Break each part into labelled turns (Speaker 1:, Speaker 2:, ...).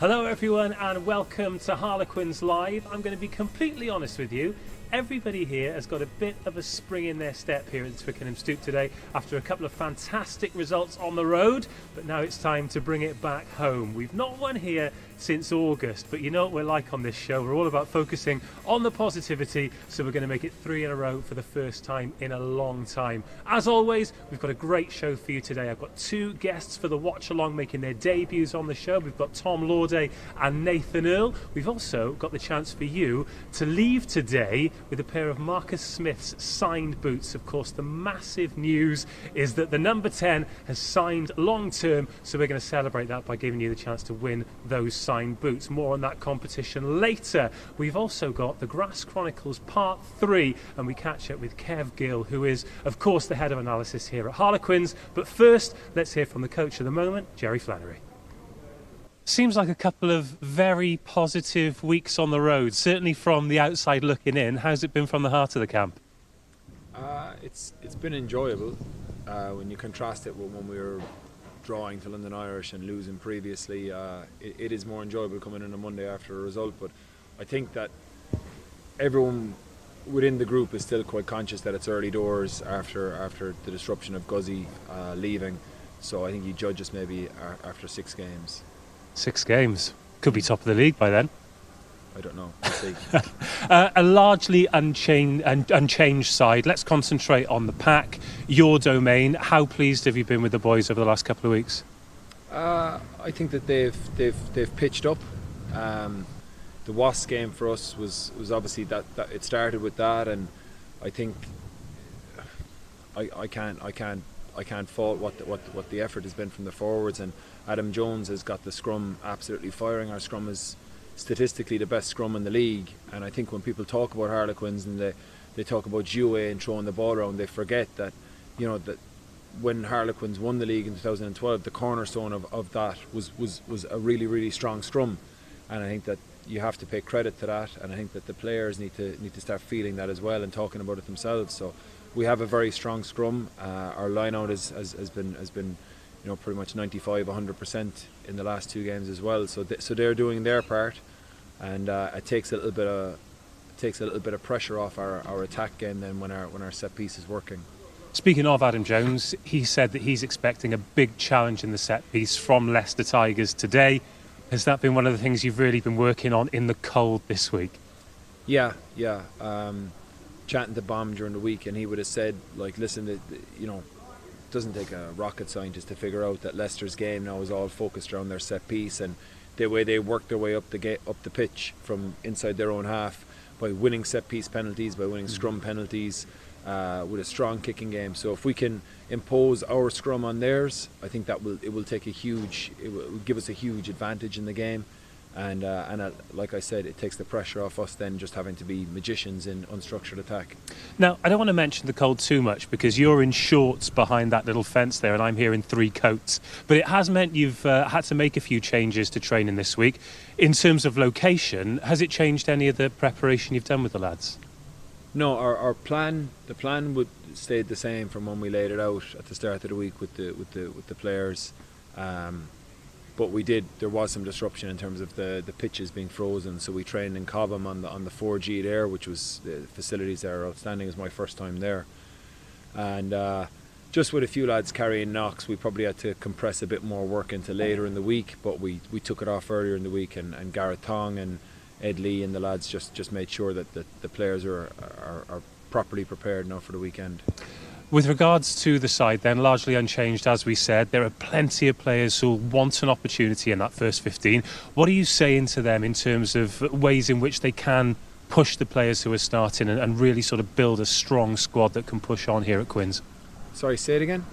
Speaker 1: Hello everyone and welcome to Harlequins Live. I'm going to be completely honest with you. Everybody here has got a bit of a spring in their step here at the Twickenham Stoop today after a couple of fantastic results on the road, but now it's time to bring it back home. We've not won here since August, but you know what we're like on this show. We're all about focusing on the positivity, so we're going to make it 3 in a row for the first time in a long time. As always, we've got a great show for you today. I've got 2 guests for the watch along making their debuts on the show. We've got Tom Lawday and Nathan Earle. We've also got the chance for you to leave today with a pair of Marcus Smith's signed boots. Of course, the massive news is that the number 10 has signed long term, so we're going to celebrate that by giving you the chance to win those signed boots. More on that competition later. We've also got the Grass Chronicles Part 3, and we catch up with Kev Gill, who is, of course, the head of analysis here at Harlequins. But first, let's hear from the coach of the moment, Jerry Flannery. Seems like a couple of very positive weeks on the road, certainly from the outside looking in. How's it been from the heart of the camp?
Speaker 2: It's been enjoyable when you contrast it with when we were drawing to London Irish and losing previously. It is more enjoyable coming in on Monday after a result, but I think that everyone within the group is still quite conscious that it's early doors after the disruption of Guzzi leaving, so I think you judge us maybe after 6 games.
Speaker 1: 6 games. Could be top of the league by then.
Speaker 2: I don't know. We'll see.
Speaker 1: A largely unchanged side. Let's concentrate on the pack, your domain. How pleased have you been with the boys over the last couple of weeks?
Speaker 2: I think that they've pitched up. The Wasps game for us was obviously that it started with that, and I think I can't fault what the effort has been from the forwards, and Adam Jones has got the scrum absolutely firing. Our scrum is statistically the best scrum in the league, and I think when people talk about Harlequins and they talk about Jouet and throwing the ball around, they forget that, you know, that when Harlequins won the league in 2012, the cornerstone of that was a really, really strong scrum, and I think that you have to pay credit to that, and I think that the players need to start feeling that as well and talking about it themselves. So we have a very strong scrum. Our line-out has been you know, pretty much 95-100% in the last 2 games as well. So they're doing their part, and it takes a little bit of pressure off our attack game then when our set piece is working.
Speaker 1: Speaking of Adam Jones, he said that he's expecting a big challenge in the set piece from Leicester Tigers today. Has that been one of the things you've really been working on in the cold this week?
Speaker 2: Yeah. Chatting to Bomb during the week, and he would have said, like, listen, you know, it doesn't take a rocket scientist to figure out that Leicester's game now is all focused around their set piece, and the way they work their way up the pitch from inside their own half by winning set piece penalties, by winning scrum penalties, with a strong kicking game. So if we can impose our scrum on theirs, I think it will give us a huge advantage in the game. And like I said, it takes the pressure off us then just having to be magicians in unstructured attack.
Speaker 1: Now, I don't want to mention the cold too much because you're in shorts behind that little fence there and I'm here in 3 coats. But it has meant you've had to make a few changes to training this week. In terms of location, has it changed any of the preparation you've done with the lads?
Speaker 2: No, our plan, the plan would stayed the same from when we laid it out at the start of the week with the players. But there was some disruption in terms of the pitches being frozen, so we trained in Cobham on the 4G there, which was the facilities there are outstanding. It was my first time there, and just with a few lads carrying knocks, we probably had to compress a bit more work into later in the week, but we took it off earlier in the week, and Gareth Tong and Ed Lee and the lads just made sure that the players are properly prepared now for the weekend.
Speaker 1: With regards to the side then, largely unchanged as we said, there are plenty of players who want an opportunity in that first 15. What are you saying to them in terms of ways in which they can push the players who are starting and really sort of build a strong squad that can push on here at Quins?
Speaker 2: Sorry, say it again?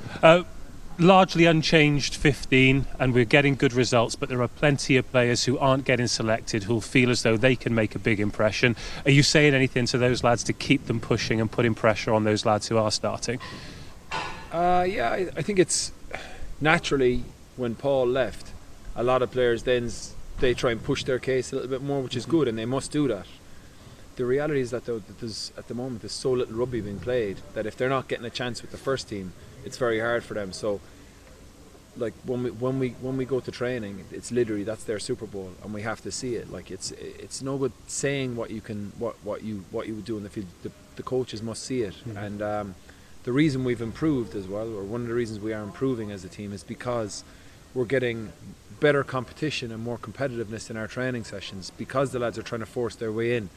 Speaker 1: Largely unchanged 15 and we're getting good results, but there are plenty of players who aren't getting selected who'll feel as though they can make a big impression. Are you saying anything to those lads to keep them pushing and putting pressure on those lads who are starting?
Speaker 2: Yeah, I think it's naturally when Paul left, a lot of players then they try and push their case a little bit more, which is good, and they must do that. The reality is that at the moment there's so little rugby being played that if they're not getting a chance with the first team, it's very hard for them. So like when we go to training, it's literally that's their Super Bowl, and we have to see it. Like it's no good saying what you would do in the field. The coaches must see it, and the reason we've improved as well, or one of the reasons we are improving as a team, is because we're getting better competition and more competitiveness in our training sessions, because the lads are trying to force their way in.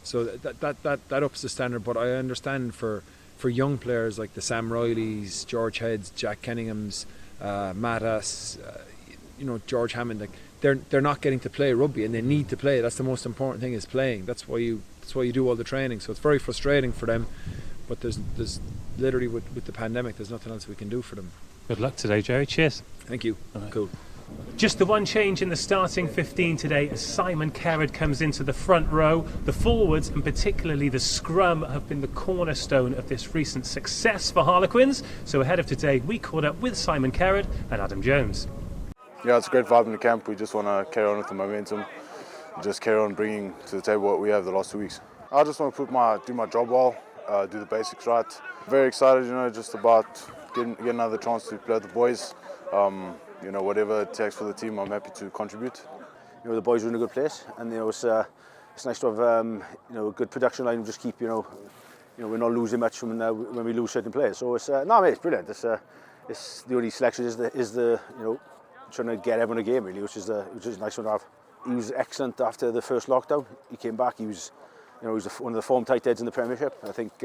Speaker 2: So that ups the standard. But I understand for young players like the Sam Rileys, George Heads, Jack Kenninghams, Mattas, George Hammond, like they're not getting to play rugby, and they need to play. That's the most important thing, is playing. That's why you do all the training. So it's very frustrating for them, but there's literally with the pandemic, there's nothing else we can do for them.
Speaker 1: Good luck today, Jerry. Cheers.
Speaker 2: Thank you.
Speaker 1: Right.
Speaker 2: Cool.
Speaker 1: Just the one change in the starting 15 today as Simon Kerrod comes into the front row. The forwards, and particularly the scrum, have been the cornerstone of this recent success for Harlequins. So ahead of today, we caught up with Simon Kerrod and Adam Jones.
Speaker 3: Yeah, it's a great vibe in the camp. We just want to carry on with the momentum, just carry on bringing to the table what we have the last 2 weeks. I just want to do my job well, do the basics right. Very excited, just about getting another chance to play with the boys. Whatever it takes for the team, I'm happy to contribute.
Speaker 4: The boys are in a good place, and it's nice to have a good production line and just keep we're not losing much when we lose certain players. So it's brilliant. It's the only selection is the trying to get everyone a game really, which is a nice one to have. He was excellent after the first lockdown. He came back. He was one of the form tight heads in the Premiership. I think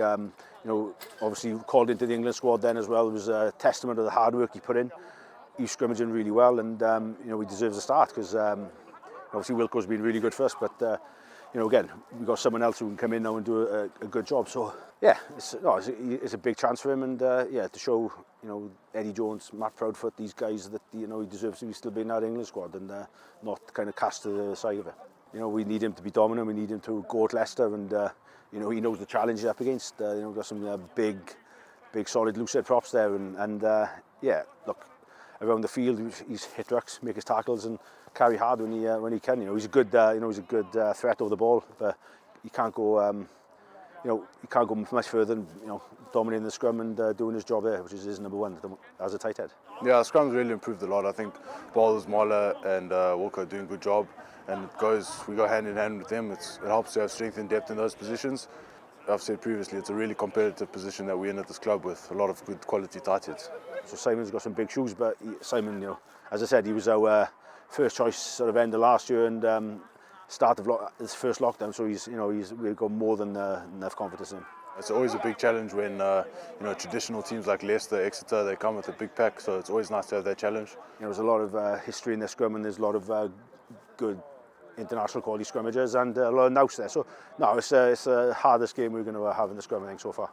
Speaker 4: obviously called into the England squad then as well. It was a testament of the hard work he put in. He's scrimmaging really well, and he deserves a start because obviously Wilco's been really good for us. But again, we've got someone else who can come in now and do a good job. So yeah, it's a big chance for him, and to show Eddie Jones, Matt Proudfoot, these guys that he deserves to still be in that England squad and not kind of cast to the side of it. We need him to be dominant. We need him to go at Leicester, and he knows the challenge he's up against. Got some big solid loose head props there, and look. Around the field, he's hit rucks, make his tackles, and carry hard when he can. He's a good threat over the ball, but he can't go much further than dominating the scrum and doing his job there, which is his number one as a tight head.
Speaker 3: Yeah, scrum's really improved a lot. I think Bowles, Marler, and Walker are doing a good job, and we go hand in hand with them. It helps to have strength and depth in those positions. I've said previously, it's a really competitive position that we're in at this club with a lot of good quality tight heads.
Speaker 4: So Simon's got some big shoes, but Simon, as I said, he was our first choice sort of end of last year and start of his first lockdown. So we've got more than enough confidence in him.
Speaker 3: It's always a big challenge when traditional teams like Leicester, Exeter, they come with a big pack. So it's always nice to have that challenge.
Speaker 4: There's a lot of history in their scrum, and there's a lot of good international quality scrummagers and a lot of nous there. So no, it's the hardest game we're going to have in the scrum, I think, so far.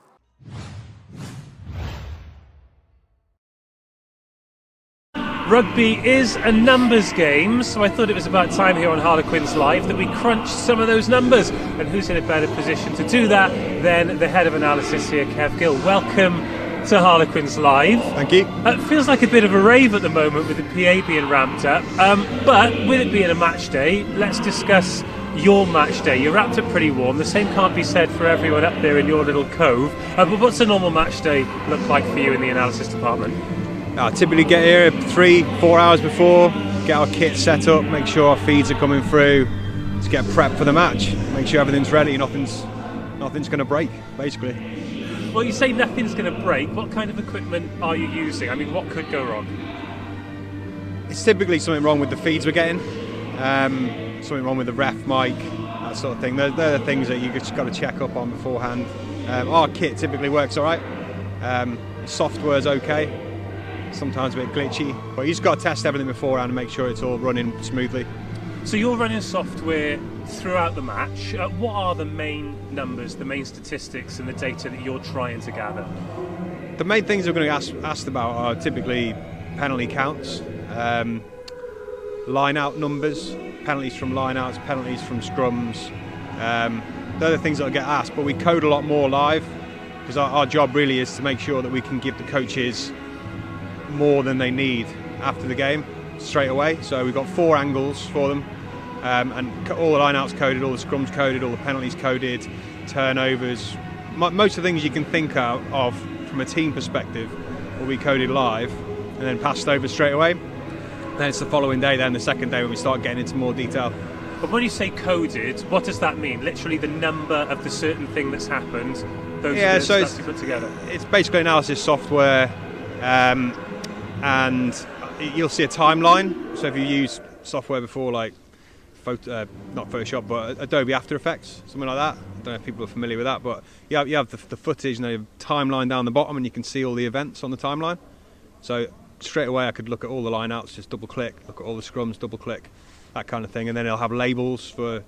Speaker 1: Rugby is a numbers game, so I thought it was about time here on Harlequins Live that we crunched some of those numbers. And who's in a better position to do that than the head of analysis here, Kev Gill. Welcome to Harlequins Live.
Speaker 5: Thank you.
Speaker 1: It feels like a bit of a rave at the moment with the PA being ramped up. But with it being a match day, let's discuss your match day. You're wrapped up pretty warm. The same can't be said for everyone up there in your little cove. But what's a normal match day look like for you in the analysis department?
Speaker 5: I typically get here 3-4 hours before, get our kit set up, make sure our feeds are coming through, to get prepped for the match, make sure everything's ready, nothing's going to break, basically.
Speaker 1: Well, you say nothing's going to break. What kind of equipment are you using? I mean, what could go wrong?
Speaker 5: It's typically something wrong with the feeds we're getting, something wrong with the ref mic, that sort of thing. They're the things that you just got to check up on beforehand. Our kit typically works all right. Software's okay. Sometimes a bit glitchy, but you just got to test everything beforehand and make sure it's all running smoothly.
Speaker 1: So you're running software throughout the match. What are the main numbers, the main statistics and the data that you're trying to gather?
Speaker 5: The main things we're going to get asked about are typically penalty counts, line-out numbers, penalties from line-outs, penalties from scrums. They're the things that will get asked, but we code a lot more live because our job really is to make sure that we can give the coaches more than they need after the game straight away. So we've got 4 angles for them, and all the line-outs coded, all the scrums coded, all the penalties coded, turnovers. Most of the things you can think of from a team perspective will be coded live and then passed over straight away. Then it's the following day, then the second day, when we start getting into more detail.
Speaker 1: But when you say coded, what does that mean? Literally the number of the certain thing that's happened, those are the stats you put together?
Speaker 5: It's basically analysis software, and you'll see a timeline. So if you use software before, like not Photoshop, but Adobe After Effects, something like that. I don't know if people are familiar with that, but you have the footage, and the timeline down the bottom, and you can see all the events on the timeline. So straight away I could look at all the line-outs, just double-click, look at all the scrums, double-click, that kind of thing. And then it'll have labels so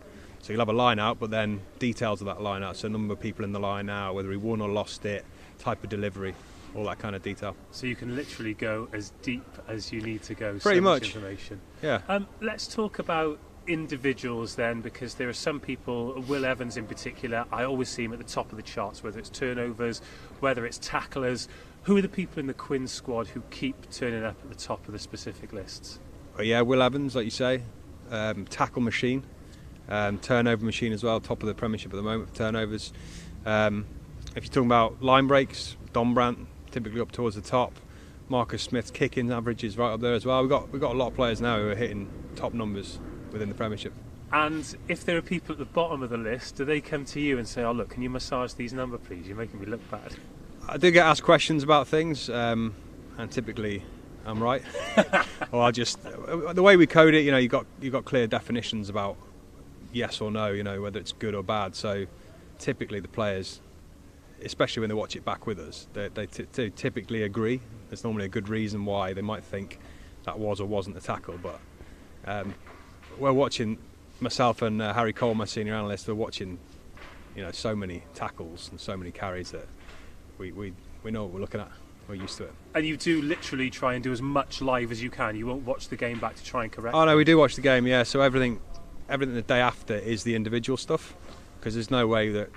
Speaker 5: you'll have a line-out, but then details of that line-out, so number of people in the line-out, whether he won or lost it, type of delivery, all that kind of detail.
Speaker 1: So you can literally go as deep as you need to go.
Speaker 5: Pretty much.
Speaker 1: Information.
Speaker 5: Yeah.
Speaker 1: Let's talk about individuals then, because there are some people, Will Evans in particular, I always see him at the top of the charts, whether it's turnovers, whether it's tacklers. Who are the people in the Quins squad who keep turning up at the top of the specific lists?
Speaker 5: Well, yeah, Will Evans, like you say, tackle machine, turnover machine as well, top of the Premiership at the moment for turnovers. If you're talking about line breaks, Don Brandt typically up towards the top. Marcus Smith's kicking average is right up there as well. We've got a lot of players now who are hitting top numbers within the Premiership.
Speaker 1: And if there are people at the bottom of the list, do they come to you and say, "Oh, look, can you massage these numbers, please? You're making me look bad"?
Speaker 5: I do get asked questions about things, and typically I'm right. Or I'll just, the way we code it, you've got clear definitions about yes or no, whether it's good or bad. So typically the players, especially when they watch it back with us, they typically agree. There's normally a good reason why they might think that was or wasn't a tackle, but we're watching, myself and Harry Cole, my senior analyst, we're watching so many tackles and so many carries that we know what we're looking at. We're used to it. And
Speaker 1: you do literally try and do as much live as you can. You won't watch the game back to try and correct
Speaker 5: it? Oh no, we do watch the game, yeah. So everything the day after is the individual stuff, because there's no way that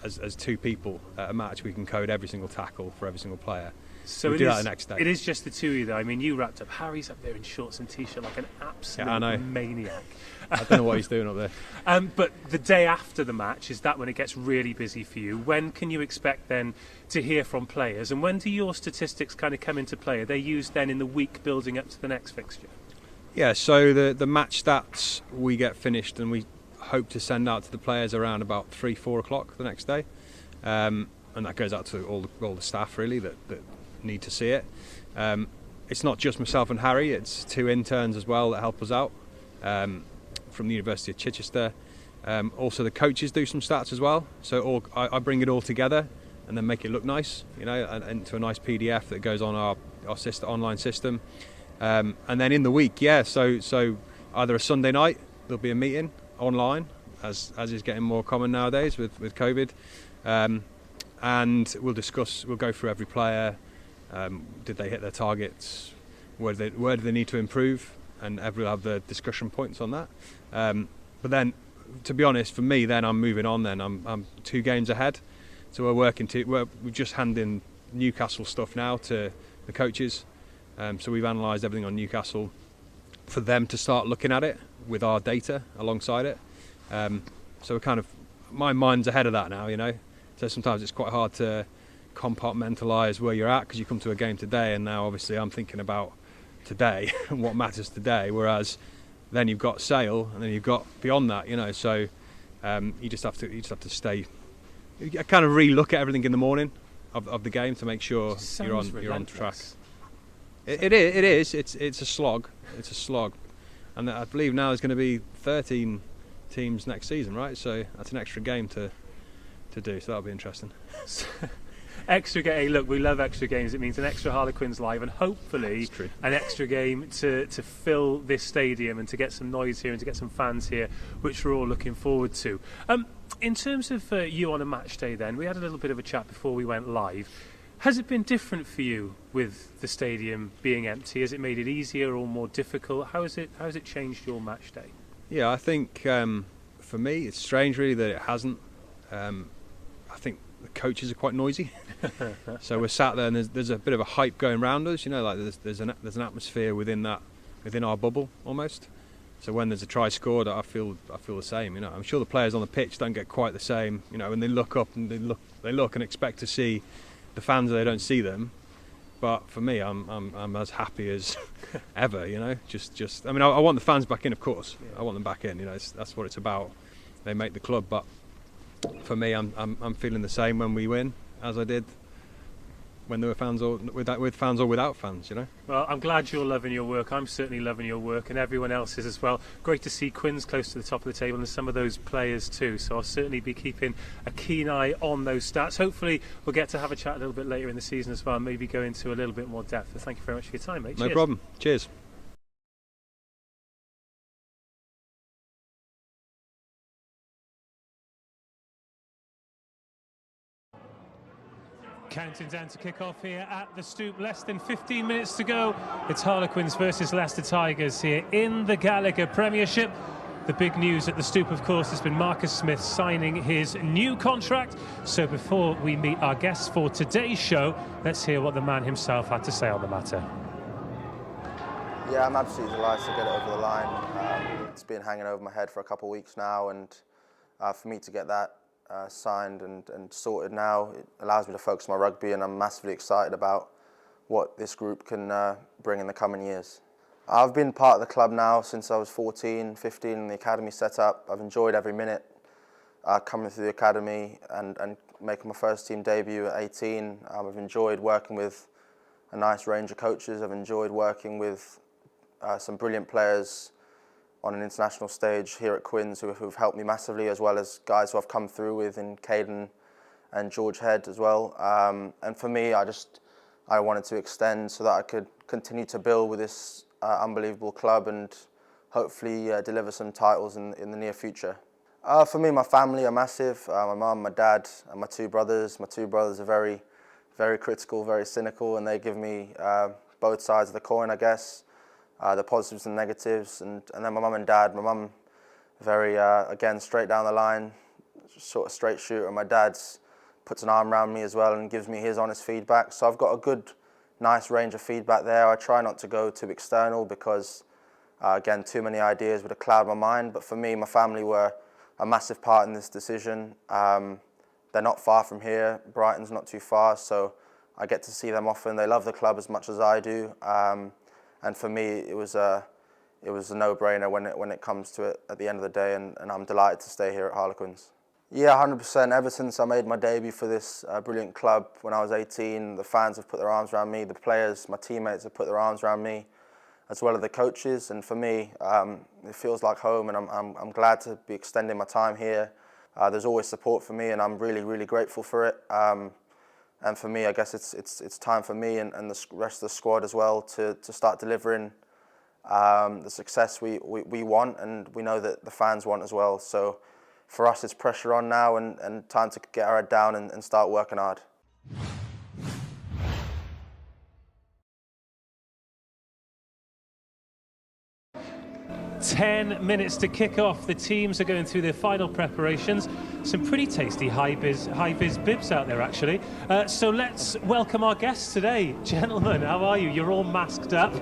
Speaker 5: as two people at a match we can code every single tackle for every single player.
Speaker 1: So
Speaker 5: we do that the next day.
Speaker 1: It is just the two of you though. I mean, you wrapped up. Harry's up there in shorts and t-shirt like an absolute maniac.
Speaker 5: I don't know what he's doing up there.
Speaker 1: But the day after the match, is that when it gets really busy for you? When can you expect then to hear from players? And when do your statistics kind of come into play? Are they used then in the week building up to the next fixture?
Speaker 5: Yeah, so the match stats we get finished and we hope to send out to the players around about 3-4 o'clock the next day. And that goes out to all the staff really that need to see it. It's not just myself and Harry, it's two interns as well that help us out from the University of Chichester. Also the coaches do some stats as well, so I bring it all together and then make it look nice, into a nice PDF that goes on our online system. And then in the week, so either a Sunday night there'll be a meeting online, as is getting more common nowadays with COVID, and we'll go through every player. Did they hit their targets? Where do they need to improve? And everyone will have the discussion points on that. But then, to be honest, for me, then I'm moving on. Then I'm 2 games ahead, so we're just handing Newcastle stuff now to the coaches. So we've analysed everything on Newcastle for them to start looking at it with our data alongside it. So we're kind of, my mind's ahead of that now, So sometimes it's quite hard to compartmentalise where you're at, because you come to a game today and now obviously I'm thinking about today and what matters today, whereas then you've got Sale and then you've got beyond that, so you just have to stay, you kind of re-look at everything in the morning of the game to make sure you're on track. It is it's a slog, and I believe now there's going to be 13 teams next season, right? So that's an extra game to do, so that'll be interesting.
Speaker 1: Extra game. Look, we love extra games. It means an extra Harlequins live, and hopefully an extra game to fill this stadium and to get some noise here and to get some fans here, which we're all looking forward to. In terms of you on a match day, then we had a little bit of a chat before we went live. Has it been different for you with the stadium being empty? Has it made it easier or more difficult? How has it changed your match day?
Speaker 5: Yeah, I think for me it's strange really that it hasn't. I think the coaches are quite noisy, so we're sat there and there's a bit of a hype going around us. Like there's an atmosphere within our bubble almost. So when there's a try scored, I feel the same. I'm sure the players on the pitch don't get quite the same. When they look up and they look and expect to see the fans, they don't see them. but for me, I'm as happy as ever. You know, just I mean, I want the fans back in, of course. Yeah. I want them back in. You know, that's what it's about. They make the club, but for me, I'm feeling the same when we win as I did when there were fans or with fans or without fans, you know.
Speaker 1: Well, I'm glad you're loving your work. I'm certainly loving your work, and everyone else is as well. Great to see Quins close to the top of the table, and some of those players too. So I'll certainly be keeping a keen eye on those stats. Hopefully we'll get to have a chat a little bit later in the season as well, and maybe go into a little bit more depth. But thank you very much for your time, mate.
Speaker 5: No problem. Cheers.
Speaker 1: Counting down to kick off here at the Stoop. Less than 15 minutes to go. It's Harlequins versus Leicester Tigers here in the Gallagher Premiership. The big news at the Stoop, of course, has been Marcus Smith signing his new contract. So before we meet our guests for today's show, let's hear what the man himself had to say on the matter.
Speaker 6: Yeah, I'm absolutely delighted to get it over the line. It's been hanging over my head for a couple of weeks now, and for me to get that signed and sorted now, it allows me to focus on my rugby, and I'm massively excited about what this group can bring in the coming years. I've been part of the club now since I was 14, 15, and the academy set up. I've enjoyed every minute coming through the academy and making my first team debut at 18. I've enjoyed working with a nice range of coaches. I've enjoyed working with some brilliant players on an international stage here at Quins who've helped me massively, as well as guys who I've come through with in Caden and George Head as well. And for me, I wanted to extend so that I could continue to build with this unbelievable club and hopefully deliver some titles in the near future. For me, my family are massive. My mum, my dad, and my two brothers. My two brothers are very, very critical, very cynical, and they give me both sides of the coin, I guess. The positives and negatives, and then my mum and dad. My mum, very, again, straight down the line, sort of straight shooter, and my dad's puts an arm around me as well and gives me his honest feedback. So I've got a good, nice range of feedback there. I try not to go too external because, again, too many ideas would have clouded my mind. But for me, my family were a massive part in this decision. They're not far from here. Brighton's not too far, so I get to see them often. They love the club as much as I do. And for me, it was a no-brainer when it comes to it at the end of the day, and I'm delighted to stay here at Harlequins. Yeah, 100%. Ever since I made my debut for this brilliant club when I was 18, the fans have put their arms around me, the players, my teammates have put their arms around me, as well as the coaches. And for me, it feels like home, and I'm glad to be extending my time here. There's always support for me, and I'm really, really grateful for it. And for me, I guess it's time for me and the rest of the squad as well to start delivering the success we want, and we know that the fans want as well. So for us, it's pressure on now and time to get our head down and start working hard.
Speaker 1: 10 minutes to kick off. The teams are going through their final preparations. Some pretty tasty high-vis bibs out there, actually. So let's welcome our guests today. Gentlemen, how are you? You're all masked up.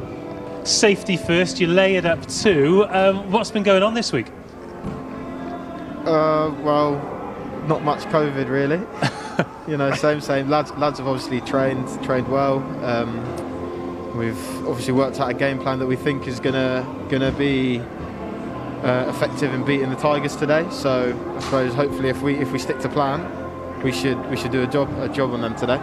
Speaker 1: Safety first, you lay it up too. What's been going on this week?
Speaker 7: Well, not much COVID really. You know, same. Lads have obviously trained well. We've obviously worked out a game plan that we think is gonna be effective in beating the Tigers today. So I suppose hopefully if we stick to plan, we should do a job on them today.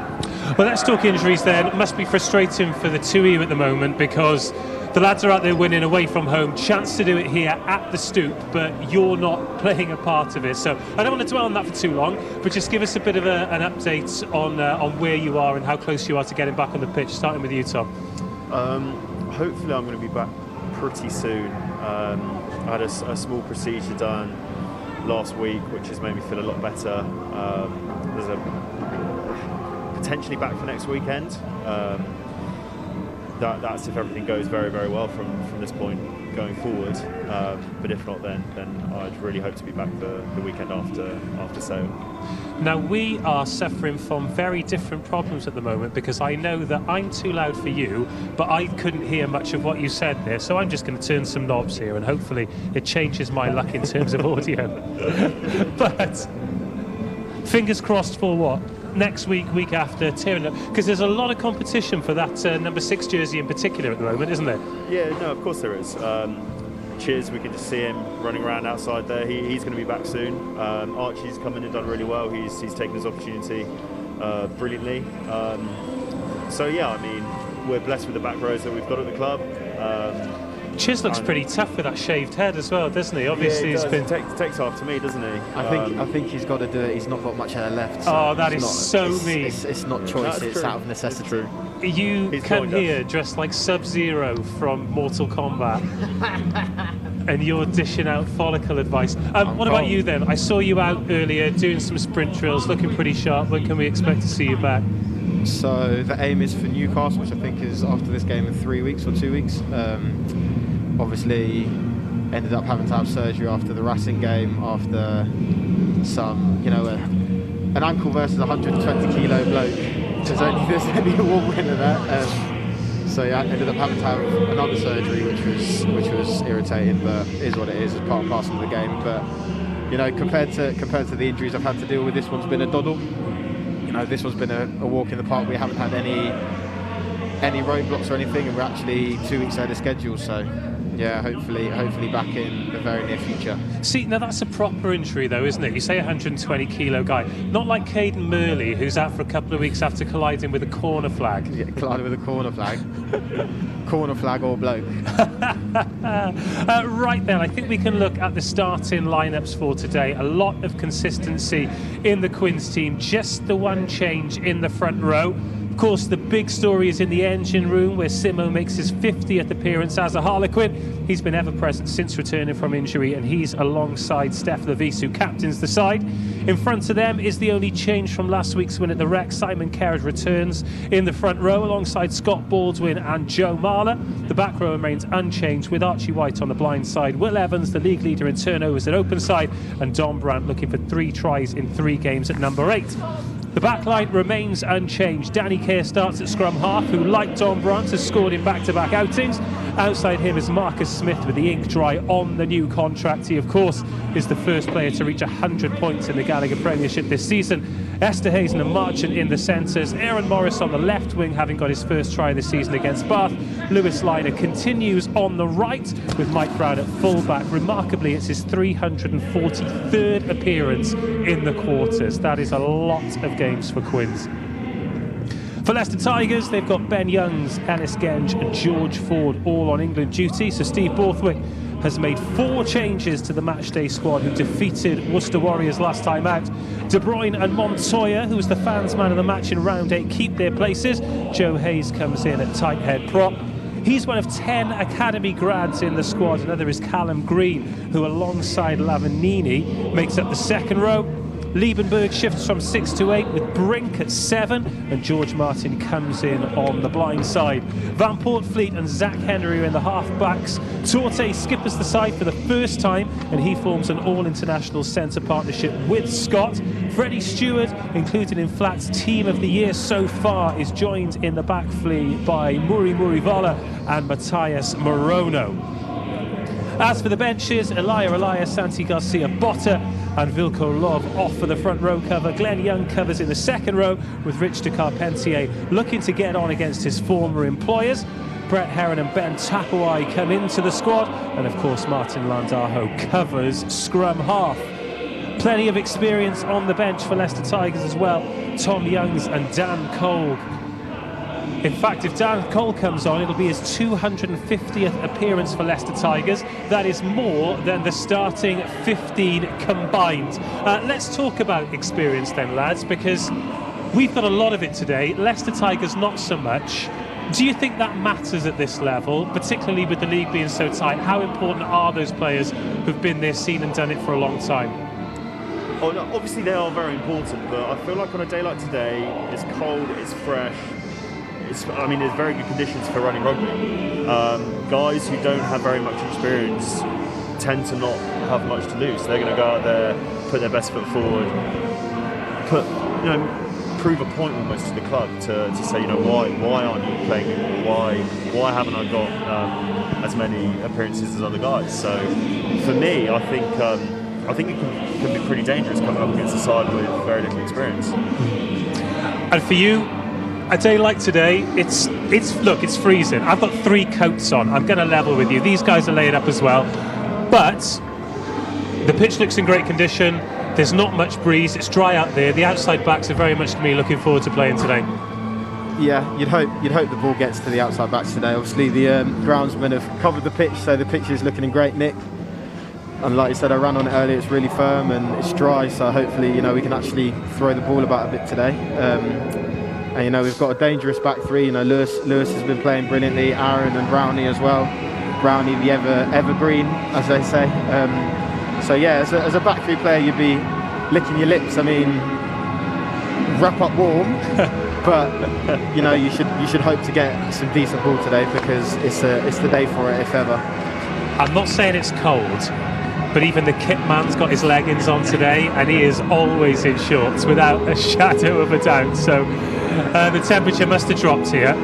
Speaker 1: Well, let's talk injuries then. It must be frustrating for the two of you at the moment because the lads are out there winning away from home. Chance to do it here at the Stoop, but you're not playing a part of it. So I don't want to dwell on that for too long, but just give us a bit of an update on where you are and how close you are to getting back on the pitch. Starting with you, Tom.
Speaker 8: Hopefully I'm going to be back pretty soon. I had a small procedure done last week, which has made me feel a lot better. There's a potentially back for next weekend. That's if everything goes very, very well from this point going forward. But if not, then I'd really hope to be back for the weekend after Sale.
Speaker 1: Now, we are suffering from very different problems at the moment because I know that I'm too loud for you, but I couldn't hear much of what you said there. So I'm just going to turn some knobs here and hopefully it changes my luck in terms of audio. But fingers crossed for what? next week after, tearing up? Because there's a lot of competition for that number 6 jersey in particular at the moment, isn't there?
Speaker 8: Yeah, no, of course there is. Chiz, we can just see him running around outside there. He's going to be back soon. Archie's come in and done really well. He's taken his opportunity brilliantly. So yeah, I mean, we're blessed with the back rows that we've got at the club.
Speaker 1: Chiz looks pretty tough with that shaved head as well, doesn't he? Obviously,
Speaker 8: yeah,
Speaker 1: he's been.
Speaker 8: Takes after me, doesn't he?
Speaker 7: I think he's got to do it. He's not got much hair left. So
Speaker 1: oh, that is so mean.
Speaker 7: It's not choice. It's out of necessity.
Speaker 1: You come here dressed like Sub-Zero from Mortal Kombat, and you're dishing out follicle advice. What about you then? I saw you out earlier doing some sprint drills, looking pretty sharp. When can we expect to see you back?
Speaker 7: So the aim is for Newcastle, which I think is after this game in 3 weeks or 2 weeks. Obviously ended up having to have surgery after the Racing game, after some, an ankle versus 120 kilo bloke. There's only one win of that. So yeah, I ended up having to have another surgery, which was irritating, but is what it is. It's part and parcel of the game. But compared to the injuries I've had to deal with, this one's been a doddle. This one's been a walk in the park. We haven't had any roadblocks or anything, and we're actually 2 weeks ahead of schedule. So yeah, hopefully back in the very near future.
Speaker 1: See, now that's a proper injury though, isn't it? You say 120 kilo guy, not like Caden Murley, who's out for a couple of weeks after colliding with a corner flag.
Speaker 7: Yeah, colliding with a corner flag. Corner flag or bloke.
Speaker 1: Right then, I think we can look at the starting lineups for today. A lot of consistency in the Quins team, just the one change in the front row. Of course, the big story is in the engine room, where Simo makes his 50th appearance as a Harlequin. He's been ever present since returning from injury, and he's alongside Steph Levis, who captains the side. In front of them is the only change from last week's win at the Rec. Simon Kerrod returns in the front row alongside Scott Baldwin and Joe Marler. The back row remains unchanged, with Archie White on the blind side, Will Evans, the league leader in turnovers at open side, and Dom Brandt looking for 3 tries in 3 games at number 8. The back line remains unchanged. Danny Kerr starts at scrum half, who, like Dom Brandt, has scored in back-to-back outings. Outside him is Marcus Smith with the ink dry on the new contract. He, of course, is the first player to reach 100 points in the Gallagher Premiership this season. Esther Hazen and Marchant in the centres. Aaron Morris on the left wing, having got his first try this season against Bath. Lewis Liner continues on the right, with Mike Brown at full-back. Remarkably, it's his 343rd appearance in the quarters. That is a lot of games for Quins. For Leicester Tigers, they've got Ben Youngs, Ellis Genge and George Ford all on England duty. So Steve Borthwick has made 4 changes to the matchday squad, who defeated Worcester Warriors last time out. De Bruyne and Montoya, who was the fans man of the match in round 8, keep their places. Joe Hayes comes in at tight head prop. He's one of 10 academy grads in the squad. Another is Callum Green, who alongside Lavanini makes up the second row. Liebenberg shifts from 6 to 8 with Brink at 7, and George Martin comes in on the blind side. Van Portfleet and Zach Henry are in the half-backs. Torte skippers the side for the first time, and he forms an all-international centre partnership with Scott. Freddie Stewart, included in Flat's Team of the Year so far, is joined in the back flee by Muri Murivola and Matthias Morono. As for the benches, Elias, Santi Garcia Botta and Vilko Lov off for the front row cover. Glenn Young covers in the second row, with Rich de Carpentier looking to get on against his former employers. Brett Heron and Ben Tapuai come into the squad, and of course Martin Landajo covers scrum half. Plenty of experience on the bench for Leicester Tigers as well. Tom Youngs and Dan Cole. In fact, if Dan Cole comes on, it'll be his 250th appearance for Leicester Tigers. That is more than the starting 15 combined. Let's talk about experience then, lads, because we've got a lot of it today. Leicester Tigers not so much. Do you think that matters at this level, particularly with the league being so tight? How important are those players who've been there, seen and done it for a long time?
Speaker 8: Oh, no, obviously they are very important, but I feel like on a day like today, it's cold, it's fresh. There's very good conditions for running rugby. Guys who don't have very much experience tend to not have much to lose. So they're going to go out there, put their best foot forward, prove a point almost to the club to say, why aren't you playing me? Why haven't I got as many appearances as other guys? So for me, I think it can be pretty dangerous coming up against a side with very little experience.
Speaker 1: And for you, a day like today, it's freezing. I've got 3 coats on. I'm going to level with you. These guys are laying up as well. But the pitch looks in great condition. There's not much breeze. It's dry out there. The outside backs are very much to me looking forward to playing today.
Speaker 7: Yeah, you'd hope the ball gets to the outside backs today. Obviously, the groundsmen have covered the pitch, so the pitch is looking in great nick. And like you said, I ran on it earlier. It's really firm and it's dry, so hopefully, we can actually throw the ball about a bit today. And we've got a dangerous back three. Lewis has been playing brilliantly. Aaron and Brownie as well. Brownie, the evergreen, as they say. So yeah, as a back three player, you'd be licking your lips. I mean, wrap up warm. But you should hope to get some decent ball today, because it's the day for it, if ever.
Speaker 1: I'm not saying it's cold, but even the kit man's got his leggings on today, and he is always in shorts without a shadow of a doubt. So the temperature must have dropped here.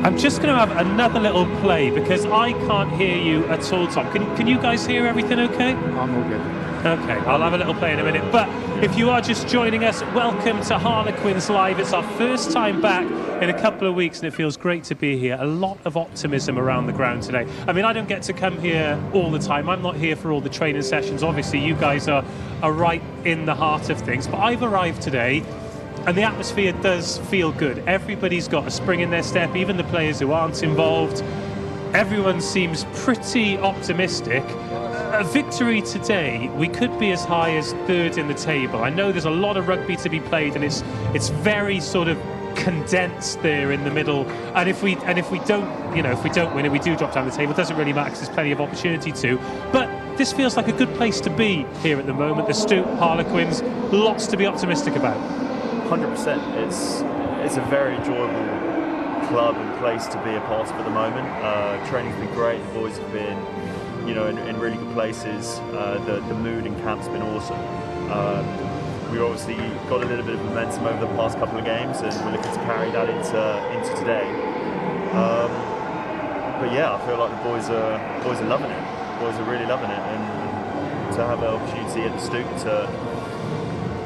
Speaker 1: I'm just going to have another little play because I can't hear you at all, Tom. Can you guys hear everything okay?
Speaker 7: I'm all good.
Speaker 1: Okay, I'll have a little play in a minute. But if you are just joining us, welcome to Harlequins Live. It's our first time back in a couple of weeks, and it feels great to be here. A lot of optimism around the ground today. I mean, I don't get to come here all the time. I'm not here for all the training sessions. Obviously, you guys are right in the heart of things. But I've arrived today, and the atmosphere does feel good. Everybody's got a spring in their step, even the players who aren't involved. Everyone seems pretty optimistic. A victory today, we could be as high as 3rd in the table. I know there's a lot of rugby to be played, and it's very sort of condensed there in the middle. And if we don't win and we do drop down the table, it doesn't really matter because there's plenty of opportunity to. But this feels like a good place to be here at the moment. The Stoop, Harlequins, lots to be optimistic about.
Speaker 8: 100%. It's a very enjoyable club and place to be a part of at the moment. Training's been great. The boys have been, in really good places. The mood in camp's been awesome. We've obviously got a little bit of momentum over the past couple of games, and we're looking to carry that into today. But yeah, I feel like the boys are loving it. The boys are really loving it, and to have an opportunity at the Stoop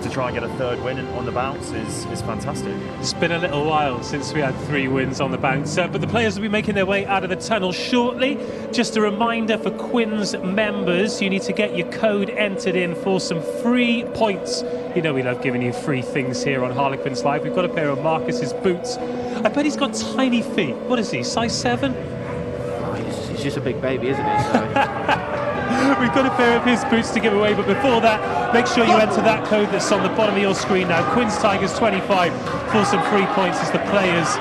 Speaker 8: to try and get a 3rd win on the bounce is fantastic.
Speaker 1: It's been a little while since we had 3 wins on the bounce, but the players will be making their way out of the tunnel shortly. Just a reminder for Quins members, you need to get your code entered in for some free points. We love giving you free things here on Harlequins Live. We've got a pair of Marcus's boots. I bet he's got tiny feet. What is he, size 7?
Speaker 7: Oh, he's just a big baby, isn't he? So.
Speaker 1: We've got a pair of his boots to give away, but before that, make sure you enter that code that's on the bottom of your screen now. Quins Tigers 25 for some free points as the players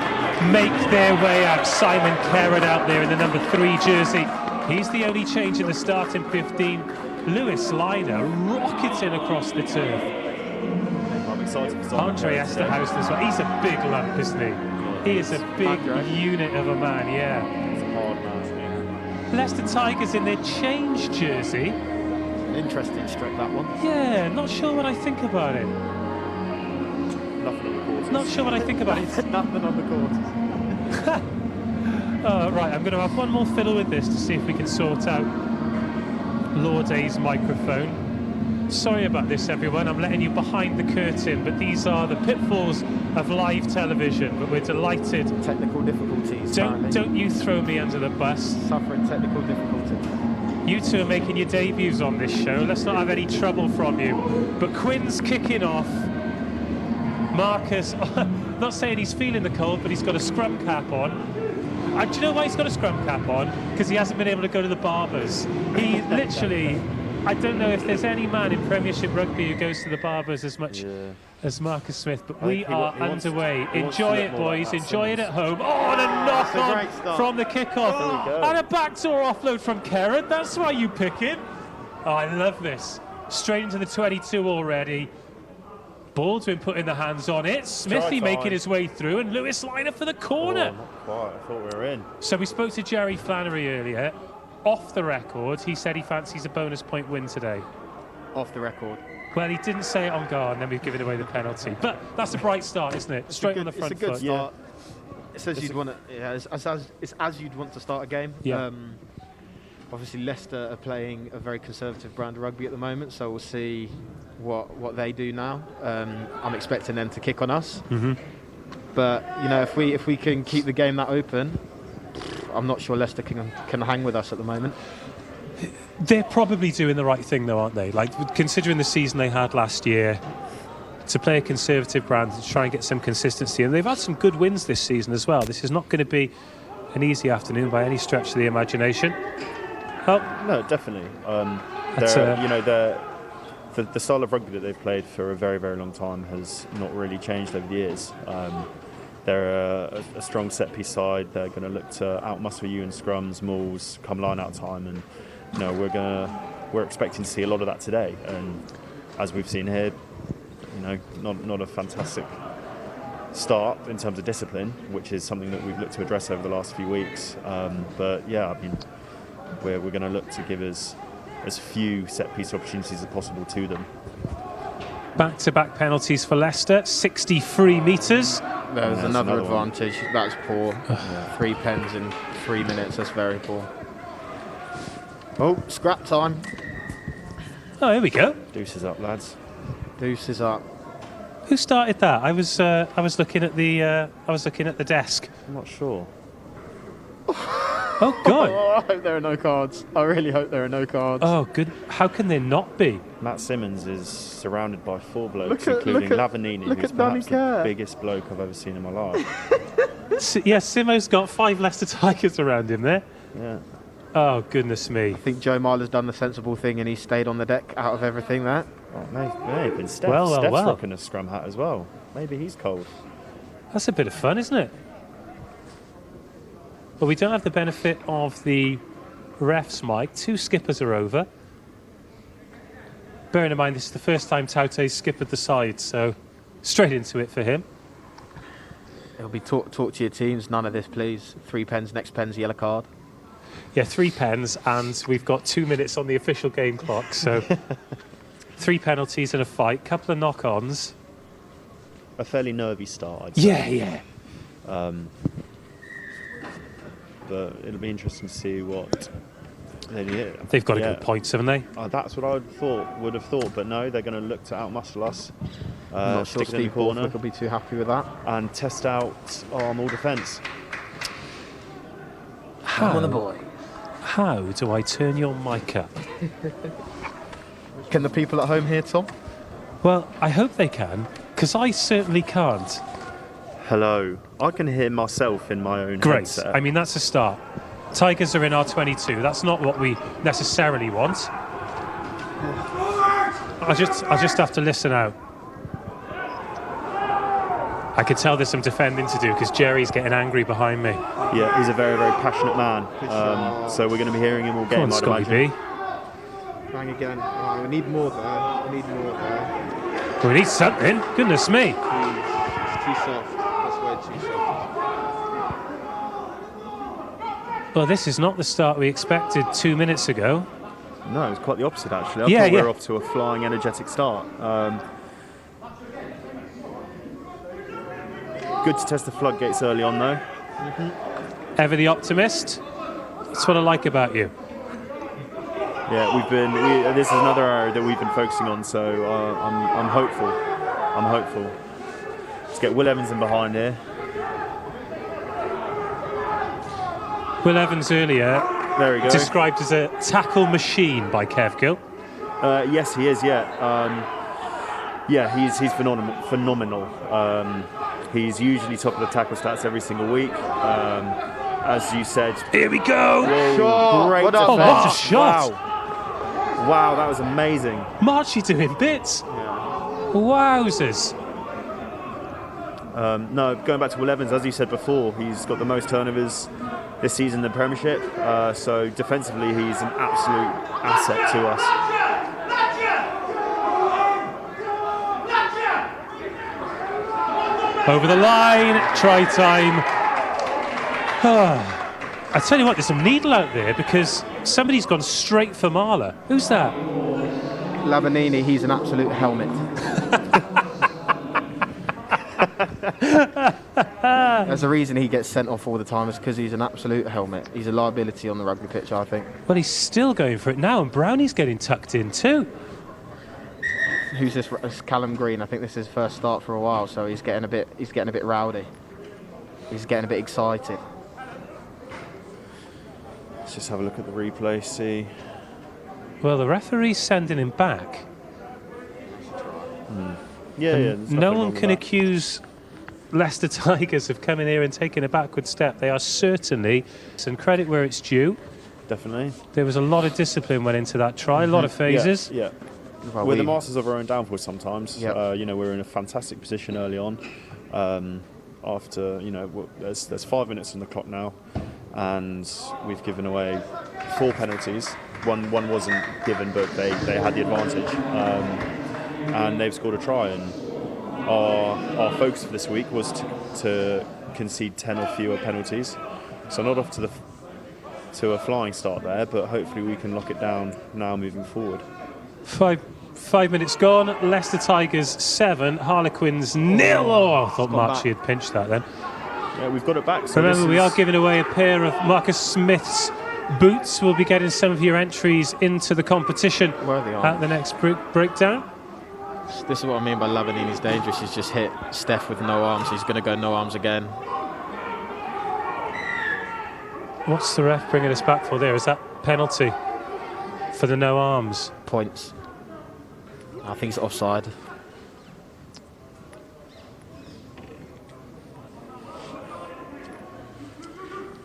Speaker 1: make their way out. Simon Carrot out there in the number 3 jersey. He's the only change in the starting 15. Lewis Liner rocketing across the turf.
Speaker 8: I'm excited for
Speaker 1: Andre Esterhausen as well. He's a big lump, isn't he? He is a big unit of a man, yeah.
Speaker 8: He's a hard man.
Speaker 1: Leicester Tigers in their change jersey.
Speaker 7: An interesting strip, that one.
Speaker 1: Yeah, not sure what I think about it.
Speaker 8: Nothing on the quarters.
Speaker 1: Not sure what I think about it.
Speaker 7: Nothing on the quarters.
Speaker 1: Right, I'm going to have one more fiddle with this to see if we can sort out Lawday's microphone. Sorry about this, everyone. I'm letting you behind the curtain, but these are the pitfalls of live television. But we're delighted.
Speaker 7: Technical difficulties.
Speaker 1: Don't you throw me under the bus.
Speaker 7: Suffering technical difficulties.
Speaker 1: You two are making your debuts on this show. Let's not have any trouble from you. But Quinn's kicking off. Marcus, not saying he's feeling the cold, but he's got a scrum cap on. Do you know why he's got a scrum cap on? Because he hasn't been able to go to the barbers. He literally... I don't know if there's any man in Premiership Rugby who goes to the barbers as much as Marcus Smith, but we are underway. Enjoy it, boys. Enjoy it at home. Oh, and a knock on from the kickoff. And a backdoor offload from Kerrod. That's why you pick him. Oh, I love this. Straight into the 22 already. Baldwin putting the hands on it. Smithy making his way through, and Lewis Liner for the corner.
Speaker 8: Oh, not quite. I thought we were in.
Speaker 1: So we spoke to Jerry Flannery earlier. Off the record, he said he fancies a bonus point win today.
Speaker 7: Off the record.
Speaker 1: Well, he didn't say it on guard, and then we've given away the penalty. But that's a bright start, isn't it? Straight on the front foot.
Speaker 7: It's a good start. It's as you'd want to. Yeah, it's as you'd want to start a game.
Speaker 1: Yeah.
Speaker 7: Obviously, Leicester are playing a very conservative brand of rugby at the moment, so we'll see what they do now. I'm expecting them to kick on us. But you know, if we can keep the game that open, I'm not sure Leicester can hang with us at the moment.
Speaker 1: They're probably doing the right thing, though, aren't they? Like, considering the season they had last year, to play a conservative brand and try and get some consistency. And they've had some good wins this season as well. This is not going to be an easy afternoon by any stretch of the imagination. Oh,
Speaker 8: no, definitely. The style of rugby that they've played for a very, very long time has not really changed over the years. They're a strong set-piece side. They're going to look to outmuscle you in scrums, mauls, come line-out time, and you know we're expecting to see a lot of that today. And as we've seen here, you know, not a fantastic start in terms of discipline, which is something that we've looked to address over the last few weeks. But yeah, I mean, we're going to look to give as few set-piece opportunities as possible to them.
Speaker 1: Back-to-back penalties for Leicester, 63 metres.
Speaker 7: There's another advantage. That's poor. 3 pens in 3 minutes. That's very poor. Oh, scrap time.
Speaker 1: Oh, here we go.
Speaker 8: Deuces up, lads.
Speaker 7: Deuces up.
Speaker 1: Who started that? I was looking at the desk.
Speaker 8: I'm not sure.
Speaker 1: Oh God!
Speaker 7: I hope there are no cards. I really hope there are no cards.
Speaker 1: Oh, good. How can there not be?
Speaker 8: Matt Simmons is surrounded by 4 blokes, including Lavanini, who's perhaps the biggest bloke I've ever seen in my life.
Speaker 1: Yeah, Simo's got 5 Leicester Tigers around him there.
Speaker 8: Yeah.
Speaker 1: Oh, goodness me.
Speaker 7: I think Joe Marler's done the sensible thing and he stayed on the deck out of everything there.
Speaker 8: Oh, maybe been Steph.
Speaker 1: Well.
Speaker 8: Steph's rocking a scrum hat as well. Maybe he's cold.
Speaker 1: That's a bit of fun, isn't it? Well, we don't have the benefit of the ref's mic. 2 skippers are over. Bearing in mind, this is the first time Taute's skippered the side, so straight into it for him.
Speaker 7: It'll be talk to your teams. None of this, please. 3 pens, next pen's yellow card.
Speaker 1: Yeah, 3 pens, and we've got 2 minutes on the official game clock, so 3 penalties and a fight, couple of knock-ons.
Speaker 8: A fairly nervy start, I'd say.
Speaker 1: Yeah.
Speaker 8: But it'll be interesting to see what they do.
Speaker 1: They've got to go points, haven't they?
Speaker 8: That's what I would have thought, but no, they're going to look to outmuscle us.
Speaker 7: I'm not sure Steve Borthwick will be too happy with that.
Speaker 8: And test out our maul defence.
Speaker 1: How do I turn your mic up?
Speaker 7: Can the people at home hear Tom?
Speaker 1: Well, I hope they can, because I certainly can't.
Speaker 8: Hello. I can hear myself in my own
Speaker 1: Great.
Speaker 8: headset.
Speaker 1: I mean, that's a start. Tigers are in our 22. That's not what we necessarily want. I'll just have to listen out. I can tell there's some defending to do because Jerry's getting angry behind me.
Speaker 8: Yeah, he's a very, very passionate man. So we're going to be hearing him all game, I'd imagine.
Speaker 7: Bang again. Oh, we need more there.
Speaker 1: We need something. Goodness me.
Speaker 7: It's too soft. That's way too soft.
Speaker 1: Well, this is not the start we expected 2 minutes ago.
Speaker 8: No, it was quite the opposite, actually. I thought we were off to a flying, energetic start. Good to test the floodgates early on, though.
Speaker 1: Ever the optimist. That's what I like about you.
Speaker 8: Yeah, this is another area that we've been focusing on, so I'm hopeful. Let's get Will Evans in behind here.
Speaker 1: Will Evans earlier
Speaker 8: there we go.
Speaker 1: Described as a tackle machine by Kev Gill.
Speaker 8: Yes, he is. He's phenomenal. He's usually top of the tackle stats every single week. As you said,
Speaker 1: here we go.
Speaker 8: Whoa, great defense.
Speaker 1: Oh, what a shot!
Speaker 8: Wow, that was amazing.
Speaker 1: Marchie doing bits.
Speaker 8: Yeah.
Speaker 1: Wowzers.
Speaker 8: No, going back to Will Evans, as you said before, he's got the most turnovers this season in the Premiership. So defensively, he's an absolute asset to us.
Speaker 1: Over the line, try time. I tell you what, there's some needle out there because somebody's gone straight for Marler. Who's that?
Speaker 7: Lavanini, he's an absolute helmet. There's a reason he gets sent off all the time, is because he's an absolute helmet. He's a liability on the rugby pitch, I think.
Speaker 1: Well, he's still going for it now, and Brownie's getting tucked in too.
Speaker 7: Who's this? It's Callum Green. I think this is his first start for a while, so he's getting a bit rowdy. he's getting a bit excited.
Speaker 8: Let's just have a look at the replay, see.
Speaker 1: Well, the referee's sending him back.
Speaker 8: Yeah,
Speaker 1: No one can accuse Leicester Tigers of coming here and taking a backward step. They are certainly some credit where it's due.
Speaker 8: Definitely.
Speaker 1: There was a lot of discipline went into that try, a lot of phases.
Speaker 8: Yeah.
Speaker 7: Well,
Speaker 8: We're the masters of our own downfall sometimes.
Speaker 7: Yep.
Speaker 8: You know, we're in a fantastic position early on. After, you know, there's 5 minutes on the clock now, and we've given away 4 penalties. One wasn't given, but they had the advantage, and they've scored a try. And our focus for this week was to concede 10 or fewer penalties. So not off to a flying start there, but hopefully we can lock it down now moving forward.
Speaker 1: 5 minutes gone. Leicester Tigers 7, Harlequins 0. Oh, I thought Marchie had pinched that then.
Speaker 8: Yeah, we've got it back. So
Speaker 1: Remember, we are giving away a pair of Marcus Smith's boots. We'll be getting some of your entries into the competition at the next breakdown.
Speaker 7: This is what I mean by Lavanini's dangerous. He's just hit Steph with no arms. He's going to go no arms again.
Speaker 1: What's the ref bringing us back for there? Is that penalty for the no arms?
Speaker 7: Points. I think it's offside.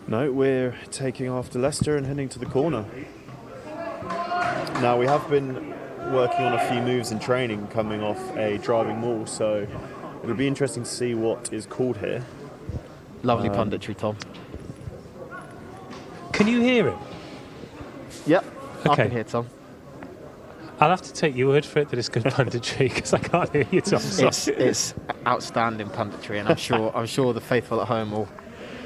Speaker 8: No, we're taking after Leicester and heading to the corner. Now, we have been working on a few moves in training coming off a driving maul, so it'll be interesting to see what is called here.
Speaker 7: Lovely punditry, Tom.
Speaker 1: Can you hear him?
Speaker 7: Yep.
Speaker 1: Okay.
Speaker 7: I can hear Tom.
Speaker 1: I'll have to take your word for it that it's good punditry because I can't hear you, Tom.
Speaker 7: It's outstanding punditry, and I'm sure the faithful at home will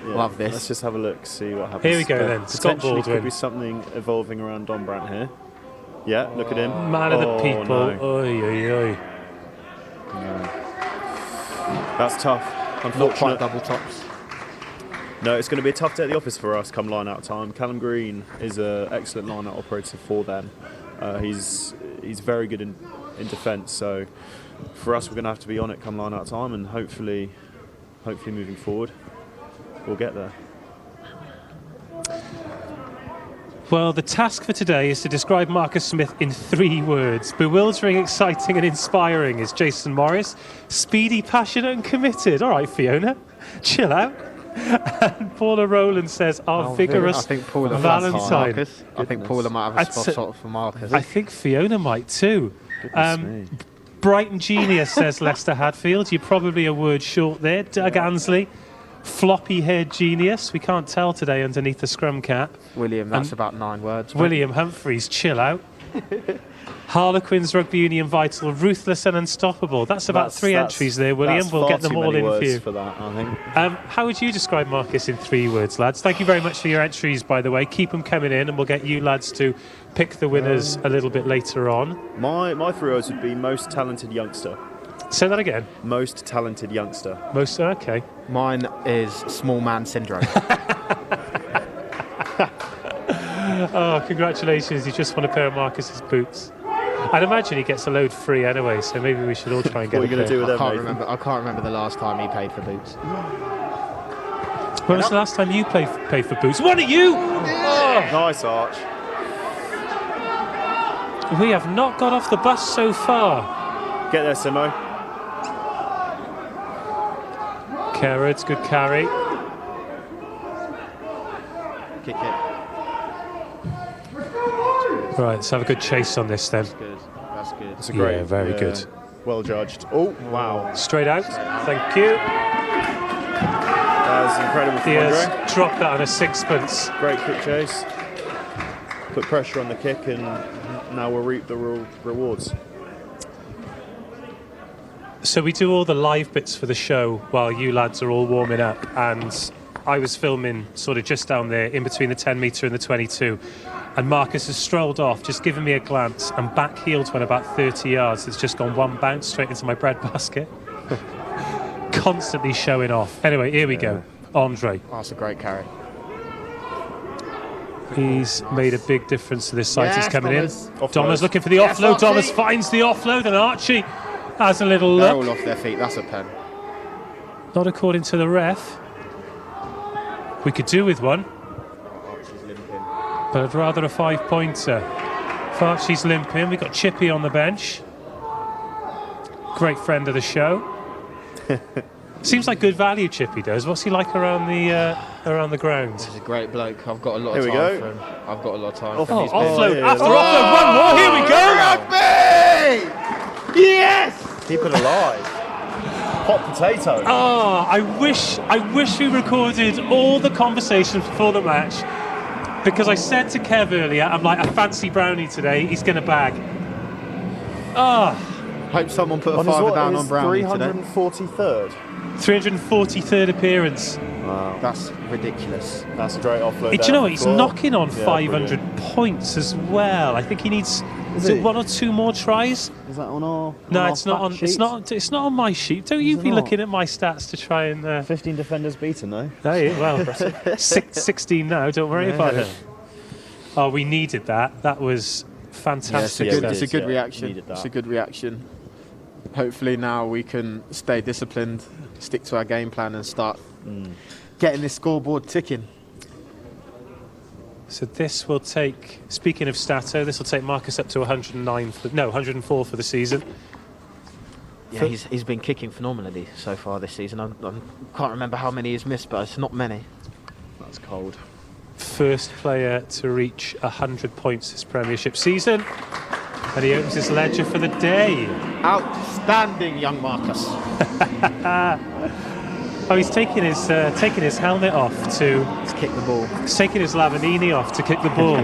Speaker 7: love this.
Speaker 8: Let's just have a look, see what happens.
Speaker 1: Here we go then. Scott
Speaker 8: Potentially
Speaker 1: Baldwin.
Speaker 8: could be something evolving around Don Brandt here. Yeah, look at him.
Speaker 1: Man of the people.
Speaker 8: No.
Speaker 1: Oi, oi, oi.
Speaker 8: That's tough.
Speaker 7: Not
Speaker 8: Unfortunate.
Speaker 7: quite double tops.
Speaker 8: No, it's going to be a tough day at the office for us come line-out time. Callum Green is an excellent line-out operator for them. He's very good in defence, so for us we're going to have to be on it come line-out time, and hopefully moving forward we'll get there.
Speaker 1: Well, the task for today is to describe Marcus Smith in 3 words. Bewildering, exciting and inspiring is Jason Morris. Speedy, passionate and committed. All right, Fiona, chill out. And Paula Rowland says, our vigorous Valentine.
Speaker 7: I think Paula might have a spot for Marcus.
Speaker 1: I think Fiona might too. Brighton Genius says Leicester Hadfield. You're probably a word short there. Doug Ansley. Floppy-haired genius. We can't tell today underneath the scrum cap.
Speaker 7: William, that's about 9 words.
Speaker 1: William Humphreys, chill out. Harlequins, Rugby Union Vital, ruthless and unstoppable. That's about 3 entries there, William. We'll get them all in for you.
Speaker 8: For that, I think.
Speaker 1: How would you describe Marcus in 3 words, lads? Thank you very much for your entries, by the way. Keep them coming in, and we'll get you lads to pick the winners a little bit later on.
Speaker 8: My 3 words would be most talented youngster.
Speaker 1: Say that again.
Speaker 8: Most talented youngster.
Speaker 1: Okay.
Speaker 7: Mine is small man syndrome.
Speaker 1: Oh, congratulations. You just won a pair of Marcus's boots. I'd imagine he gets a load free anyway, so maybe we should all try and get
Speaker 8: What are you going to do with them,
Speaker 7: I can't remember the last time he paid for boots.
Speaker 1: When was the last time you paid for boots? One of you!
Speaker 8: Oh. Nice arch.
Speaker 1: We have not got off the bus so far.
Speaker 8: Get there, Simo.
Speaker 1: Kerrod, good carry.
Speaker 7: Kick it.
Speaker 1: Right, let's have a good chase on this then.
Speaker 7: That's good. That's good.
Speaker 8: That's a great.
Speaker 1: Yeah, very good.
Speaker 8: Well judged. Oh, wow.
Speaker 1: Straight out. Thank you.
Speaker 8: That was incredible from
Speaker 1: Diaz
Speaker 8: Andre.
Speaker 1: dropped that on a 6pence.
Speaker 8: Great kick chase. Put pressure on the kick, and now we'll reap the rewards.
Speaker 1: So we do all the live bits for the show while you lads are all warming up, and I was filming sort of just down there in between the 10 metre and the 22, and Marcus has strolled off, just giving me a glance, and back-heeled when about 30 yards. It's just gone one bounce straight into my bread basket. Constantly showing off. Anyway, here we go. Andre.
Speaker 7: Oh, that's a great carry.
Speaker 1: He's made a big difference to this side. He's coming in. Dommers looking for the offload. Dommers finds the offload, and Archie has a little
Speaker 7: They're
Speaker 1: look.
Speaker 7: all off their feet. That's a pen.
Speaker 1: Not according to the ref. We could do with one,
Speaker 8: Archie's limping.
Speaker 1: but I'd rather a 5-pointer. Farchie's limping. We've got Chippy on the bench. Great friend of the show. Seems like good value, Chippy does. What's he like around the ground?
Speaker 7: He's a great bloke. I've got a lot of
Speaker 8: Here we
Speaker 7: time
Speaker 8: go.
Speaker 7: for him. I've got a lot of time
Speaker 8: Oh,
Speaker 7: for him. He's been-
Speaker 1: Offload.
Speaker 8: yeah.
Speaker 1: After offload, one more. Here we go.
Speaker 7: Rugby! Yes!
Speaker 8: Keep it alive. Hot potato.
Speaker 1: Oh, I wish we recorded all the conversations before the match, because I said to Kev earlier, I'm like, a fancy brownie today. He's going to bag. Oh,
Speaker 7: Hope someone put a
Speaker 8: On his
Speaker 7: fiver
Speaker 8: what?
Speaker 7: down
Speaker 8: His
Speaker 7: on Brownie today.
Speaker 8: 343rd.
Speaker 1: 343rd appearance.
Speaker 8: Wow.
Speaker 7: That's ridiculous.
Speaker 8: That's a great offload.
Speaker 1: Do
Speaker 8: there
Speaker 1: you know
Speaker 8: for
Speaker 1: what? He's
Speaker 8: Claw.
Speaker 1: knocking on
Speaker 8: Yeah,
Speaker 1: 500
Speaker 8: brilliant.
Speaker 1: points as well. I think he needs
Speaker 8: Is it?
Speaker 1: 1 or 2 more tries.
Speaker 8: Is that on our?
Speaker 1: No, it's not on. It's not. It's not on my sheet. Don't you
Speaker 8: Is it
Speaker 1: be
Speaker 8: not?
Speaker 1: looking at my stats to try and.
Speaker 8: 15 defenders beaten though.
Speaker 1: No, yeah, well, 16 now. Don't worry about it. Oh, we needed that. That was fantastic.
Speaker 8: Yeah,
Speaker 7: It's a good
Speaker 8: yeah,
Speaker 7: reaction.
Speaker 8: needed that.
Speaker 7: It's a good reaction. Hopefully now we can stay disciplined, stick to our game plan and start getting this scoreboard ticking.
Speaker 1: So this will take. Speaking of Stato, this will take Marcus up to 104 for the season.
Speaker 7: Yeah, he's been kicking phenomenally so far this season. I can't remember how many he's missed, but it's not many.
Speaker 8: That's cold.
Speaker 1: First player to reach 100 points this Premiership season, and he opens his ledger for the day.
Speaker 7: Outstanding, young Marcus.
Speaker 1: Oh, he's taking his helmet off to.
Speaker 7: Let's kick the ball.
Speaker 1: He's taking his Lavanini off to kick the ball.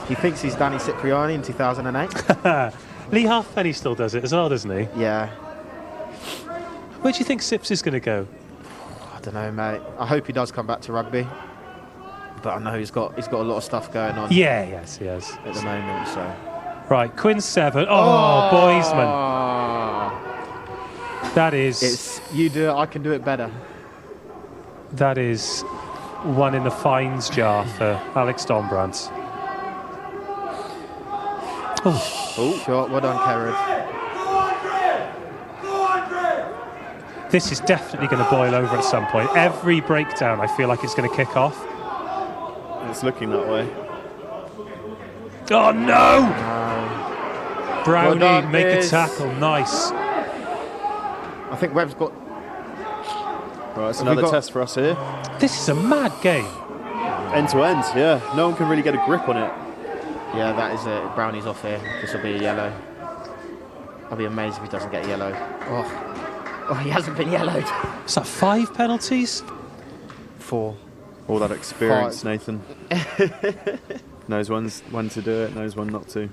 Speaker 7: He thinks he's Danny Cipriani in 2008.
Speaker 1: Lee Halfpenny still does it as well, doesn't he?
Speaker 7: Yeah,
Speaker 1: Where do you think Sips is going to go?
Speaker 7: I don't know, mate. I hope he does come back to rugby, but I know he's got a lot of stuff going on
Speaker 1: Yeah, yes, he has.
Speaker 7: at the moment. So.
Speaker 1: Right, Quinn 7. Oh, Boysman. That is.
Speaker 7: It's you do it, I can do it better.
Speaker 1: That is one in the fines jar for Alex Dombrandt. Oh,
Speaker 7: Short, well done, Kerrod.
Speaker 1: this is definitely going to boil over at some point. Every breakdown, I feel like it's going to kick off.
Speaker 8: It's looking that way.
Speaker 1: Oh no! Brownie,
Speaker 7: Well done,
Speaker 1: make a
Speaker 7: Biz.
Speaker 1: tackle. Nice.
Speaker 7: I think Webb's got.
Speaker 8: Right, it's
Speaker 7: Have we
Speaker 8: another
Speaker 7: got-
Speaker 8: test for us here.
Speaker 1: This is a mad game.
Speaker 8: End to end, yeah. No one can really get a grip on it.
Speaker 7: Yeah, that is it. Brownie's off here. This will be a yellow. I'll be amazed if he doesn't get a yellow. Oh, he hasn't been yellowed.
Speaker 1: Is that 5 penalties?
Speaker 7: 4.
Speaker 8: All that experience,
Speaker 7: 5.
Speaker 8: Nathan. Knows when to do it, knows when not to.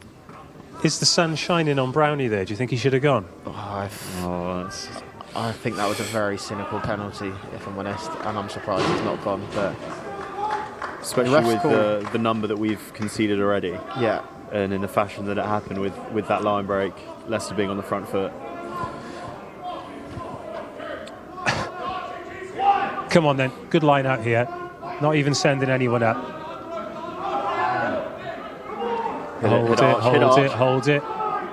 Speaker 1: Is the sun shining on Brownie there? Do you think he should have gone?
Speaker 8: Oh, that's...
Speaker 7: I think that was a very cynical penalty, if I'm honest, and I'm surprised he's not gone. But
Speaker 8: Especially
Speaker 7: ref's
Speaker 8: with
Speaker 7: called-
Speaker 8: the number that we've conceded already,
Speaker 7: yeah,
Speaker 8: and in the fashion that it happened with that line break, Leicester being on the front foot.
Speaker 1: Come on then. Good line out here. Not even sending anyone up. Hold it.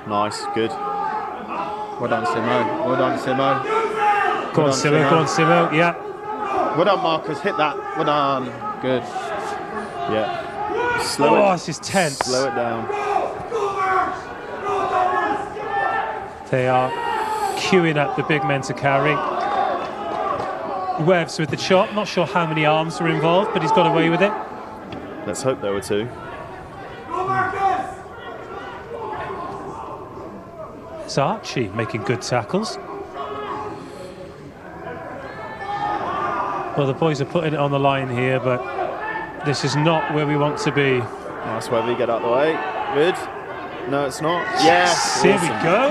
Speaker 8: Nice, good.
Speaker 7: well done, Simo. Well done, Simo.
Speaker 1: Go on, Simo. Yeah.
Speaker 7: Well done, Marcus. Hit that. Well done. Good.
Speaker 8: Yeah.
Speaker 1: Oh, this is tense.
Speaker 8: Slow it down.
Speaker 1: They are queuing up the big men to carry. Webbs with the chop. Not sure how many arms are involved, but he's got away with it.
Speaker 8: Let's hope there were 2.
Speaker 1: It's Archie making good tackles. Well, the boys are putting it on the line here, but this is not where we want to be.
Speaker 8: Nice, Webby, get out the way. Good. No, it's not. Yes.
Speaker 1: Here we go.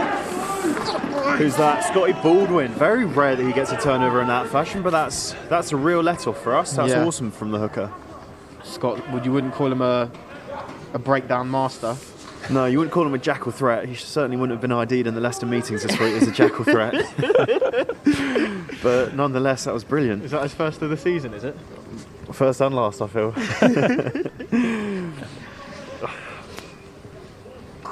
Speaker 8: Who's that? Scotty Baldwin. Very rare that he gets a turnover in that fashion, but that's a real let-off for us. That's
Speaker 7: Yeah.
Speaker 8: awesome from the hooker.
Speaker 7: Scott, you wouldn't call him a breakdown master?
Speaker 8: No, you wouldn't call him a jackal threat. He certainly wouldn't have been ID'd in the Leicester meetings this week as a jackal threat. But nonetheless, that was brilliant.
Speaker 7: Is that his first of the season, is it?
Speaker 8: First and last, I feel.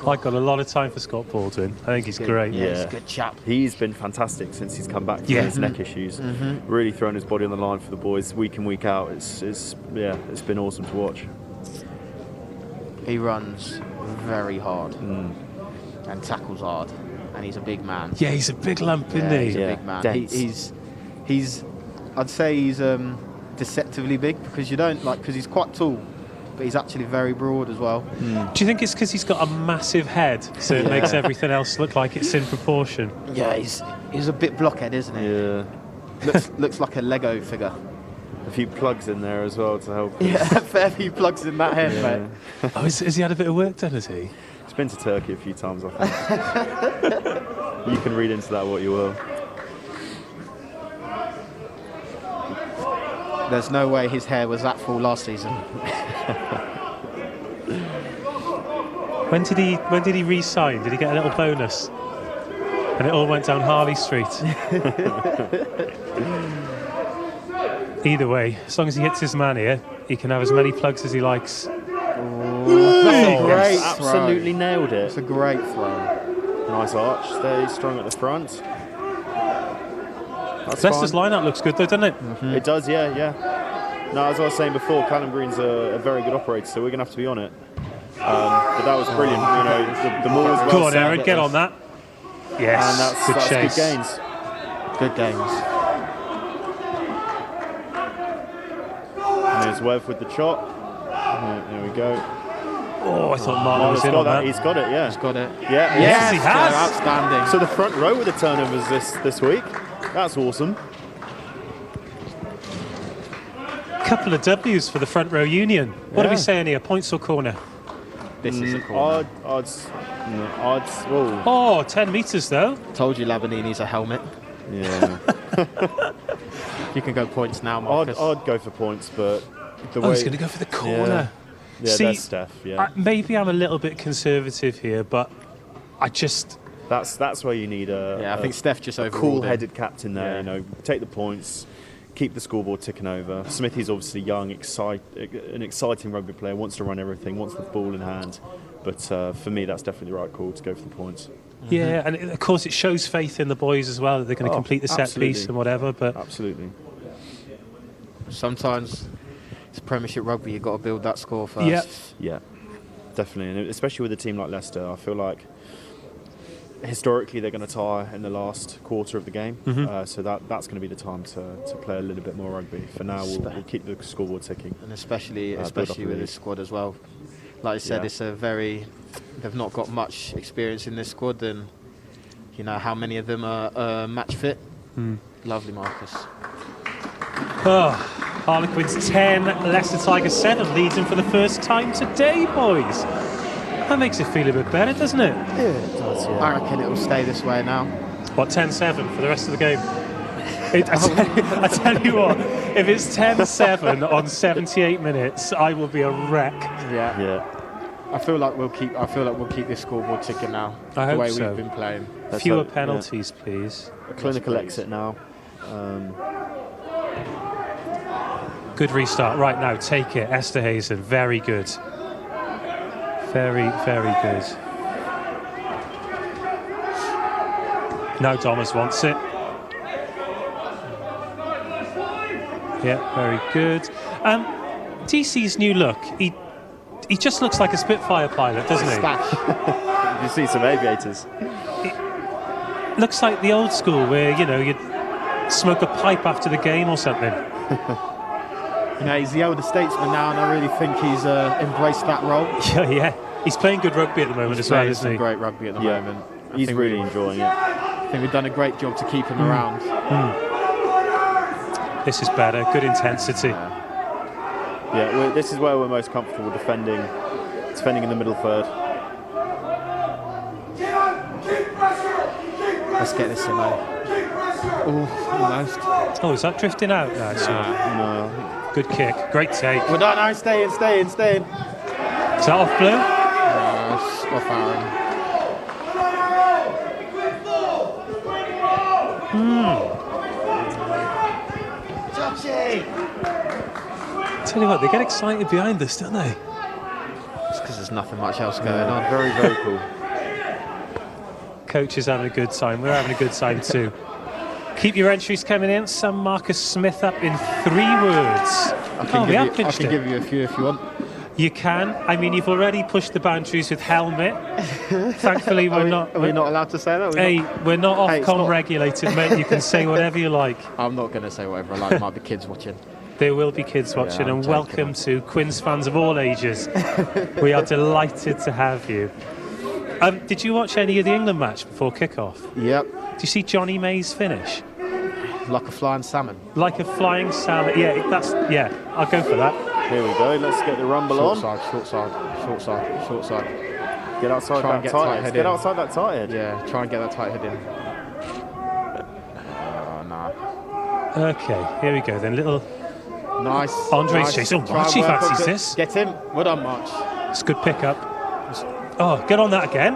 Speaker 1: I got a lot of time for Scott Baldwin. I think he's great.
Speaker 8: Yeah.
Speaker 7: He's a good chap.
Speaker 8: He's been fantastic since he's come back from his neck issues. Really throwing his body on the line for the boys week in, week out. It's been awesome to watch.
Speaker 7: He runs very hard and tackles hard, and he's a big man.
Speaker 1: Yeah, he's a big lump, isn't
Speaker 7: Yeah,
Speaker 1: he?
Speaker 7: he's a big man. He's I'd say he's deceptively big, because you don't because he's quite tall, but he's actually very broad as well.
Speaker 1: Do you think it's because he's got a massive head, so it makes everything else look like it's in proportion?
Speaker 7: Yeah, he's a bit blockhead, isn't he?
Speaker 8: Yeah.
Speaker 7: Looks like a Lego figure.
Speaker 8: A few plugs in there as well to help.
Speaker 7: Yeah, a fair few plugs in that head, mate.
Speaker 1: Oh, has he had a bit of work done, has he?
Speaker 8: He's been to Turkey a few times, I think. You can read into that what you will.
Speaker 7: There's no way his hair was that full last season.
Speaker 1: When did he re-sign? Did he get a little bonus? And it all went down Harley Street. Either way, as long as he hits his man here, he can have as many plugs as he likes.
Speaker 7: That's a great throw.
Speaker 8: Absolutely nailed it.
Speaker 7: It's a great throw.
Speaker 8: Nice arch, stay strong at the front.
Speaker 1: Leicester's lineup looks good though, doesn't it?
Speaker 8: It does, yeah. No, as I was saying before, Callum Green's a very good operator, so we're going to have to be on it. But that was brilliant. You know, the maul was well
Speaker 1: Go on,
Speaker 8: set,
Speaker 1: Aaron, get on that. Yes,
Speaker 8: and that's
Speaker 1: good chase.
Speaker 8: good gains.
Speaker 7: Good games.
Speaker 8: And there's Webb with the chop. There we go.
Speaker 1: Oh, I thought Martin was in on that.
Speaker 8: He's got it, yeah.
Speaker 7: He's got it.
Speaker 8: Yeah.
Speaker 1: Yes, he has.
Speaker 7: Outstanding.
Speaker 8: So the front row with the turnovers this week. That's awesome.
Speaker 1: Couple of W's for the front row union. What are we saying here? Points or corner?
Speaker 7: This is a corner.
Speaker 8: Odds. Whoa.
Speaker 1: Oh, 10 metres though.
Speaker 7: Told you Labanini's needs a helmet.
Speaker 8: Yeah.
Speaker 7: You can go points now, Marcus.
Speaker 8: I'd go for points, but the way
Speaker 1: he's going to go for the corner.
Speaker 8: Yeah,
Speaker 1: See,
Speaker 8: that's Steph. Yeah.
Speaker 1: Maybe I'm a little bit conservative here, but I just...
Speaker 8: That's where you need
Speaker 7: I think Steph just overruled
Speaker 8: cool-headed captain there. You know, take the points, keep the scoreboard ticking over. Smithy's obviously young, an exciting rugby player, wants to run everything, wants the ball in hand. But for me, that's definitely the right call to go for the points.
Speaker 1: Yeah, and of course it shows faith in the boys as well that they're going to complete the set piece and whatever. But
Speaker 8: absolutely.
Speaker 7: Sometimes it's Premiership rugby. You've got to build that score first.
Speaker 8: Yeah, definitely, and especially with a team like Leicester, I feel like historically they're going to tie in the last quarter of the game, so that's going to be the time to play a little bit more rugby. For now, we'll keep the scoreboard ticking,
Speaker 7: and especially with this squad as well. Like I said, it's they've not got much experience in this squad, and you know how many of them are match fit. Lovely, Marcus.
Speaker 1: Oh, Harlequins 10, Leicester Tigers 7, leads them for the first time today, boys. That makes it feel a bit better, doesn't it?
Speaker 7: Yeah, it does. Yeah. I reckon it will stay this way now.
Speaker 1: What, 10-7 for the rest of the game? I tell you what, if it's 10-7 on 78 minutes, I will be a wreck.
Speaker 7: Yeah. I feel like we'll keep this scoreboard ticking now.
Speaker 1: I hope
Speaker 7: the way
Speaker 1: so.
Speaker 7: we've been playing.
Speaker 1: Fewer penalties, please.
Speaker 8: A clinical exit now.
Speaker 1: Good restart right now. Take it, Esterhazen. Very good. Very, very good. Now Thomas wants it. Yeah, very good. DC's new look. He just looks like a Spitfire pilot, doesn't he?
Speaker 8: You see some aviators.
Speaker 1: It looks like the old school where, you know, you'd smoke a pipe after the game or something.
Speaker 7: You know, he's the elder statesman now, and I really think he's embraced that role.
Speaker 1: Yeah. He's playing good rugby at the moment as well, isn't he?
Speaker 7: Great rugby at the moment.
Speaker 8: He's really enjoying it.
Speaker 7: I think we've done a great job to keep him around.
Speaker 1: This is better. Good intensity.
Speaker 8: Yeah, this is where we're most comfortable defending in the middle third.
Speaker 7: Let's get this in there. Oh, almost.
Speaker 1: Oh, is that drifting out?
Speaker 8: No.
Speaker 1: Good kick. Great take.
Speaker 7: Well done, no, stay in.
Speaker 1: Is that off blue?
Speaker 7: No, it's off Aaron.
Speaker 1: Tell you what, they get excited behind us, don't they?
Speaker 7: It's because there's nothing much else going on.
Speaker 8: Very, very cool.
Speaker 1: coach is having a good time. We're having a good time too. Keep your entries coming in. Some Marcus Smith up in 3 words.
Speaker 7: I can give you a few if you want.
Speaker 1: You can. I mean, you've already pushed the boundaries with helmet. Thankfully, we're not.
Speaker 7: Are we not allowed to say that?
Speaker 1: We're not Ofcom regulated, mate. You can say whatever you like.
Speaker 7: I'm not going to say whatever I like. There might be kids watching.
Speaker 1: There will be kids watching, and welcome to Quins fans of all ages. We are delighted to have you. Did you watch any of the England match before kick-off?
Speaker 7: Yep.
Speaker 1: Did you see Johnny May's finish?
Speaker 7: Like a flying salmon.
Speaker 1: Like a flying salmon. Yeah, I'll go for that.
Speaker 8: Here we go. Let's get the rumble on.
Speaker 7: Short side.
Speaker 8: Get outside that tight head. Get outside that tight head.
Speaker 7: Yeah, try and get that tight head in. Oh, no.
Speaker 1: Okay, here we go then. Little
Speaker 7: nice.
Speaker 1: Andre's chase. Oh, March, he fancies this.
Speaker 7: Get him. Well done, March.
Speaker 1: It's a good pick-up. Oh, get on that again.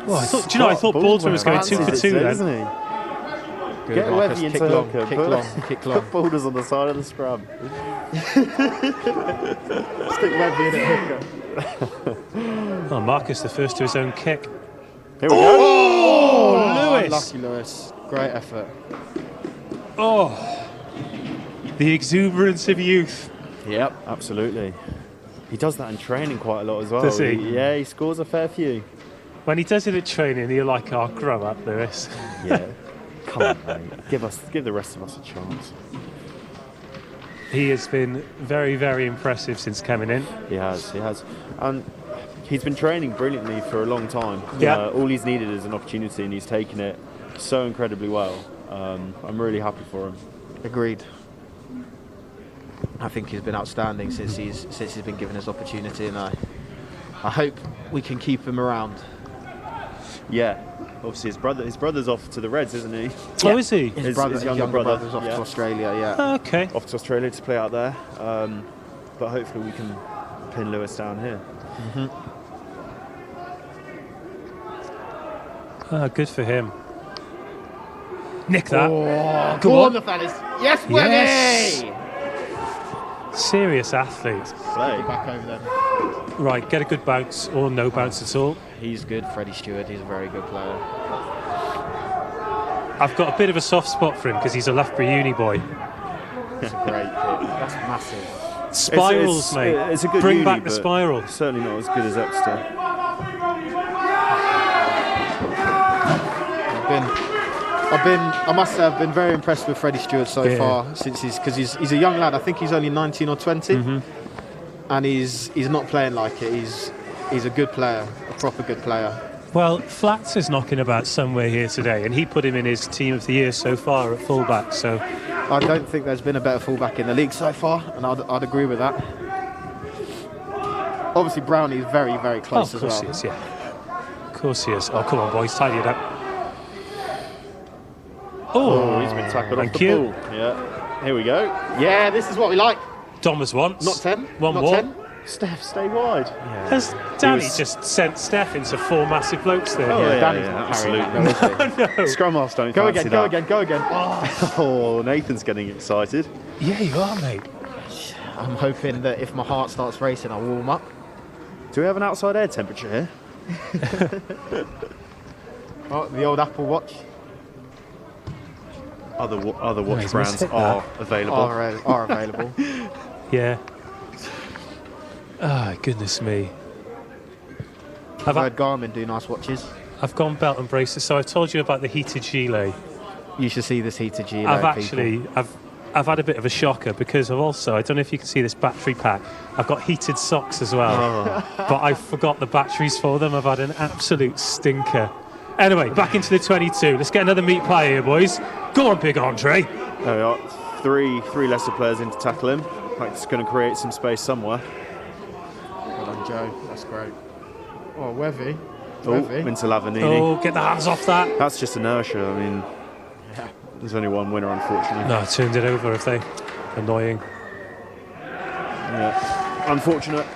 Speaker 1: Well, I thought Baldwin was going 2 for 2 then.
Speaker 8: Isn't he?
Speaker 7: Good,
Speaker 8: get
Speaker 7: Marcus.
Speaker 8: Webby into hooker.
Speaker 7: Kick long.
Speaker 8: Put Boulders on the side of the scrum.
Speaker 7: Stick Webby in at hooker.
Speaker 1: Oh, Marcus, the first to his own kick.
Speaker 8: Here we go.
Speaker 1: Oh, Lewis.
Speaker 7: Lucky Lewis. Great effort.
Speaker 1: Oh, the exuberance of youth.
Speaker 8: Yep, absolutely. He does that in training quite a lot as well.
Speaker 1: Does he?
Speaker 8: Yeah, he scores a fair few.
Speaker 1: When he does it at training, you're like, oh, grow up, Lewis.
Speaker 8: Yeah. Come on, mate. Give the rest of us a chance.
Speaker 1: He has been very, very impressive since coming in.
Speaker 8: He has. And he's been training brilliantly for a long time.
Speaker 1: Yeah.
Speaker 8: All he's needed is an opportunity, and he's taken it so incredibly well. I'm really happy for him.
Speaker 7: Agreed. I think he's been outstanding since he's been given his opportunity, and I hope we can keep him around.
Speaker 8: Yeah. Obviously, his brother's off to the Reds, isn't he?
Speaker 1: Oh, is he?
Speaker 8: His younger brother's
Speaker 7: off to Australia. Yeah.
Speaker 1: Oh, okay.
Speaker 8: Off to Australia to play out there. But hopefully we can pin Lewis down here.
Speaker 7: Mm-hmm.
Speaker 1: Oh, good for him. Nick that.
Speaker 7: Oh, go on, the fellas. Yes, Webby!
Speaker 1: Yes. Serious athlete.
Speaker 8: Play.
Speaker 7: Back over there.
Speaker 1: Right, get a good bounce or no bounce at all.
Speaker 7: He's good, Freddie Stewart. He's a very good player.
Speaker 1: I've got a bit of a soft spot for him because he's a Loughborough uni boy.
Speaker 7: That's a great kick. That's massive.
Speaker 1: Spirals, mate.
Speaker 8: It's a good
Speaker 1: Bring
Speaker 8: uni,
Speaker 1: back the
Speaker 8: but
Speaker 1: spiral.
Speaker 8: Certainly not as good as Exeter.
Speaker 7: I must say, I've been very impressed with Freddie Stewart so far since because he's a young lad. I think he's only 19 or 20, and he's not playing like it. He's a good player, a proper good player.
Speaker 1: Well, Flats is knocking about somewhere here today, and he put him in his team of the year so far at fullback. So
Speaker 7: I don't think there's been a better fullback in the league so far, and I'd agree with that. Obviously, Brownie's very, very close as well.
Speaker 1: Of course he is, yeah. Of course he is. Oh, come on, boys, tidy it up.
Speaker 8: Oh, he's been tackled off the ball. Yeah. Here we go.
Speaker 7: Yeah, this is what we like.
Speaker 1: Dom was once.
Speaker 7: Not 10.
Speaker 1: One
Speaker 7: not
Speaker 1: more.
Speaker 7: 10.
Speaker 8: Steph, stay wide.
Speaker 7: Yeah.
Speaker 1: Has Danny just sent Steph into 4 massive blokes there?
Speaker 8: Oh, yeah,
Speaker 7: Danny's
Speaker 8: yeah,
Speaker 7: not
Speaker 8: absolutely.
Speaker 7: carrying that,
Speaker 1: No.
Speaker 8: Scrum halves don't
Speaker 7: Go
Speaker 8: fancy
Speaker 7: again,
Speaker 8: that.
Speaker 7: go again.
Speaker 8: Oh, Nathan's getting excited.
Speaker 1: Yeah, you are, mate.
Speaker 7: I'm hoping that if my heart starts racing, I'll warm up.
Speaker 8: Do we have an outside air temperature here?
Speaker 7: Oh, the old Apple Watch.
Speaker 8: Other watch
Speaker 1: he's
Speaker 8: brands
Speaker 1: missed
Speaker 8: are available.
Speaker 7: Are available.
Speaker 1: Yeah. Ah, goodness me.
Speaker 7: I've heard Garmin do nice watches.
Speaker 1: I've gone belt and braces, so I've told you about the heated gilet.
Speaker 7: You should see this heated gilet.
Speaker 1: I've had a bit of a shocker because I've also, I don't know if you can see this battery pack, I've got heated socks as well. But I forgot the batteries for them. I've had an absolute stinker. Anyway, back into the 22. Let's get another meat pie here, boys. Go on, big Andre.
Speaker 8: There we are. Three lesser players in to tackle him. That's going to create some space somewhere.
Speaker 7: Well done, Joe. That's great. Oh, Webby.
Speaker 8: Oh, into Lavanini.
Speaker 1: Oh, get the hands off that.
Speaker 8: That's just inertia. I mean, there's only one winner, unfortunately.
Speaker 1: No, I turned it over, if they. Annoying.
Speaker 8: Yeah. Unfortunate.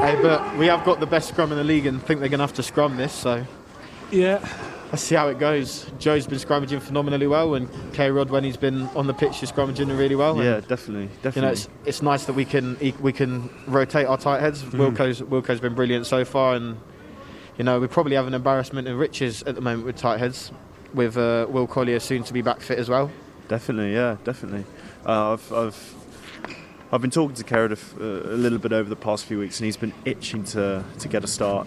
Speaker 7: Hey, but we have got the best scrum in the league and think they're going to have to scrum this, so...
Speaker 1: Yeah.
Speaker 7: Let's see how it goes. Joe's been scrummaging phenomenally well, and K-Rod, when he's been on the pitch, is scrummaging really well.
Speaker 8: Yeah,
Speaker 7: and,
Speaker 8: definitely.
Speaker 7: You know, it's nice that we can rotate our tight heads. Wilco's been brilliant so far, and you know, we probably have an embarrassment of riches at the moment with tight heads, with Will Collier soon to be back fit as well.
Speaker 8: Definitely, yeah, definitely. I've been talking to Kerrod a little bit over the past few weeks, and he's been itching to get a start.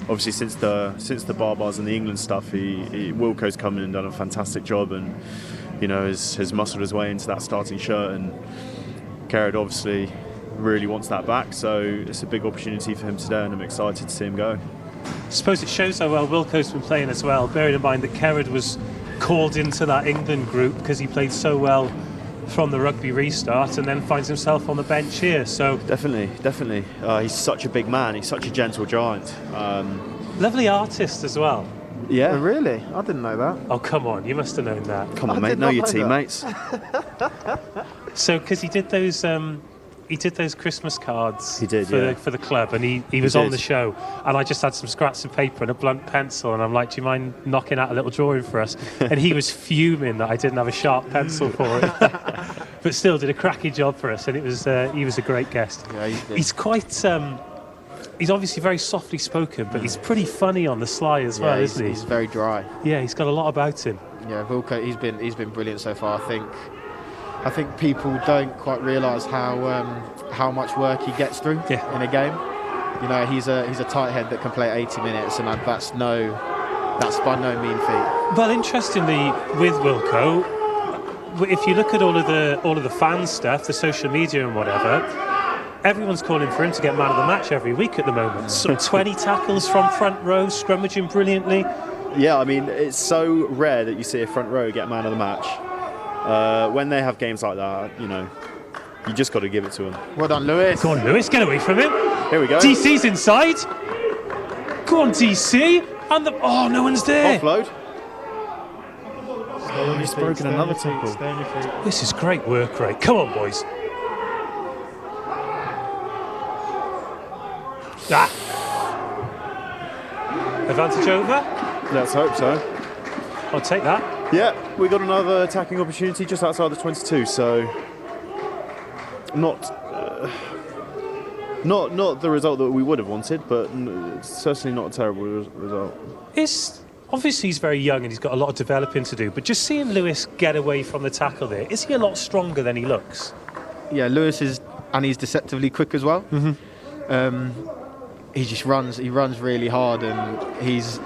Speaker 8: Obviously, since the barbars and the England stuff, Wilco's come in and done a fantastic job, and you know has muscled his way into that starting shirt. And Kerrod obviously really wants that back, so it's a big opportunity for him today, and I'm excited to see him go.
Speaker 1: I suppose it shows how well Wilco's been playing as well, bearing in mind that Kerrod was called into that England group because he played so well from the rugby restart, and then finds himself on the bench here. So
Speaker 8: definitely. He's such a big man. He's such a gentle giant.
Speaker 1: Lovely artist as well.
Speaker 8: Yeah.
Speaker 7: Oh, really? I didn't know that.
Speaker 1: Oh, come on, you must have known that.
Speaker 8: Come on,
Speaker 7: I
Speaker 8: mate.
Speaker 7: did
Speaker 8: Know
Speaker 7: not
Speaker 8: your
Speaker 7: know
Speaker 8: teammates.
Speaker 1: So, because he did those Christmas cards
Speaker 8: He did,
Speaker 1: for the club, and he was on the show, and I just had some scraps of paper and a blunt pencil, and I'm like, do you mind knocking out a little drawing for us? And he was fuming that I didn't have a sharp pencil for it. But still did a cracking job for us, and it was he was a great guest.
Speaker 7: Yeah,
Speaker 1: He's quite he's obviously very softly spoken, but he's pretty funny on the sly as well, isn't he?
Speaker 7: He's very dry.
Speaker 1: Yeah, he's got a lot about him.
Speaker 7: Yeah, Wilco, he's been brilliant so far. I think people don't quite realise how much work he gets through in a game. You know, he's a tight head that can play 80 minutes, and that's by no mean feat.
Speaker 1: Well, interestingly, with Wilco, if you look at all of the fan stuff, the social media and whatever, everyone's calling for him to get man of the match every week at the moment. So 20 tackles from front row, scrummaging brilliantly.
Speaker 8: Yeah, I mean, it's so rare that you see a front row get man of the match. When they have games like that, you know, you just got to give it to them.
Speaker 7: Well done, Lewis.
Speaker 1: Go on, Lewis, get away from him.
Speaker 8: Here we go.
Speaker 1: DC's inside. Go on, DC. And no one's there.
Speaker 8: Offload. He's broken another tackle.
Speaker 1: This is great work rate. Come on, boys. Advantage over?
Speaker 8: Let's hope so.
Speaker 1: I'll take that.
Speaker 8: Yeah, we got another attacking opportunity just outside the 22, so not the result that we would have wanted, but certainly not a terrible result.
Speaker 1: Obviously he's very young and he's got a lot of developing to do, but just seeing Lewis get away from the tackle there, is he a lot stronger than he looks?
Speaker 7: Yeah, Lewis is, and he's deceptively quick as well. He just runs really hard, and there's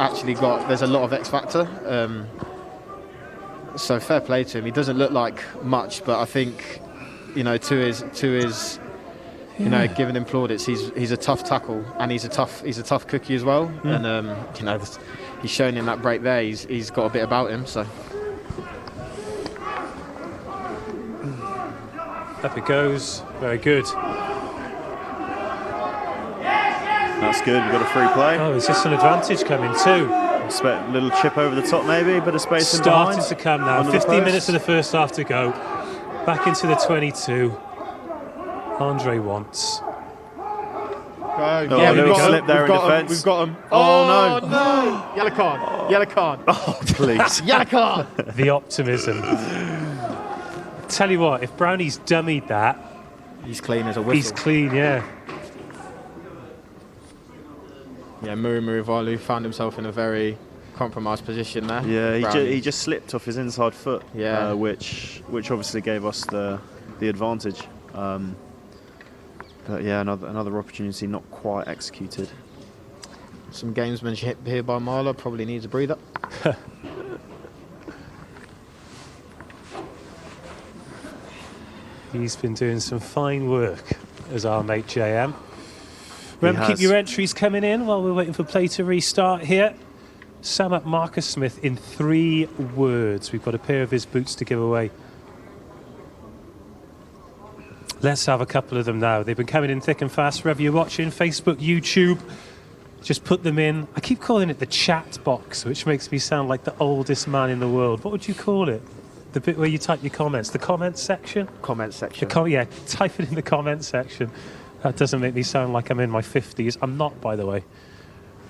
Speaker 7: a lot of X factor. So fair play to him. He doesn't look like much, but I think, you know, to his you know, giving him plaudits, he's a tough tackle, and he's a tough cookie as well. And you know, he's shown in that break there. He's got a bit about him. So
Speaker 1: up it goes. Very good.
Speaker 8: That's good. We've got a free play.
Speaker 1: Oh, is this an advantage coming too?
Speaker 8: Expect a little chip over the top, maybe, bit of space in
Speaker 1: Starting
Speaker 8: behind.
Speaker 1: to come now. 15 minutes of the first half to go. Back into the 22. Andre wants.
Speaker 8: Lewis slipped there in defence.
Speaker 7: We've got him.
Speaker 8: Oh no!
Speaker 7: No! Yellow card. Yellow card.
Speaker 8: Oh please!
Speaker 7: Yellow card.
Speaker 1: The optimism. Tell you what, if Brownie's dummied that,
Speaker 7: He's clean as a whistle.
Speaker 1: he's clean. Yeah.
Speaker 7: Yeah, Murivalu found himself in a very compromised position there.
Speaker 8: Yeah, he just slipped off his inside foot.
Speaker 7: Yeah.
Speaker 8: Which obviously gave us the advantage. But yeah, another opportunity not quite executed.
Speaker 7: Some gamesmanship here by Marla. Probably needs a breather.
Speaker 1: He's been doing some fine work as our mate JM. Remember, keep your entries coming in while we're waiting for play to restart here. Sum up Marcus Smith in 3 words. We've got a pair of his boots to give away. Let's have a couple of them now. They've been coming in thick and fast. Wherever you're watching, Facebook, YouTube, just put them in. I keep calling it the chat box, which makes me sound like the oldest man in the world. What would you call it? The bit where you type your comments, the comments section?
Speaker 7: Comment section.
Speaker 1: Yeah, type it in the comments section. That doesn't make me sound like I'm in my 50s. I'm not, by the way.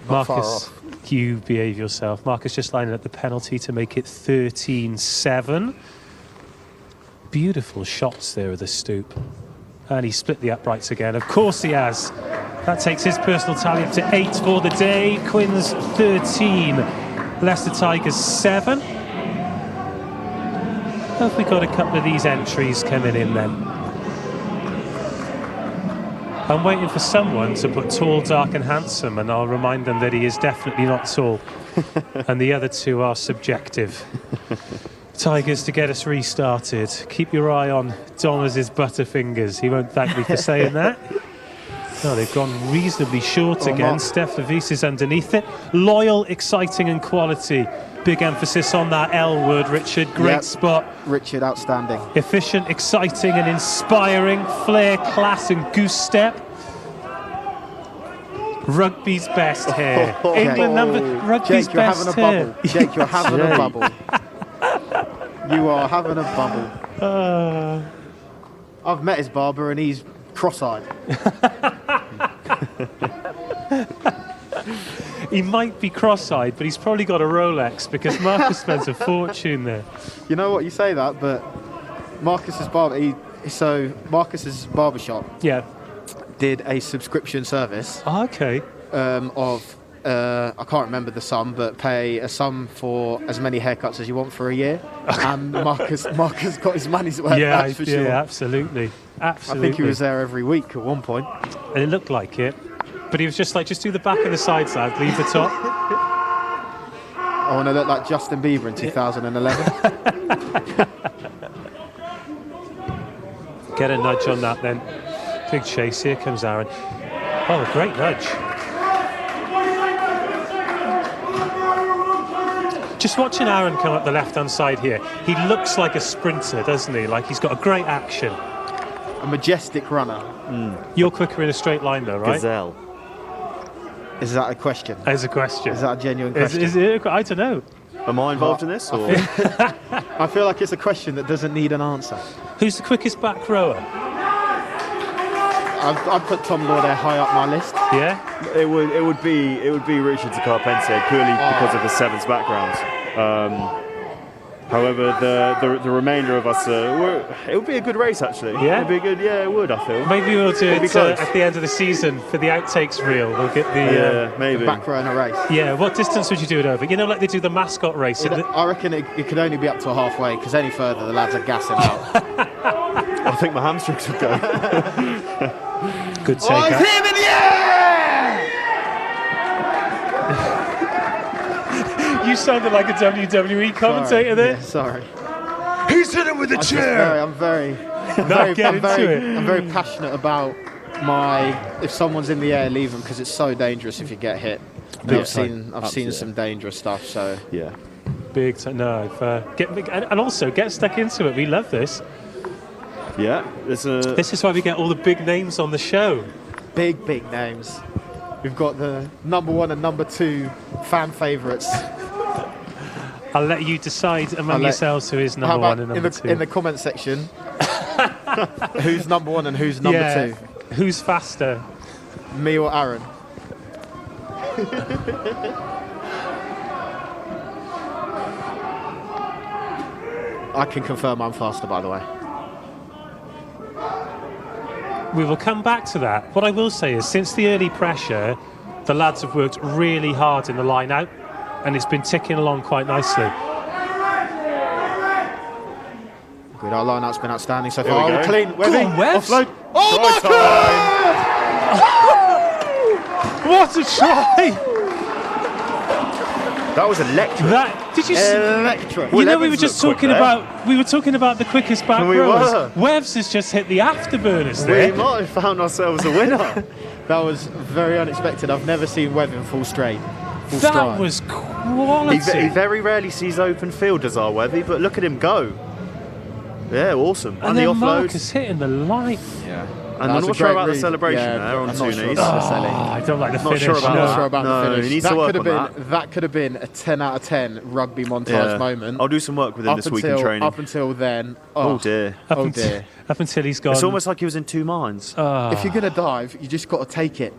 Speaker 7: Not
Speaker 1: Marcus, you behave yourself. Marcus just lining up the penalty to make it 13-7. Beautiful shots there of the Stoop. And he split the uprights again. Of course he has. That takes his personal tally up to 8 for the day. Quins 13, Leicester Tigers 7. Have we got a couple of these entries coming in then? I'm waiting for someone to put tall, dark and handsome, and I'll remind them that he is definitely not tall. And the other two are subjective. Tigers to get us restarted. Keep your eye on Thomas's butterfingers. He won't thank me for saying that. No, they've gone reasonably short again.
Speaker 7: Mark.
Speaker 1: Steph Levis is underneath it. Loyal, exciting and quality. Big emphasis on that L word, Richard. Great spot.
Speaker 7: Richard, outstanding.
Speaker 1: Efficient, exciting and inspiring. Flair, class and goose step. Rugby's best here. England number... Rugby's
Speaker 7: Jake, you're
Speaker 1: best
Speaker 7: having a
Speaker 1: here.
Speaker 7: bubble. Jake, you're having a bubble. You are having a bubble. I've met his barber and he's cross-eyed.
Speaker 1: He might be cross-eyed, but he's probably got a Rolex because Marcus spends a fortune there.
Speaker 7: You know what, you say that, but Marcus's barbershop did a subscription service.
Speaker 1: Oh, okay.
Speaker 7: I can't remember the sum, but pay a sum for as many haircuts as you want for a year. And Marcus got his money's worth.
Speaker 1: Yeah,
Speaker 7: that's for sure.
Speaker 1: Absolutely.
Speaker 7: I think he was there every week at one point.
Speaker 1: And it looked like it. But he was just like, just do the back and the sides, lad, leave the top.
Speaker 7: I want to look like Justin Bieber in 2011.
Speaker 1: Get a nudge on that then. Big chase, here comes Aaron. Oh, a great nudge. Just watching Aaron come up the left-hand side here, he looks like a sprinter, doesn't he? Like he's got a great action.
Speaker 7: A majestic runner.
Speaker 1: You're quicker in a straight line though, right?
Speaker 8: Gazelle.
Speaker 7: Is that a question?
Speaker 1: There's a question.
Speaker 7: Is that a genuine question?
Speaker 1: Is it? I don't know.
Speaker 8: Am I involved in this? Or?
Speaker 7: I feel like it's a question that doesn't need an answer.
Speaker 1: Who's the quickest back rower?
Speaker 7: I'd put Tom Lawday high up my list.
Speaker 1: Yeah?
Speaker 8: It would be Richard de Carpentier purely because of his sevens background. However, the remainder of us, it would be a good race actually.
Speaker 1: Yeah?
Speaker 8: It'd be good. Yeah, it would. I feel.
Speaker 1: Maybe we'll do
Speaker 8: It'd be
Speaker 1: it
Speaker 8: close.
Speaker 1: at the end of the season for the outtakes reel. We'll get the
Speaker 8: maybe.
Speaker 7: Back row in a race.
Speaker 1: yeah. What distance would you do it over? You know, like they do the mascot race.
Speaker 7: I reckon it could only be up to halfway, because any further the lads are gassing out.
Speaker 8: I think my hamstrings would go.
Speaker 1: Good take.
Speaker 7: Oh, he's him in the air!
Speaker 1: You sounded like a WWE commentator there.
Speaker 7: Yeah, sorry.
Speaker 8: He's hit him with a
Speaker 7: I'm very passionate about if someone's in the air, leave them, because it's so dangerous if you get hit. I've seen some dangerous stuff. So
Speaker 8: Yeah.
Speaker 1: Big time. No, and also get stuck into it. We love this.
Speaker 8: Yeah.
Speaker 1: This is why we get all the big names on the show.
Speaker 7: big names. We've got the number 1 and number 2 fan favourites.
Speaker 1: I'll let you decide among yourselves who is number 1 and number 2.
Speaker 7: In the comment section, who's number 1 and who's number 2?
Speaker 1: Who's faster?
Speaker 7: Me or Aaron? I can confirm I'm faster, by the way.
Speaker 1: We will come back to that. What I will say is, since the early pressure, the lads have worked really hard in the line out, and it's been ticking along quite nicely.
Speaker 7: Good, our line out's been outstanding so
Speaker 8: Here
Speaker 7: far.
Speaker 8: we go.
Speaker 7: We're clean.
Speaker 1: Go on, Webs.
Speaker 7: Offload. Oh, my God!
Speaker 1: What a try!
Speaker 8: That was electric.
Speaker 1: Did you see?
Speaker 7: Electric.
Speaker 1: You know, we were
Speaker 8: Evans
Speaker 1: just
Speaker 8: looked
Speaker 1: talking
Speaker 8: quick there.
Speaker 1: about the quickest back
Speaker 8: We
Speaker 1: rowers.
Speaker 8: were.
Speaker 1: Webs has just hit the afterburners
Speaker 8: We
Speaker 1: there.
Speaker 8: might have found ourselves a winner.
Speaker 7: That was very unexpected. I've never seen Webb in full straight. Full
Speaker 1: That
Speaker 7: stride.
Speaker 1: was quality.
Speaker 8: He very rarely sees open field, does our Webby, but look at him go. Yeah, awesome.
Speaker 1: and
Speaker 8: the
Speaker 1: then
Speaker 8: offload.
Speaker 1: Marcus hitting the line.
Speaker 7: Yeah.
Speaker 8: And I'm not sure about the celebration there on
Speaker 7: I'm
Speaker 8: two
Speaker 7: not sure
Speaker 8: knees.
Speaker 7: about the
Speaker 1: Oh,
Speaker 7: celly.
Speaker 1: I don't like the
Speaker 8: Not
Speaker 1: finish.
Speaker 8: sure about
Speaker 7: I'm
Speaker 1: no.
Speaker 7: not sure about
Speaker 8: No,
Speaker 7: the finish.
Speaker 8: he needs to work on
Speaker 7: That could have been a 10 out of 10 rugby montage
Speaker 8: Yeah.
Speaker 7: moment.
Speaker 8: I'll do some work with him this week in training.
Speaker 7: Up until then,
Speaker 8: Oh dear.
Speaker 1: Up
Speaker 7: Oh
Speaker 1: until,
Speaker 7: dear.
Speaker 1: up until he's gone.
Speaker 8: It's almost like he was in two minds.
Speaker 7: If you're going to dive, you just got to take it.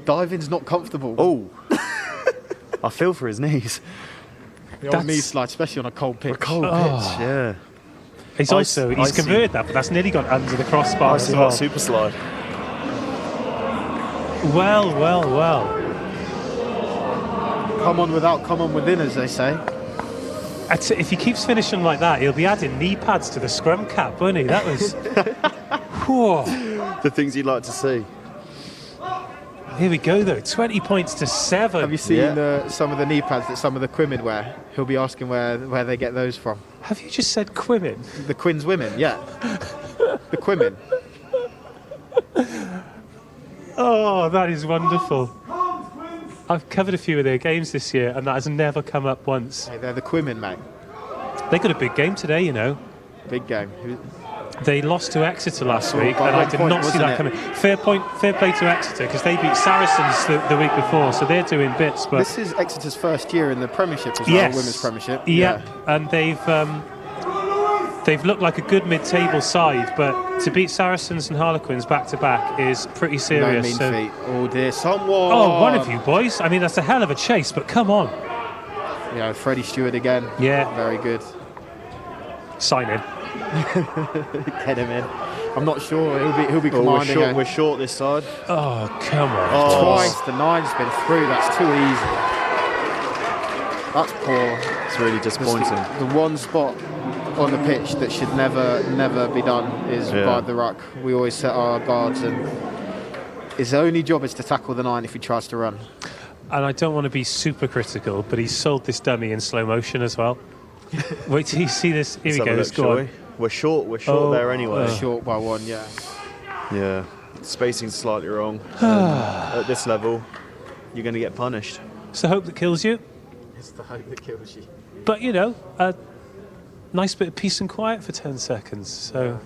Speaker 7: Diving's not comfortable.
Speaker 8: Oh. I feel for his knees.
Speaker 7: The old knee slide, especially on a cold pitch.
Speaker 8: Cold pitch, yeah.
Speaker 1: He's
Speaker 8: Icy.
Speaker 1: converted that, but that's nearly gone under the crossbar
Speaker 8: I
Speaker 1: as
Speaker 8: see
Speaker 1: well.
Speaker 8: what super slide.
Speaker 1: Well.
Speaker 7: Come on without, come on within, as they say.
Speaker 1: If he keeps finishing like that, he'll be adding knee pads to the scrum cap, won't he? That was... Whew.
Speaker 8: The things you'd like to see.
Speaker 1: Here we go, though. 20 points to 7.
Speaker 7: Have you seen some of the knee pads that some of the Quimmen wear? He'll be asking where they get those from.
Speaker 1: Have you just said Quimmen?
Speaker 7: The Quins women, yeah. The Quimmen.
Speaker 1: Oh, that is wonderful. I've covered a few of their games this year, and that has never come up once.
Speaker 7: Hey, they're the Quimmen, mate.
Speaker 1: They got a big game today, you know.
Speaker 7: Big game.
Speaker 1: They lost to Exeter last week,
Speaker 7: by
Speaker 1: and I
Speaker 7: 1
Speaker 1: did
Speaker 7: point,
Speaker 1: not see that
Speaker 7: wasn't
Speaker 1: coming. Fair play to Exeter, because they beat Saracens the week before, so they're doing bits. But
Speaker 7: this is Exeter's first year in the Premiership as well,
Speaker 1: yes,
Speaker 7: Women's Premiership.
Speaker 1: Yeah, and they've looked like a good mid-table side, but to beat Saracens and Harlequins back-to-back is pretty serious.
Speaker 7: No mean feat. Oh dear, someone!
Speaker 1: Oh, one of you boys. I mean, that's a hell of a chase, but come on.
Speaker 7: Yeah, Freddie Stewart again.
Speaker 1: Yeah.
Speaker 7: Very good.
Speaker 1: Sign in.
Speaker 7: Get him in. I'm not sure. He'll be commanding.
Speaker 8: We're short this side.
Speaker 1: Oh, come on.
Speaker 7: Twice the 9's been through. That's too easy. That's poor.
Speaker 8: It's really disappointing.
Speaker 7: The one spot on the pitch that should never be done is by the ruck. We always set our guards, and his only job is to tackle the 9 if he tries to run.
Speaker 1: And I don't want to be super critical, but he sold this dummy in slow motion as well. Wait till you see this. Here we go. Let's go on.
Speaker 8: We're short there anyway.
Speaker 7: Short by 1, yeah.
Speaker 8: Yeah, spacing's slightly wrong. At this level, you're going to get punished.
Speaker 1: It's the hope that kills you.
Speaker 7: It's the hope that kills you.
Speaker 1: But, you know, a nice bit of peace and quiet for 10 seconds. So